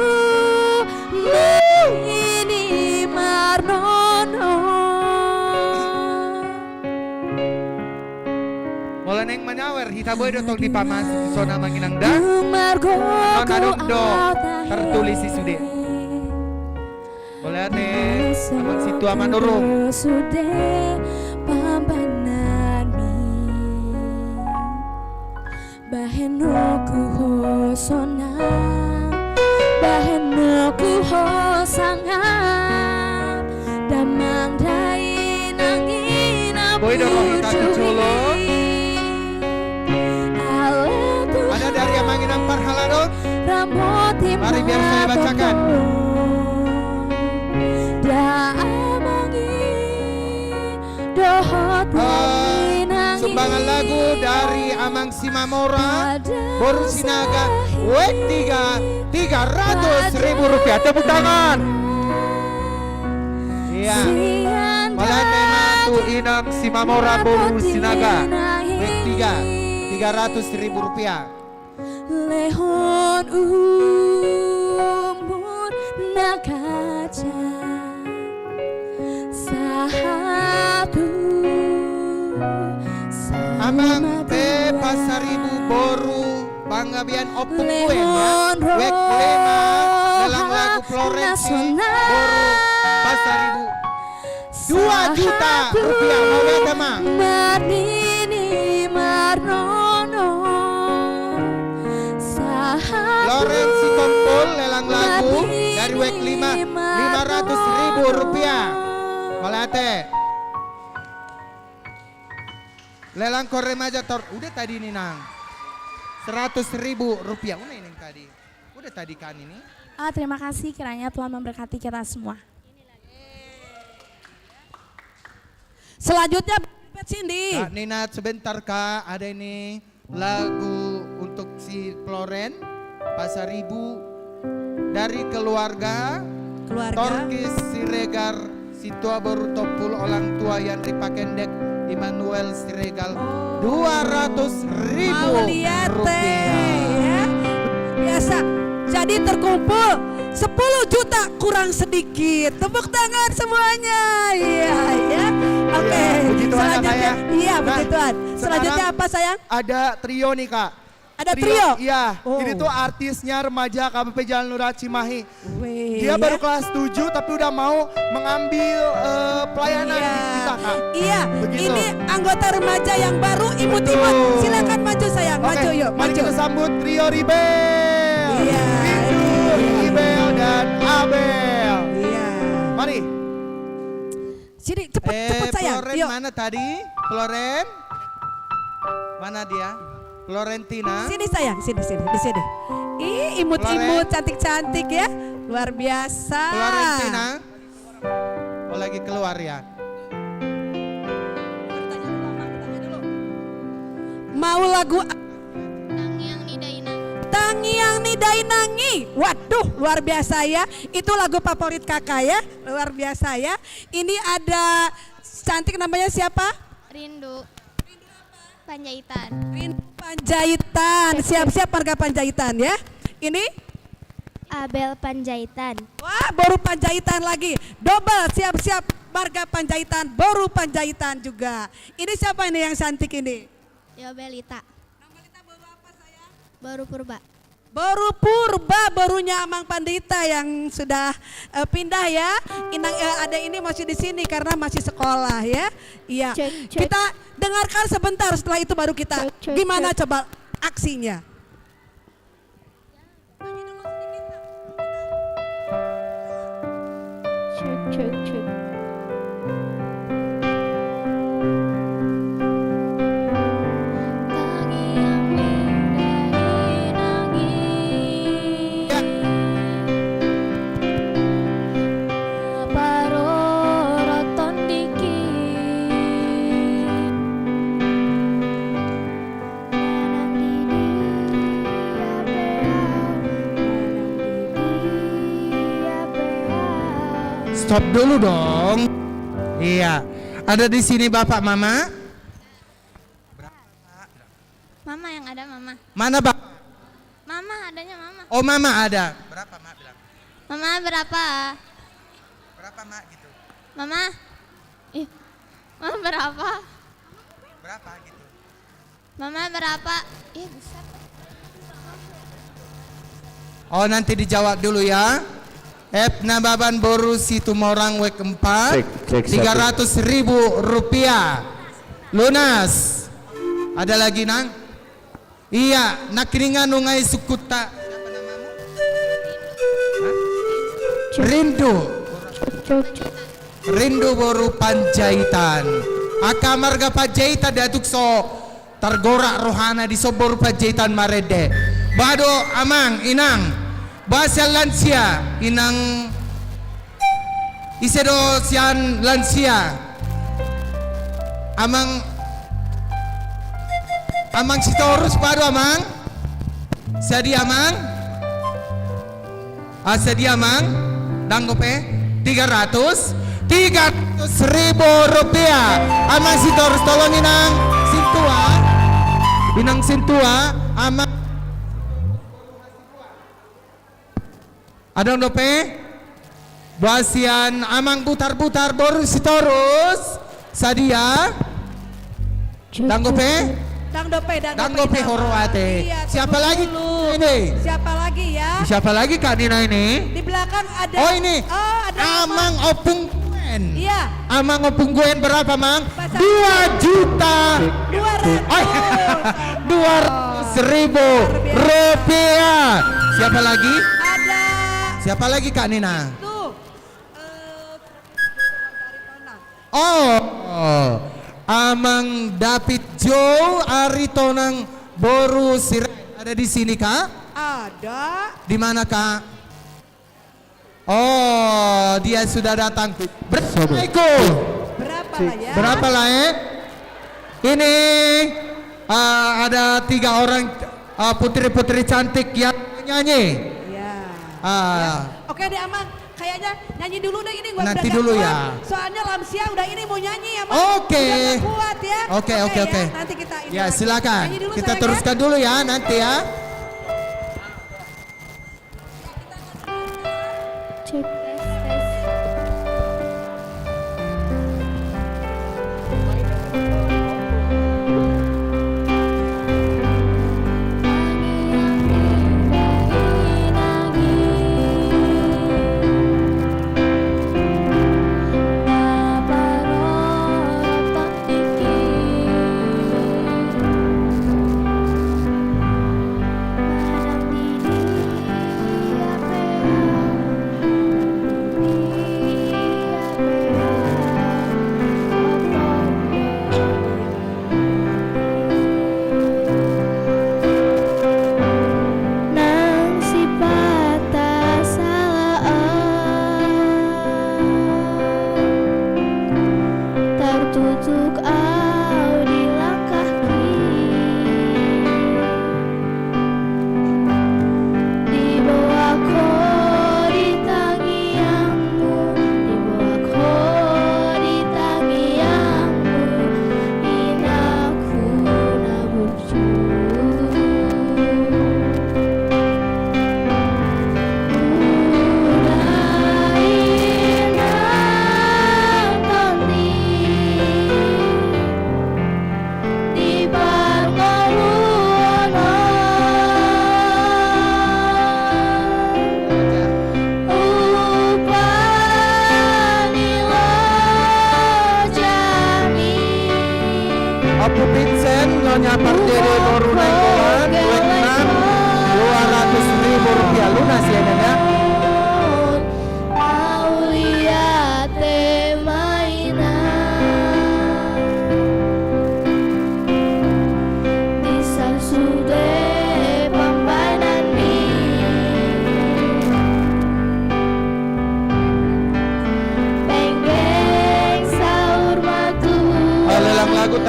ini marnono. Mulai neng menyawer hita boy dotong di pamas sona manginang da. Nona do tertulis di sude. Boleh teh amang situ aman urung. Sude pambanami bahenoku hosona bahenoku hosangam damang dai nangina Boy dorong hita kecolong. Ada dari Amanginang Parhaladot. Mari biar saya bacakan. Sumbangan lagu dari Amang Simamora Boru Sinaga Wek 300.000 tepuk tangan. Iya. Mulai tema tu Inang Simamora Boru Sinaga Wek 300.000 Lehon umur nakaca sahatu Amang te Pasaribu Boru Pangabian Opung Gwen ya. Wek 5 dalam lagu Florensi Boru Pasaribu 2 juta rupiah. Mau lihat emang Marnini Marnono Florensi Kompol lelang lagu dari Wek 5 500.000 rupiah. Mau lihat teh lelang koremaja tor udah tadi nih nang 100.000 rupiah udah ini tadi udah tadi kan ini. Terima kasih kiranya Tuhan memberkati kita semua. Selanjutnya Cindy. Kak Nina sebentar Kak, ada ini lagu untuk si Floren Pasaribu dari keluarga Torkis Siregar Situa Boru Topul orang tua yang dipakendek Immanuel Siregal 200.000 lihat rupiah. Ya. Biasa. Jadi terkumpul 10 juta kurang sedikit. Tepuk tangan semuanya. Iya, ya. Oke. Puji Tuhan, Selanjutnya, ya. iya, puji Tuhan. Sekarang Selanjutnya apa sayang? Ada trio nih Kak. Ada trio? Iya, Oh. ini tuh artisnya remaja KBP Jalan Lurah Cimahi. Wih, Dia ya. baru kelas 7 tapi udah mau mengambil pelayanan Iya. di kita Kak. Iya, Begitu. ini anggota remaja yang baru imut-imut. Silakan maju sayang, Oke, maju yuk, mari maju. kita sambut trio Ribel. Iya. Windu, Ribel dan Abel. Iya. Mari. Sini cepet sayang. Floren Yuk. mana tadi? Floren? Mana dia? Florentina. Sini sayang, sini di sini. Ih, imut-imut, cantik-cantik ya. Luar biasa. Florentina. Oh lagi keluar ya. Mau lagu Tangiang Nidai Nangi. Waduh, luar biasa ya. Itu lagu favorit kakak ya. Luar biasa ya. Ini ada cantik namanya siapa? Rindu. Panjaitan. Rindu Panjaitan. Siap-siap warga Panjaitan ya. Ini Abel Panjaitan. wah, Boru Panjaitan lagi. Double, siap-siap warga Panjaitan, Boru Panjaitan juga. Ini siapa ini yang cantik ini? Yobelita. Baru Purba. Baru Purba, barunya Amang Pandita yang sudah pindah ya. Inang ada ini masih di sini karena masih sekolah ya. Iya. Kita dengarkan sebentar, setelah itu baru kita gimana coba aksinya. Cek. Stop dulu dong. Iya. Ada di sini Bapak Mama? Mama yang ada Mama. Mana Bapak? Mama adanya Mama. Oh Mama ada. Berapa Mak bilang? Mama berapa? Berapa Mak gitu? Mama. Ih. Mama berapa? Berapa gitu? Mama berapa? Ih, bisa. Oh nanti dijawab dulu ya. Nababan Boru Situmorang wek 4 300.000 rupiah lunas. Ada lagi nang? Iya, nakiringan nungai sukuta. Siapa namamu? Rindu Boru Panjaitan. Aka marga Panjaitan datuk so tergorak rohana di sobor Panjaitan marede. Bado amang inang. Bahasa lansia inang isedo sian lansia amang sitorus padu amang sadi amang danggope 300.000 rupiah amang sitorus tolong inang sintua amang adang dope basian amang putar-putar Boru Sitorus sadia danggope horoate. Iya, siapa lagi dulu. ini? Siapa lagi ya? Siapa lagi Kak Nina ini? Di belakang ada. Oh ini. Oh, ada Amang Opung Guen. Iya. Amang Opung Guen berapa Mang? 2 juta 200.000 rupiah. Siapa lagi? Siapa lagi Kak Nina? Tuh. Oh, Amang David Joe Aritonang Boru Sirait ada di sini Kak? Ada. Di mana Kak? Oh, dia sudah datang. Berapa itu? Berapa lah ya? Berapa lah Ini ada 3 orang putri-putri cantik yang nyanyi. Oke deh Amang, kayaknya nyanyi dulu deh ini gua nanti udah dulu kuat. ya. Soalnya Lamsia udah ini mau nyanyi ya Mang. Oke. Udah gak kuat ya. Oke. Ya, nanti kita ini ya lagi. silakan. Nyanyi dulu, Kita sayang, teruskan dulu ya nanti ya. Cek.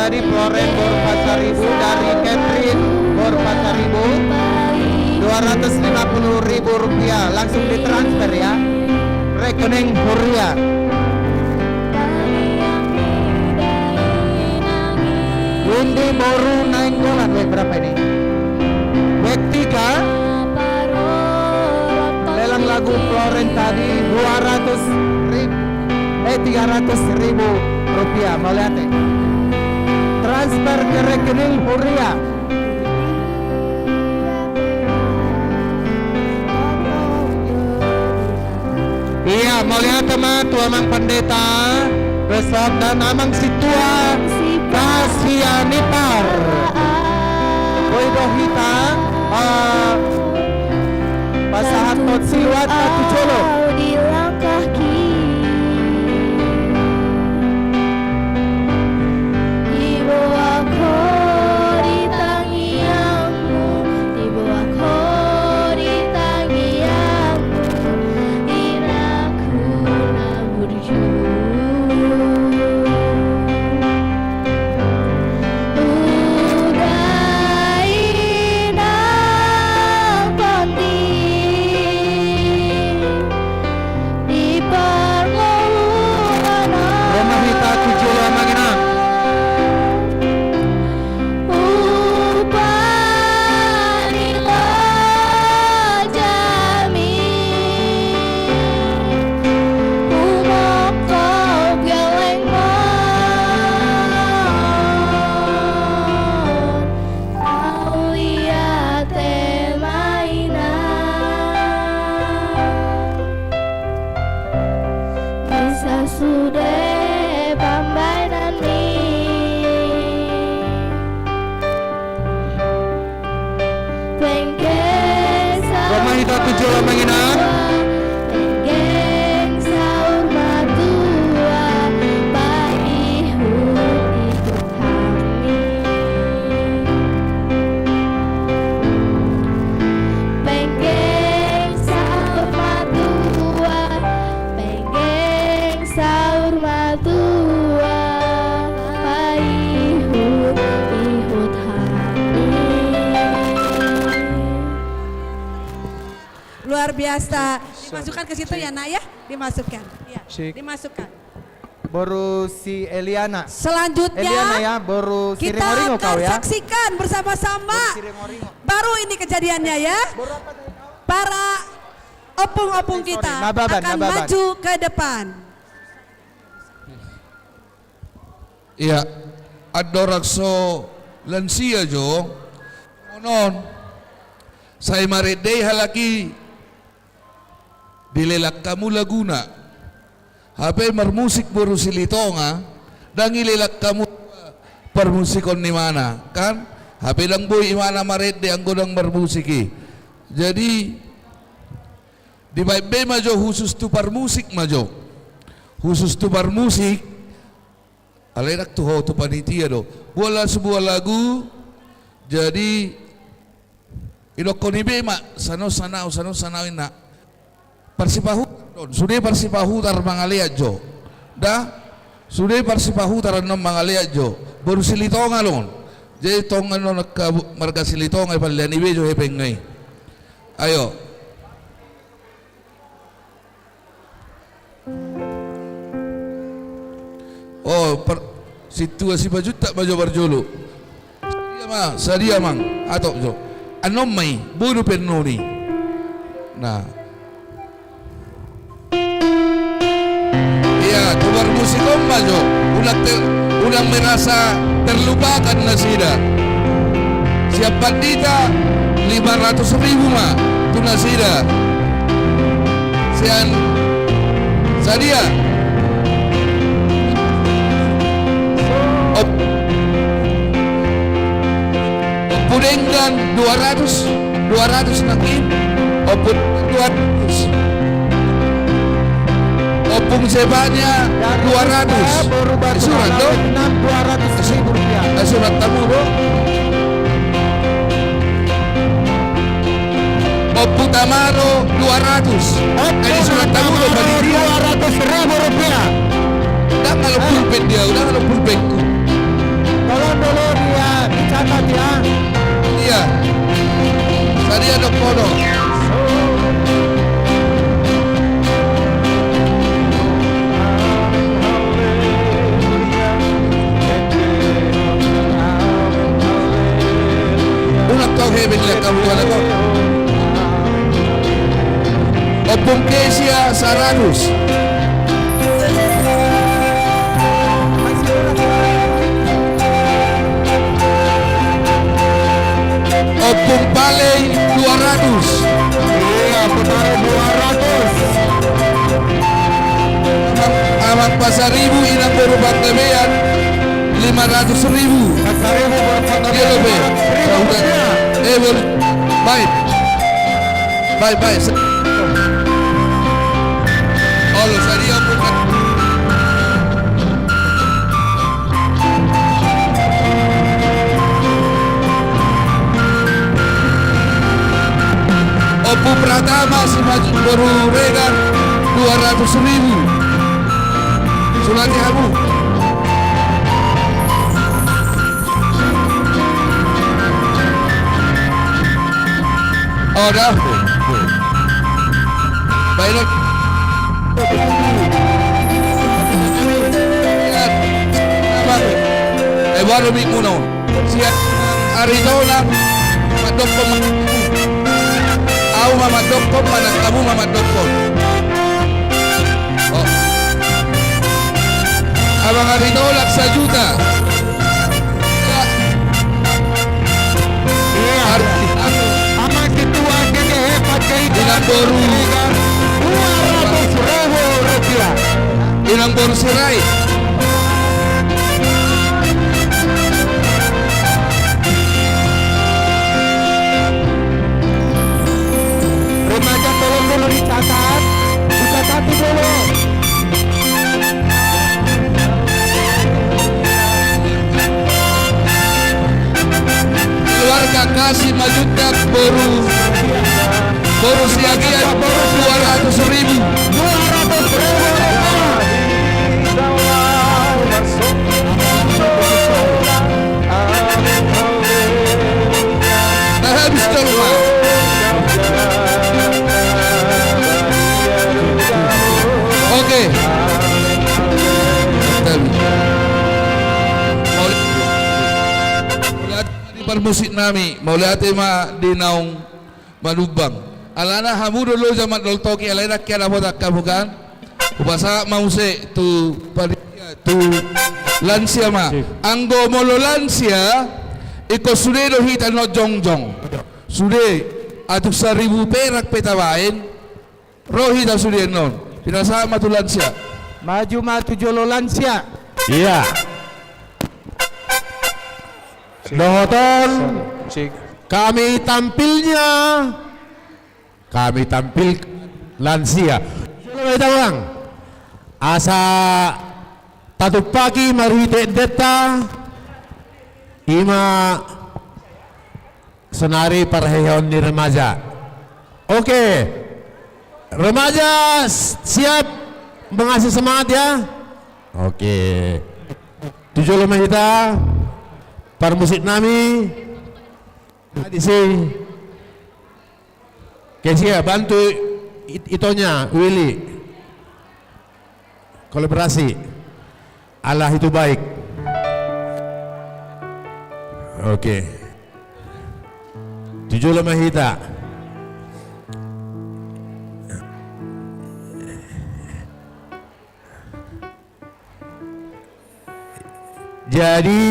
tadi Floren bor 4.000, dari Catherine bor 4.000, Rp250.000 langsung ditransfer ya, rekening Huria. Windy baru naik golan, berapa ini? Wek 3, lelang lagu Floren tadi 300.000 rupiah. Mau lihat ya? Transfer ke rekening Huria. Iya, mau lihat teman tua Mang Pendeta besok dan amang si tua Kasianipar Boydohita Pasahat Tot Siwat Katujolo di langkah di bawah kori tangianmu, di bawah kori tangianmu, iraku berjuang. Romahita 7 menginap. Luar biasa. Dimasukkan ke situ ya nak ya, dimasukkan. Ya, dimasukkan. Baru si Eliana. Selanjutnya Eliana ya, baru si kita Ringo akan kau ya. saksikan bersama-sama. Baru ini kejadiannya ya. Para opung-opung kita akan maju ke depan. Iya, adorakso lansia jo. Monon. Saya maridei halaki dilelak kamu Laguna. HP mermusik baru silitonga dan ngilelak kamu permusikon di mana kan? HP dang boy imana maridei ang godang bermusiki. Jadi di baik majo khusus tu permusik majo. Khusus tu permusik alenak tu ho tu panitia do. Buatlah sebuah lagu jadi Ilokoni bema sano sanau ina parsipahu sudah parsipahu tar mangaliat jo dah sudah parsipahu tar nom mangaliat jo baru silitonga lon jadi tongan non ke marga silitonga palian ibe jo hepengai ayo oh situasi baju tak baju berjulu sadia mang atau jo anom mai buru penoni nah iya tubar musik majo ulang merasa terlupakan nasida siap pandita 500.000 mah tu nasida sian sadia Pudenggan 200 nakin opun 200 opung sebanya 200 surat do 200.000 rupiah surat tamu do opung tamaro 200 ini surat tamu do 200.000 rupiah udah kalau pulpen dia udah kalau pulpenku Tolong dulu dia dicatat ya. Iya. Sadia dok podo. Unak kau hebin lek kamu tuan aku. Opung Kesia Saranus. Opung Palei 200. Iya, Putare 200. Amang Pasaribu Inang Berubah Tebean 500.000. Pasaribu berpotong Dia lebih. Baik. Baik. Oh, lo Sadia bukan. Opu Pratama si maju baru regan 200.000. Sulati Habu. Oh dah. Baik. Baru minggu no. Siap Arizona madokkom. Au mama dokkom mana kamu mama dokkom. Oh. Abang Arizona 1 juta. Arti Sama ketua GGF Inang Boru 200.000 rupiah. Inang Boru Sirai. Remaja tolong dulu dicatat dulu. Keluarga kasih majuta boru siagian 200.000. 200.000. Nah habis coba. Oke. Permusik nami, maulihat ma di naung malubang. Alana hamu dulu zaman dol toki alana kira botak kamu kan? Ubasa mau se tu panitia tu lansia ma. Anggo molo lansia iko sude lo hita no jongjong. Sude atuk 1.000 perak petawain. Rohi dah sude non. Pinasa ma tu lansia. Maju jolo lansia. Iya. Dohoton, kami tampil lansia. Selamat datang. Asa tatu pagi marite deta ima senari perheon di remaja. Oke, remaja siap mengasih semangat ya. Oke, 7 kita. Permusik nami di sini. Kesia bantu itonya Willy. Kolaborasi. Allah itu baik. Oke. 7 kita. Jadi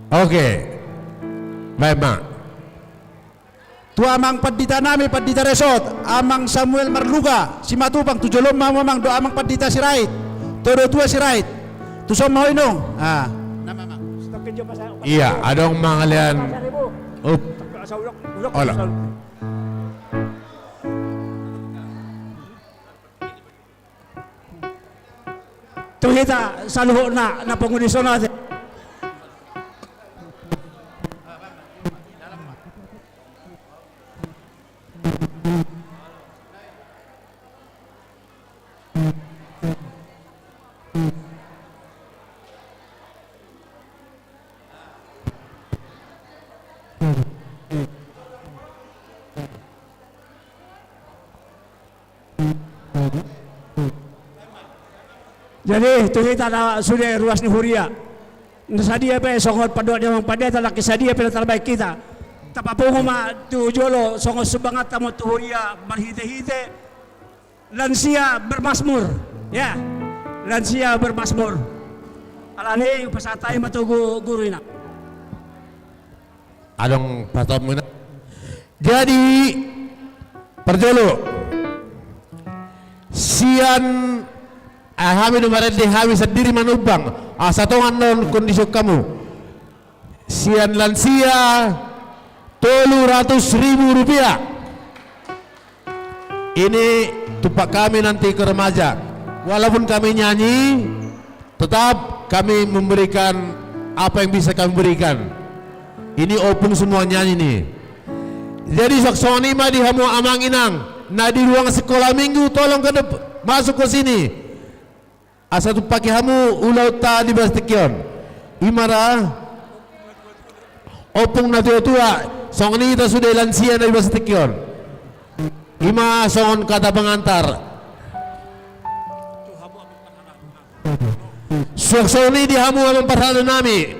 oke, memang. Tu amang padita nami padita resort, amang Samuel Marluga, si Matupang tu jolom mamang do amang padita sirait, todo tua sirait, tu somo inong. Ah, iya, adong mangalian. Up, olah. Tu kita saluho na pengundi natin. Jadi tu kita ada sudah ruas ni huria. Nasadia pe songot padok dia pada tak kisadia pe terbaik kita. Tapapungo ma tu jolo songot sebangat tamu tu huria berhite-hite. Lansia bermasmur. Ya. Lansia bermasmur. Alani pesatai matugu guru ina. Adong pastor muna. Jadi perjolo sian kami numaret di kami sendiri manubang satongan non kondisi kamu sian lansia 300.000 rupiah ini tupak kami nanti ke remaja walaupun kami nyanyi tetap kami memberikan apa yang bisa kami berikan. Ini open semuanya ini. Jadi saksoni mah di hamu amang inang. Nah di ruang sekolah minggu tolong masuk ke sini. Asa tu pakai hamu ulau ta di Bastikion. Imara opung na tua song ini kita sudah lansia dari Bastikion. Ima songon kata pengantar. Saksoni di hamu amang parhana nami.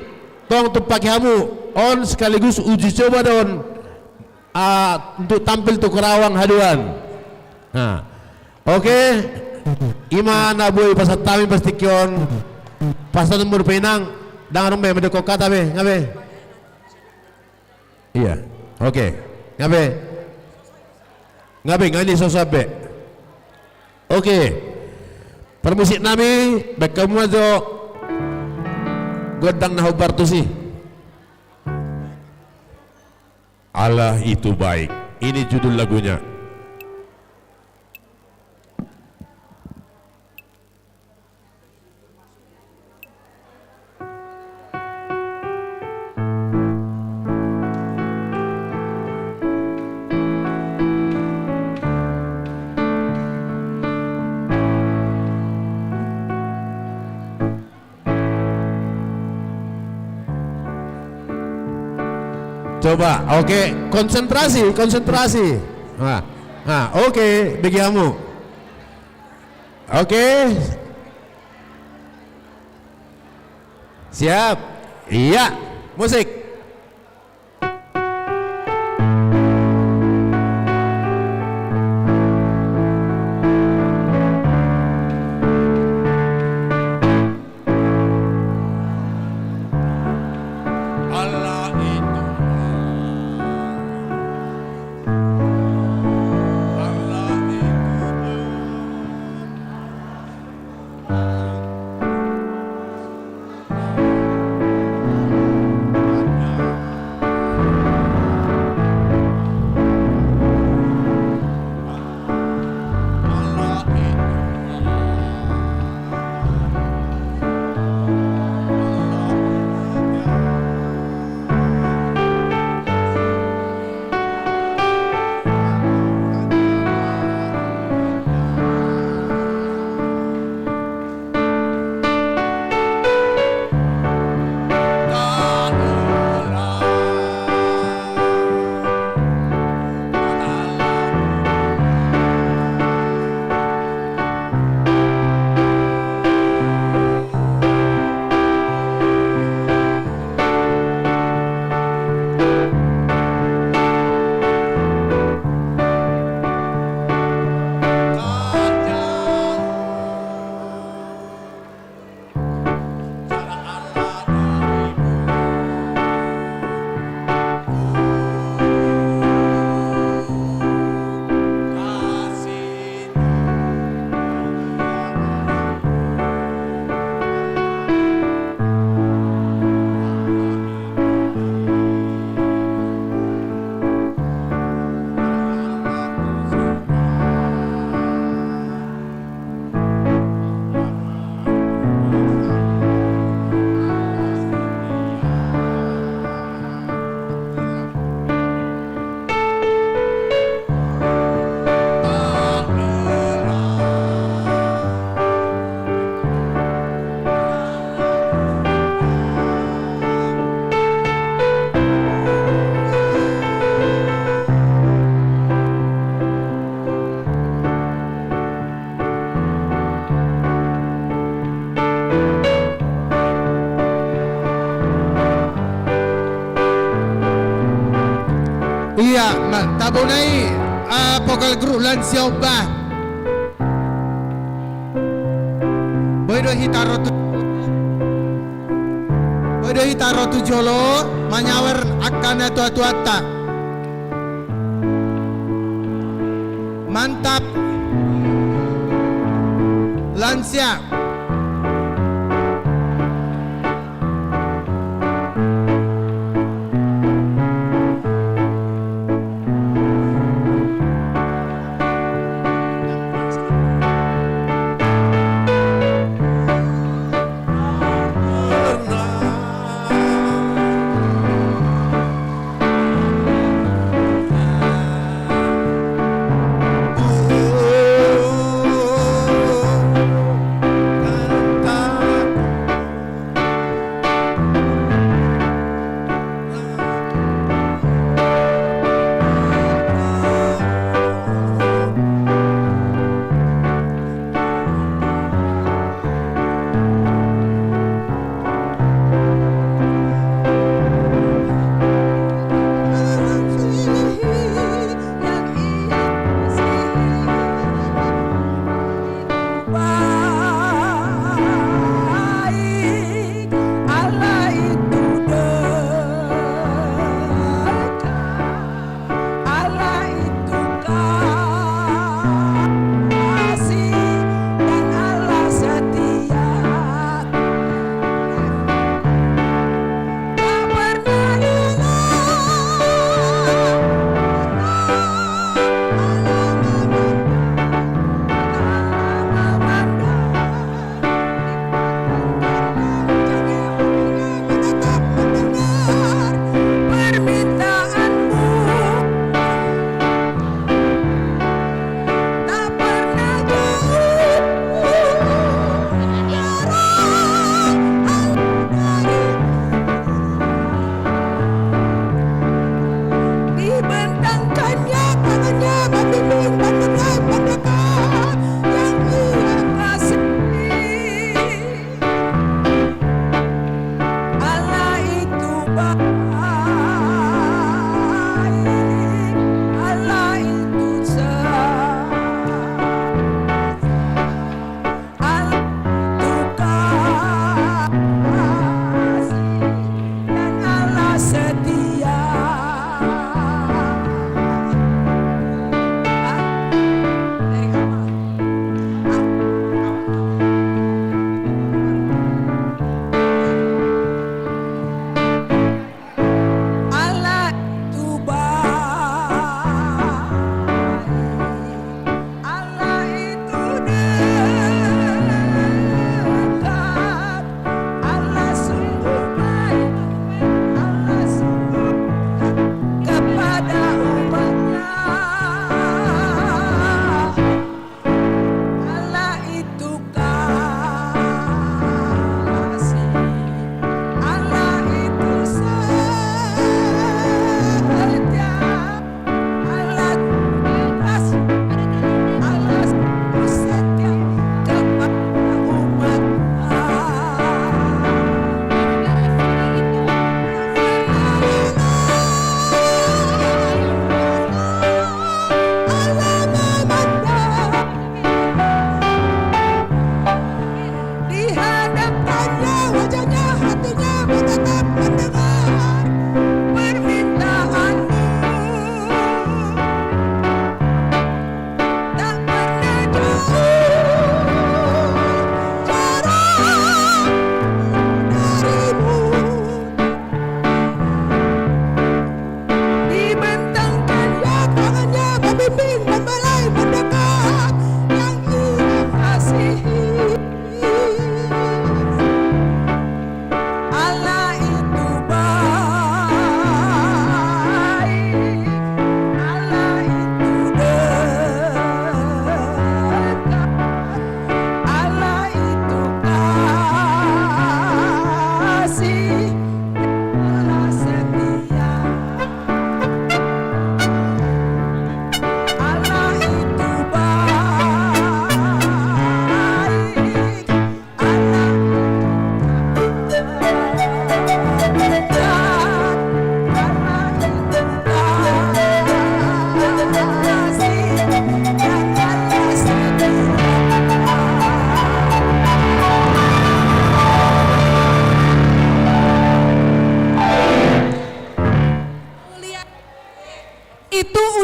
Tong tu pakai hamu on sekaligus uji coba don untuk tampil tuh Kerawang haduan. Nah, oke. Imana boy pasat tami pastikion pasat umur penang dangan umbe medeko kata be ngabe. Iya, oke. Ngabe. Ngabe ngani sosabe. Oke. Permusik nami bekamu aja godang nah bartu sih. Allah itu baik. Ini judul lagunya. Coba, oke, konsentrasi. Oke, bagi kamu. Oke. Siap. Iya, musik. Iya, tabunai pokal grup lansia obah. Boydo hitaro tu jolo manyawer akan atu-atu-ata. Mantap. Lansia.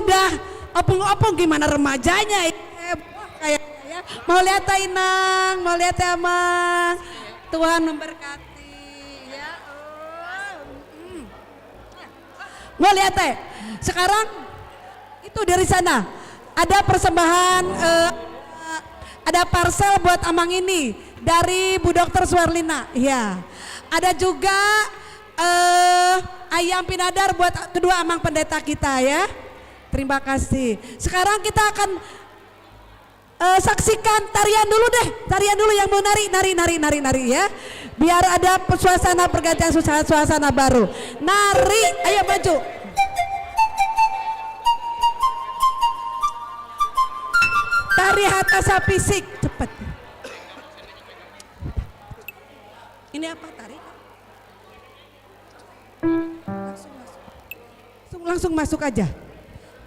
udah opung-opung, gimana remajanya? Kayaknya ya. Mau lihat ya Inang, mau lihat ya Amang. Tuhan memberkati ya. Mau lihat ya? Sekarang itu dari sana ada persembahan, ada parcel buat Amang ini dari Bu Dokter Suarlina. Ya. Ada juga ayam pinadar buat kedua Amang pendeta kita ya. Terima kasih. Sekarang kita akan saksikan tarian dulu deh. Tarian dulu yang mau nari ya. Biar ada suasana pergantian, suasana baru. Nari, ayo maju. Tari Hatasa Fisik, cepat. Ini apa tari? Langsung masuk aja.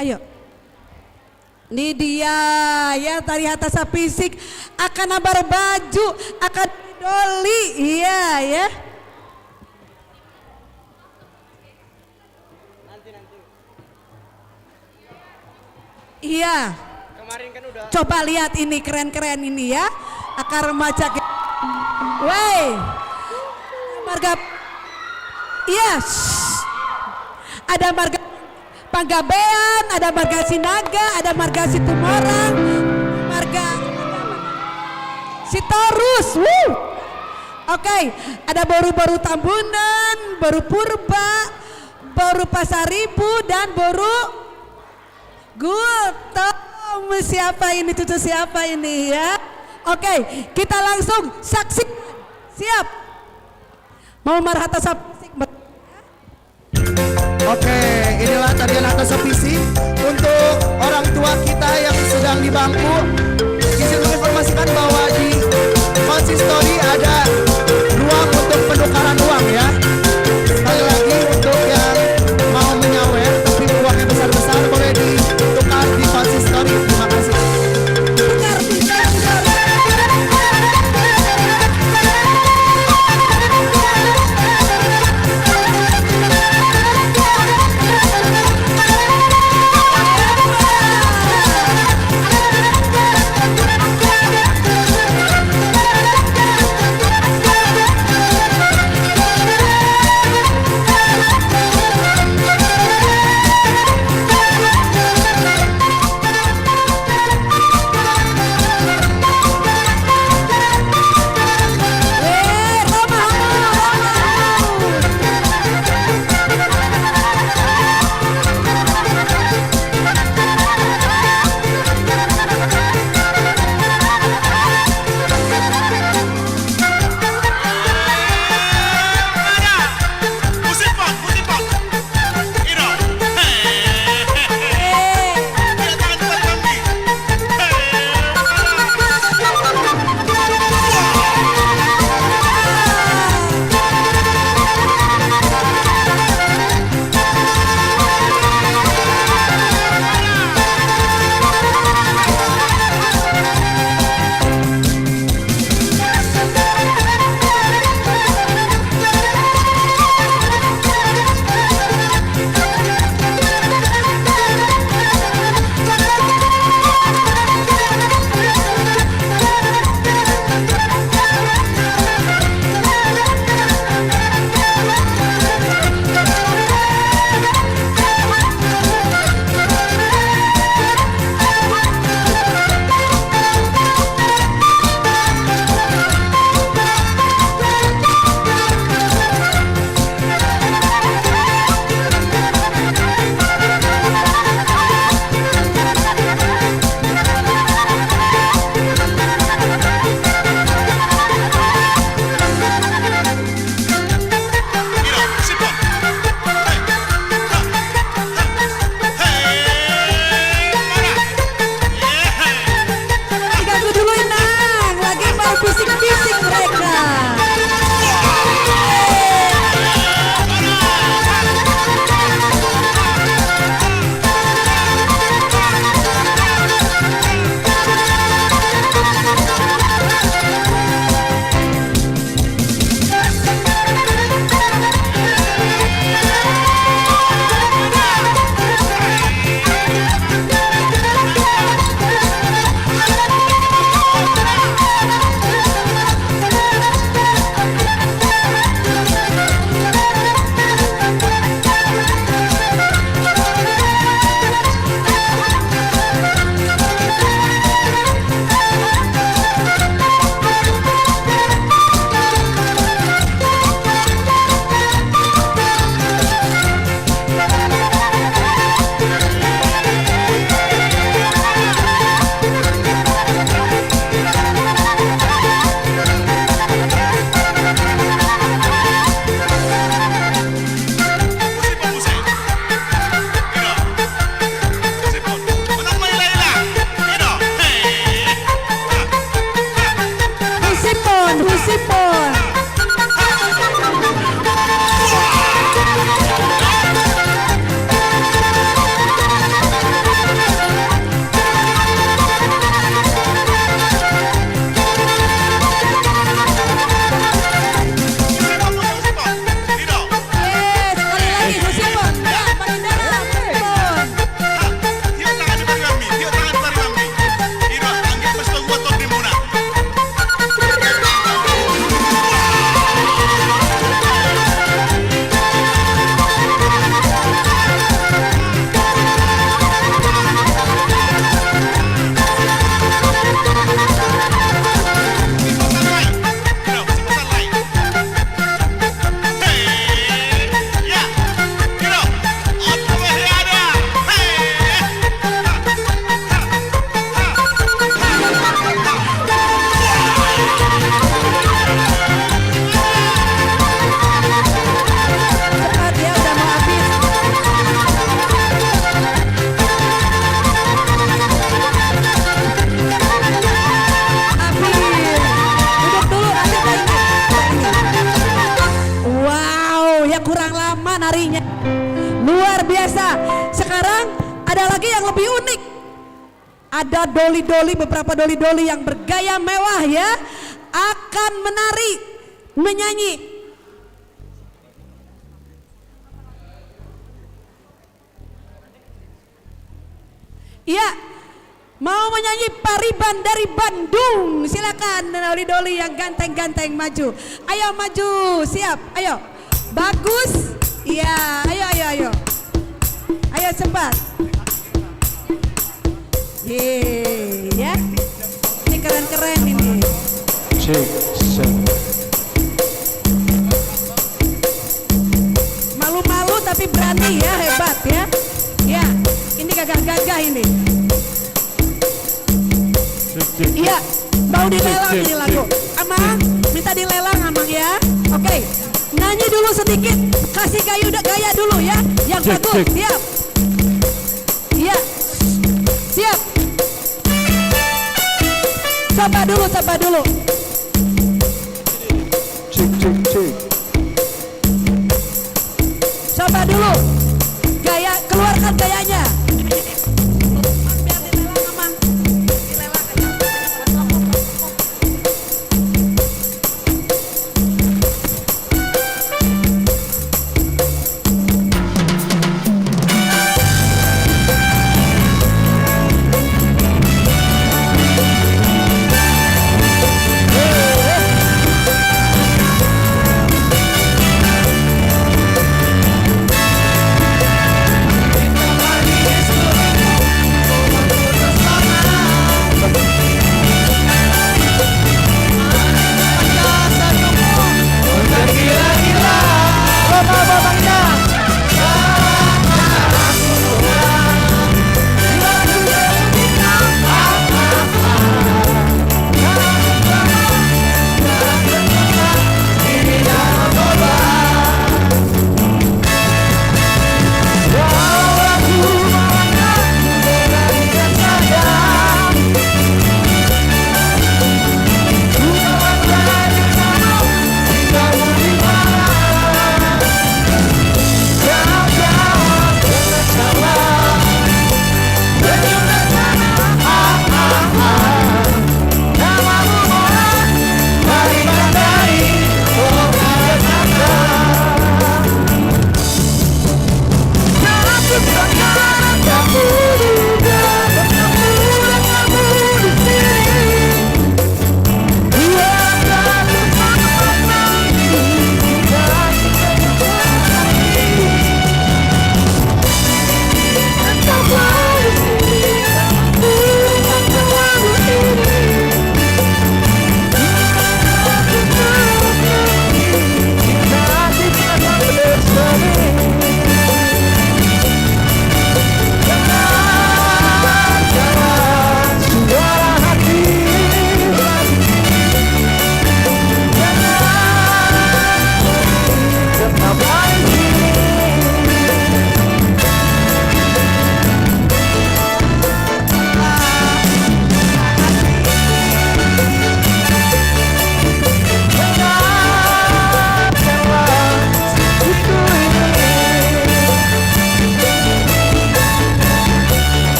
Ayo. Ini dia ya, tari Hatasa Fisik akan nabar baju, akan doli, iya ya. Iya. Kemarin kan udah. Coba lihat ini keren-keren ini ya. Akar remaja. Wey. Marga. Yes. Ada marga Panggabean, ada marga Sinaga, ada marga Situmorang, marga Sitorus. Oke, ada Boru-Boru Tambunan, Boru Purba, Boru Pasaribu, dan Boru Gultom. Siapa ini, cucu siapa ini ya? Oke, kita langsung saksi. Siap? Mau Marhatasa Fisik. Oke, inilah tarian Hatasa Fisik untuk orang tua kita yang sedang di bangku. Izin menginformasikan bahwa di konsistori ada ruang untuk penukaran uang ya. Sekali lagi untuk yang mau menyawer tapi uangnya besar-besar boleh ditukar di konsistori. Terima kasih. kurang lama narinya. Luar biasa. Sekarang ada lagi yang lebih unik. Ada doli-doli, beberapa doli-doli yang bergaya mewah ya, akan menari, menyanyi. Iya, mau menyanyi Pariban dari Bandung. Silakan doli-doli yang ganteng-ganteng maju. Ayo maju, siap, ayo. Bagus, iya, ayo. Ayo cepat. Ya, ini keren-keren ini. Cek, cek. Malu-malu tapi berani ya, hebat ya. Ya, ini gagah-gagah ini. Iya, mau dilelang ini lagu. Amang, minta dilelang Amang ya. Oke, nyanyi dulu sedikit, kasih gaya dulu ya, yang bagus. Siap. Iya, siap. Coba dulu. Cek. Coba dulu. Gaya, keluarkan gayanya. Biar dilelang Amang. Dilelang aja.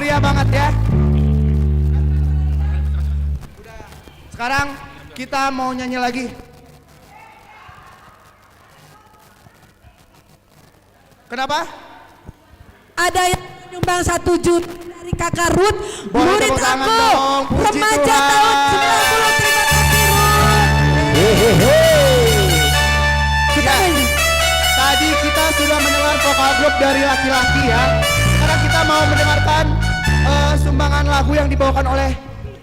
meriah banget ya. Sekarang kita mau nyanyi lagi. Kenapa? Ada yang menyumbang 1 juta dari Kakak Ruth, Boleh murid tepuk tangan aku, dong, puji remaja Tuhan. tahun 90. Terima kasih Ruth. Ya, tadi kita sudah mendengar vokal grup dari laki-laki ya. Sekarang kita mau mendengarkan sumbangan lagu yang dibawakan oleh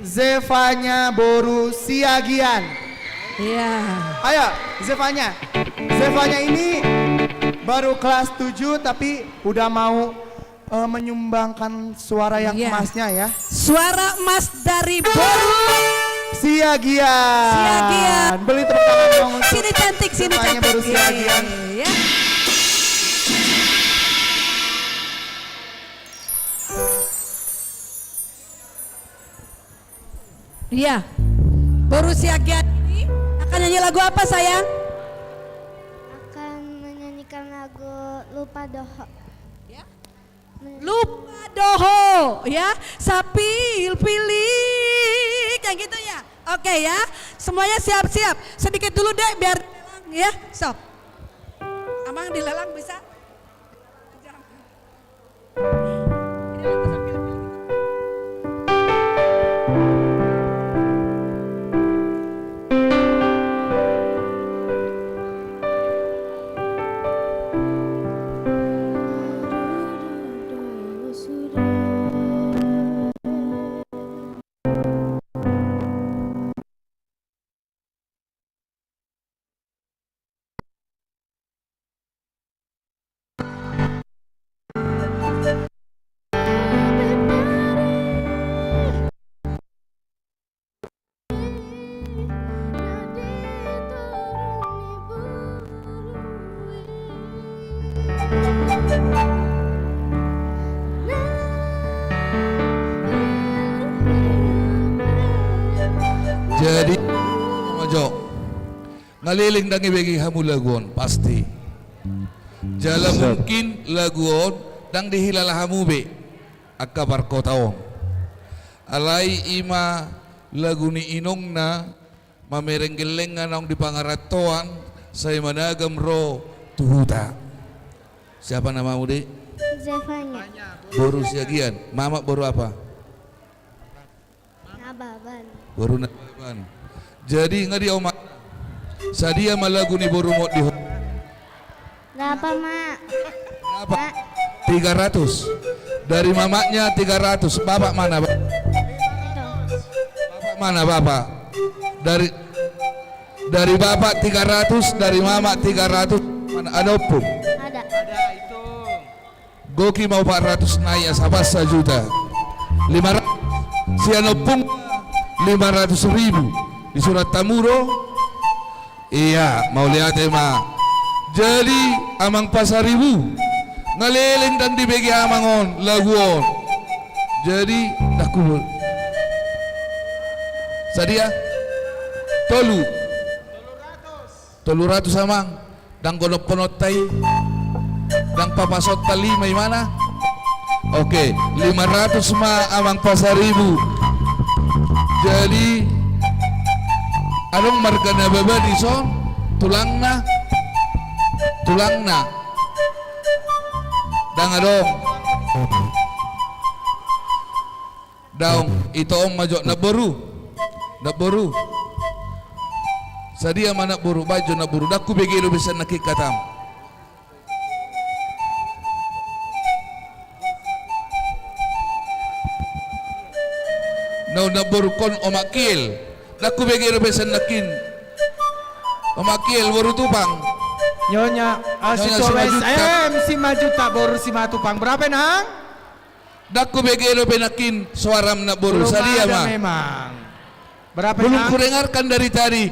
Zevanya Boru Siagian. Iya. Ayo, Zevanya. Zevanya ini baru kelas 7 tapi udah mau menyumbangkan suara yang Iya. emasnya ya. Suara emas dari Boru Siagian. Siagian. Beli tepuk tangan dong untuk Sini cantik, sini Zevanya cantik. Boru Siagian. Iya. Iya. Boru Siagian ini akan nyanyi lagu apa sayang? Akan menyanyikan lagu Lupa Doho. Lupa doho ya, sapil pilih kayak gitu ya. Oke ya, semuanya siap-siap. Sedikit dulu deh biar dilelang ya. Stop. Amang dilelang bisa? Jadi Mojo ngaliling dangi bagi hamu laguon pasti. Jala mungkin laguon dang dihilala hamu be akabar kotaong. Alai ima lagu ni inong na mamerenggelengan ang di pangaratoan say managam ro tuhuta. Siapa namamu dek? Zevanya. Boru Siagian. Mama boru apa? Nababan. Boru nababan. Jadi ngadi oma sadia malagu ni boru mo di Berapa, Mak? apa? 300. Dari mamanya 300. Bapak mana, Pak? Bapak mana, Bapak? Dari Bapak 300, dari Mama 300. Mana ada pun? Ada. Goki mau 400 naik sabas 1 juta. 500 si Anopung 500.000 di Surat Tamuro. Iya, mau lihat emang. Jadi amang pasaribu ngaliling dan dibagi amangon laguon. Jadi dakul. Sadia tolu 300 amang dang konot-konot tai dang papasot tali may mana. Oke, 500 ma amang pasaribu. Jadi anong marga na baba di son? Tulang na dang adong daong ito ang majo na boru sadia mana boru bajo na boru daku begiro bisa nakikatam na boru kon omakil daku begiro bisa nakin omakil boru tupang Nyonya, Nyonya Asito si SM si Majuta Boru si Matupang. Berapa nang? Daku begero benakin suaram na boru Belum sadia ada mah. memang. Berapa Belum nang? kudengarkan dari tadi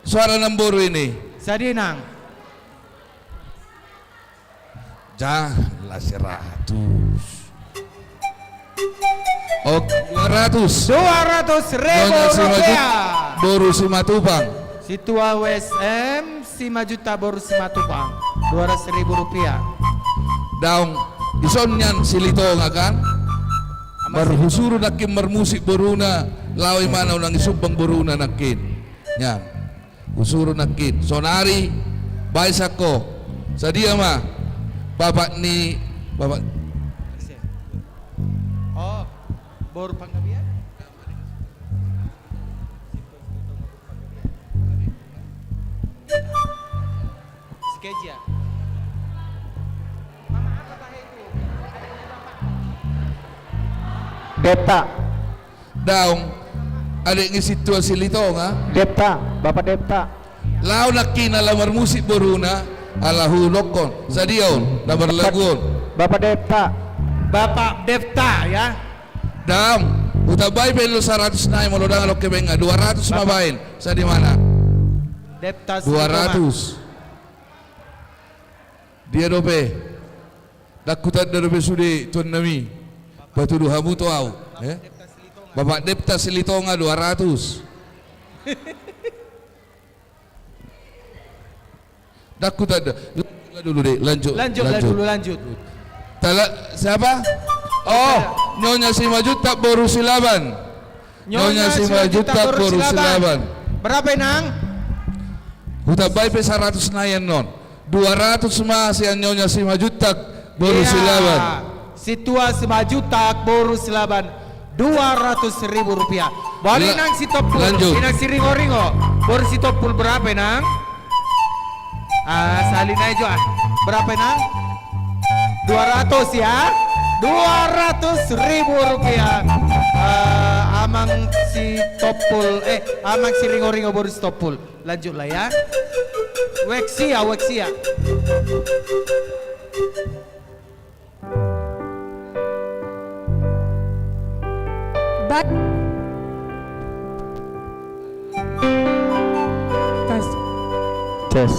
suara ng boru ini. Sadi nang. Janganlah 100. Oke, 200. 200.000 Nyonya si rupiah. Boru si Matupang. Si tua WSM si Majuta Boru si Matupang. 200.000 rupiah. Daong ison yan si Lito nga kan. Marhusuru nakin marmusik boruna lawi mana ulang isubang boruna nakin. Yan. Usuru nakin. Sonari baisako. Sadia mah bapak ni bapak. Oh, bor panggabian. Skeja. Depta. Daung adik ni situasi litong ha. Depta, Bapak Depta. Lau nakina lamar musik boruna alahu lokon. Sadiaun lamar lagun. Bapak Depta. Bapak Devta ya. Daung utabay belo 100 na mo lodang lo kebenga 200 mabain. Sa di mana? Devta 200. Dia dope. Dakutat dope sudi tuan nami. Batu duhamu tu au. Bapak Depta Silitonga 200. Dakutat dulu deh, lanjut. Lanjut. Siapa? Oh, Nyonya 5 juta boru silaban. Nyonya 5 juta boru silaban. Berapa nang? Huta baik 100 nayan non. 200 masih Nyonya 5 juta boru silaban. Situa 5 juta boru silaban 200.000 rupiah. Boleh nang si topul. Lanjut. Nang si ringo-ringo. Boru si topul berapa nang? Salin aja. Berapa nang? 200 ya. 200.000 rupiah. Amang si topul amang si ringo-ringo boru si topul. Lanjutlah ya. Weksia. Tes.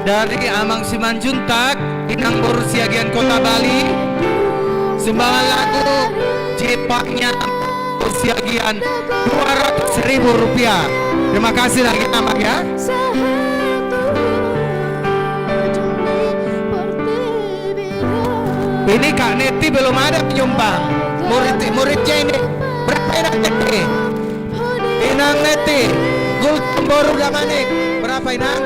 Dari Amang Simanjuntak Inang Boru Siagian Kota Bali sumbangan lagu Jepangnya Siagian 200.000 rupiah. Terima kasih lagi Amang ya. Ini Kak Neti belum ada penyumbang. Muridnya ini berapa Inang Neti? Inang Neti Gultom Boru Damanik berapa Inang?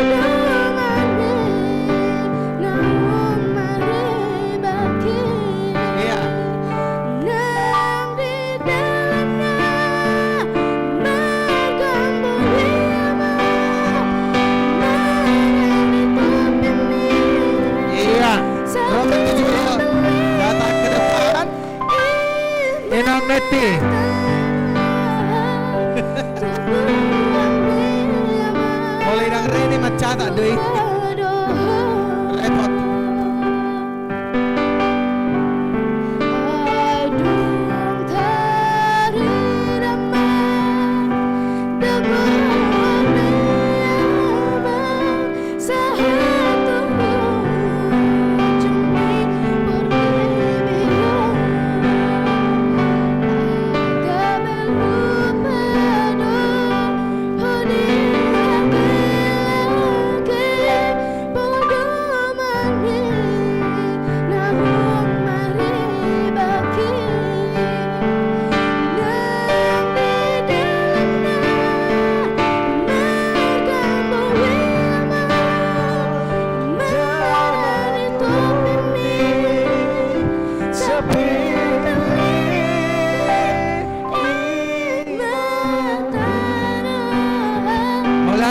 Nang Rene macata deh. Repot.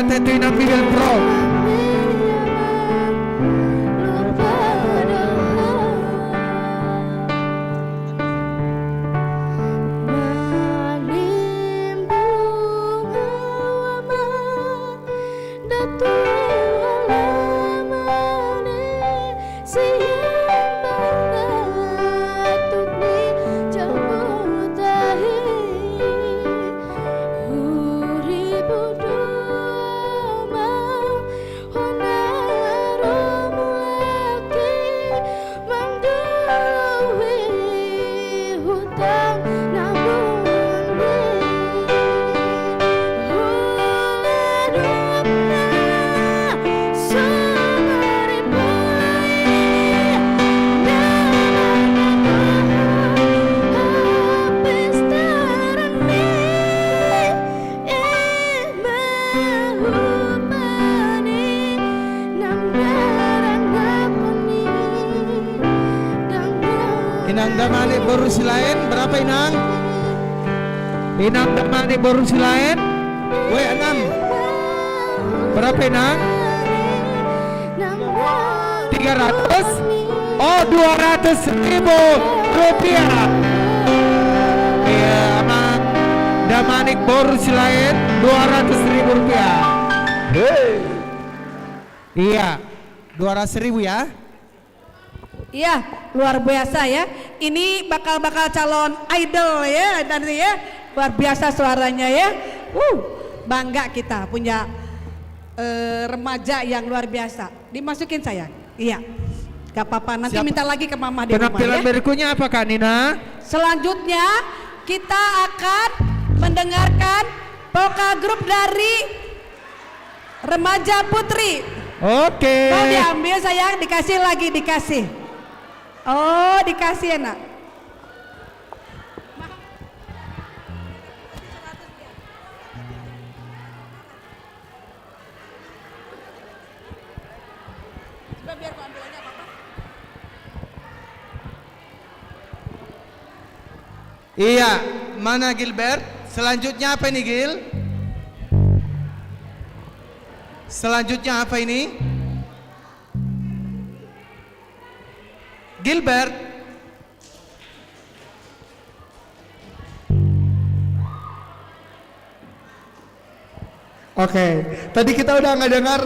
Tetuin ang Miguel Pro. Inang damani baru silain berapa Inang? Inang damani baru silain W6 berapa Inang? 300? Oh 200.000 rupiah. Iya aman. Damanik baru silain 200.000 rupiah. Iya 200.000 ya. Iya, luar biasa ya. Ini bakal calon idol ya nanti ya. Luar biasa suaranya ya. Bangga kita punya remaja yang luar biasa. Dimasukin saya. Iya. Gak apa-apa, nanti minta lagi ke mama di rumah ya. Penampilan berikutnya apa Kak Nina? Selanjutnya kita akan mendengarkan vokal grup dari Remaja Putri. Oke. Mau diambil sayang, dikasih lagi, dikasih. Oh, dikasih enak. Iya, mana Gilbert? Selanjutnya apa ini Gil? Selanjutnya apa ini? Gilbert. Oke, tadi kita udah ngedengar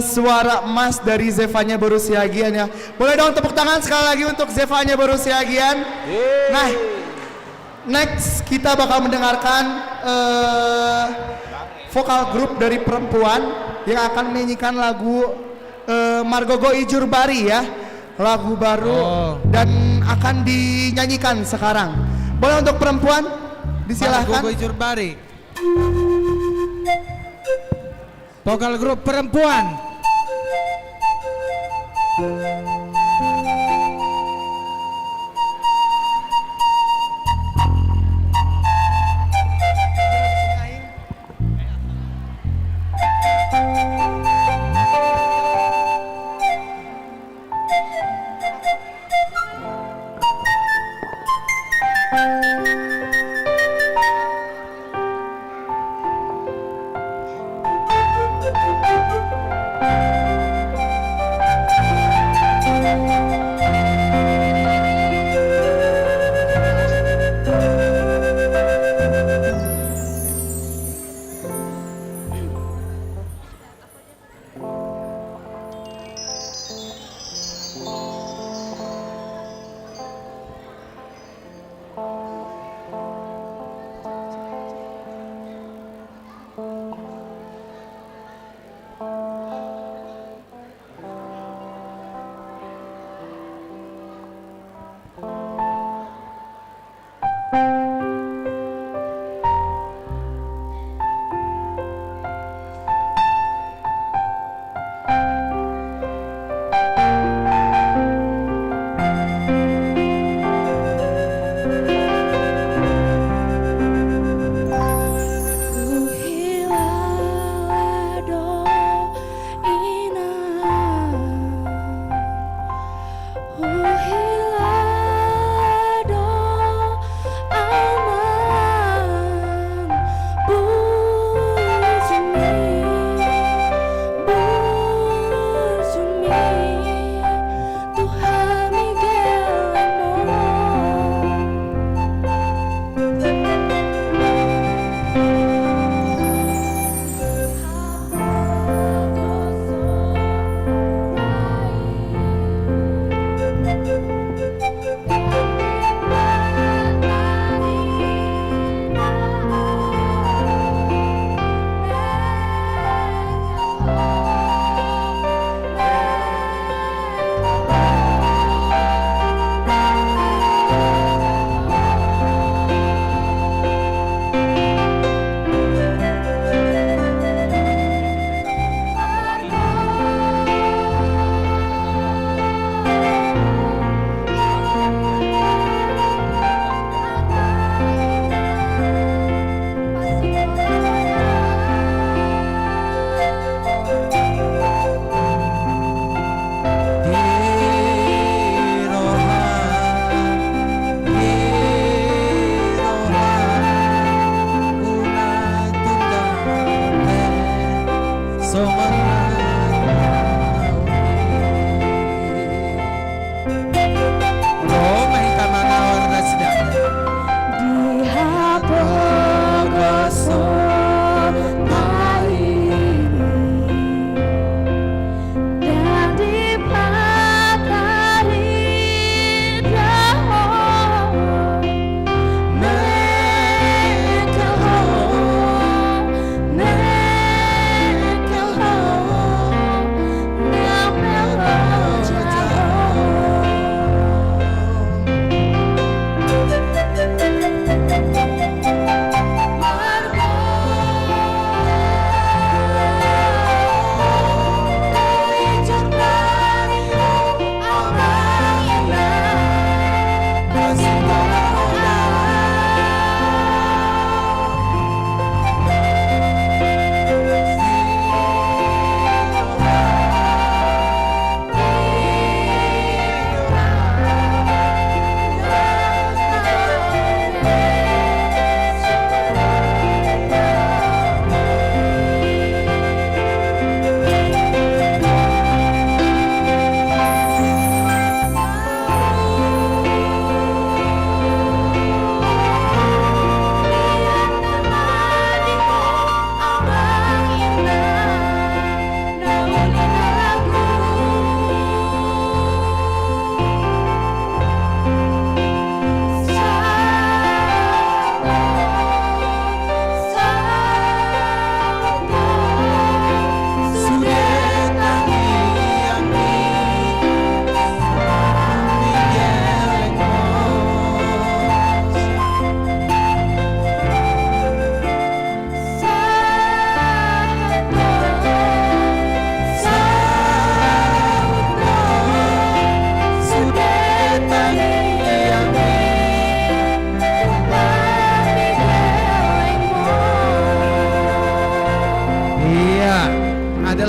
suara emas dari Zevanya Borusiagian ya. Boleh dong tepuk tangan sekali lagi untuk Zevanya Borusiagian. Nah, next kita bakal mendengarkan vokal grup dari perempuan yang akan menyanyikan lagu Margogo Ijurbari ya. Lagu baru dan akan dinyanyikan sekarang. Boleh untuk perempuan disilahkan. Margogo Ijurbari. Vokal grup perempuan.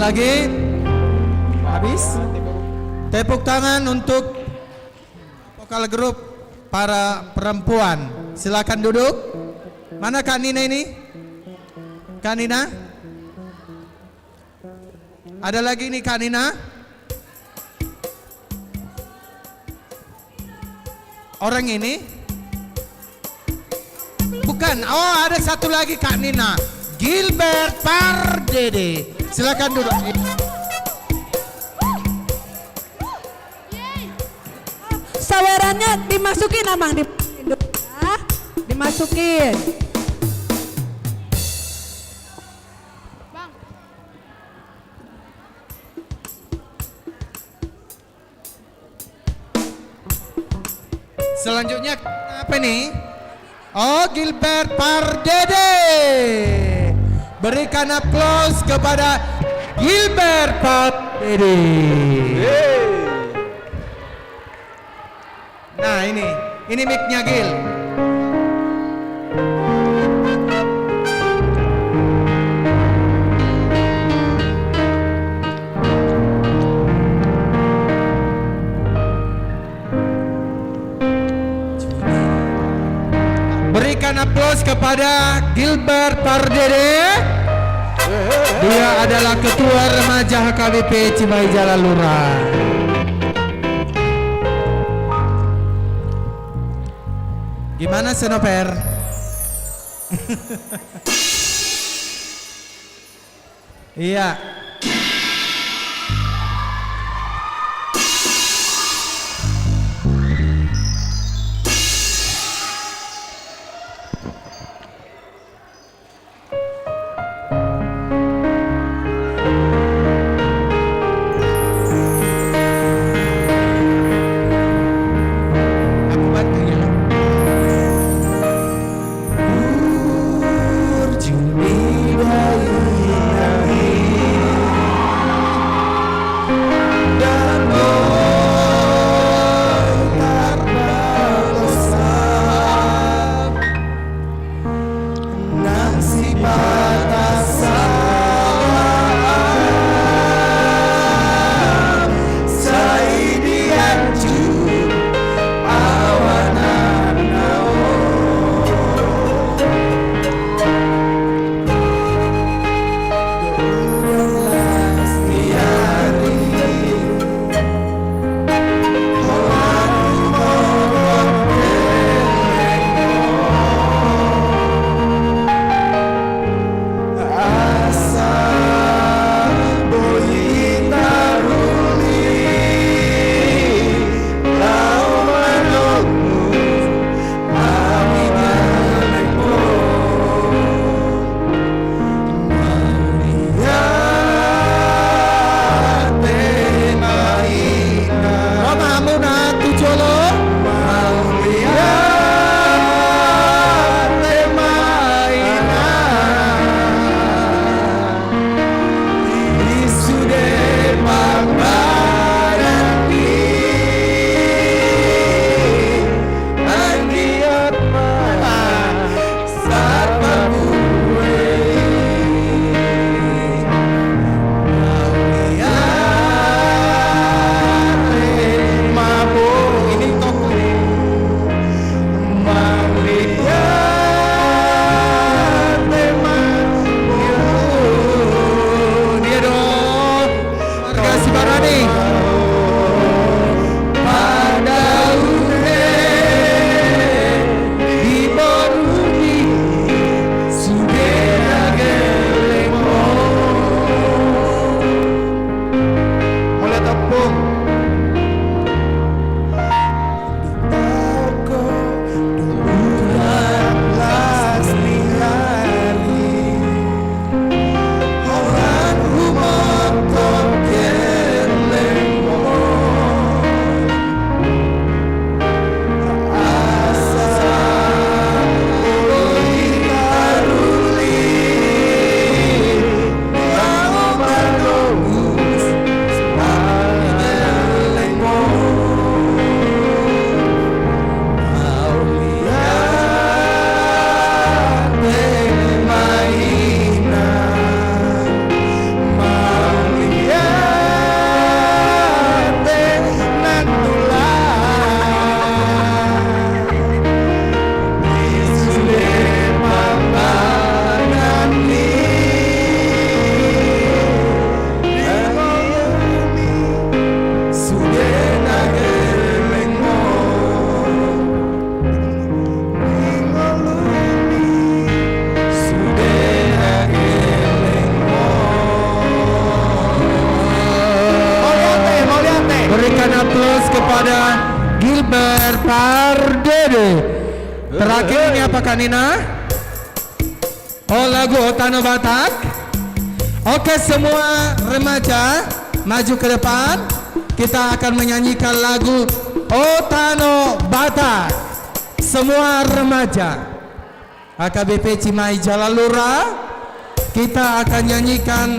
lagi? Habis? Tepuk tangan untuk vokal grup para perempuan. Silakan duduk. Mana Kak Nina ini? Kak Nina? Ada lagi nih Kak Nina? Orang ini? Bukan. Oh, ada satu lagi Kak Nina. Gilbert Pardede. Silakan duduk. Sawerannya dimasukin Amang, dimasukin. Selanjutnya apa nih? Oh, Gilbert Pardede. Berikan aplaus kepada Gilbert Pardede. Nah, ini mic-nya Gil. Berikan aplaus kepada Gilbert Pardede. Dia adalah Ketua Remaja HKBP Cimahi Jalalura. Gimana Senoper? Iya. kepada Gilbert Pardede. Terakhir ini apa Kak Nina? Oh, lagu Otano Batak. Oke, semua remaja maju ke depan. Kita akan menyanyikan lagu Otano Batak. Semua remaja HKBP Cimahi Jalalura, kita akan nyanyikan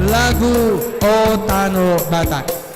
lagu Otano Batak.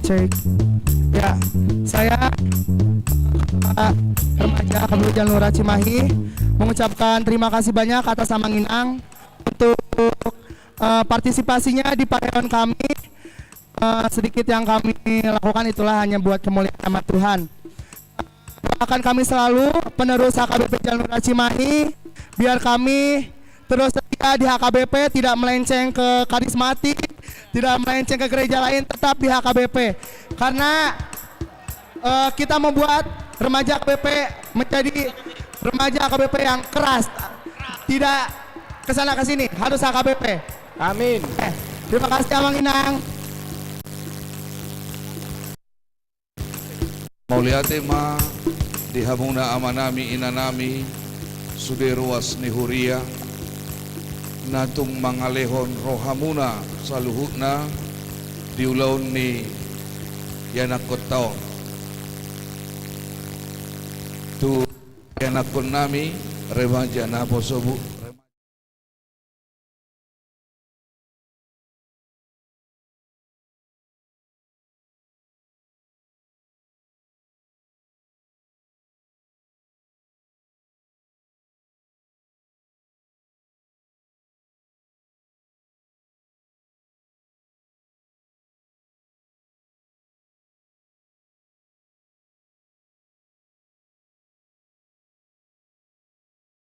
Church. Ya, saya remaja AKBP Jalan Lurah Cimahi mengucapkan terima kasih banyak atas Amanginang untuk partisipasinya di pareon kami. Sedikit yang kami lakukan itulah hanya buat kemuliaan nama Tuhan. Doakan kami selalu penerus HKBP Jalan Lurah Cimahi, biar kami terus setia di HKBP, tidak melenceng ke karismatik, tidak melenceng ke gereja lain, tetap di HKBP. Karena kita membuat remaja HKBP menjadi remaja HKBP yang keras, tidak kesana kesini, harus HKBP. Amin. Terima kasih Amanginang. Mauliate ma dihamuna amanami inanami suderuas nihuria natung mangalehon rohamuna saluhutna diulaun ni yanakotao tu yanakon nami remaja na posobu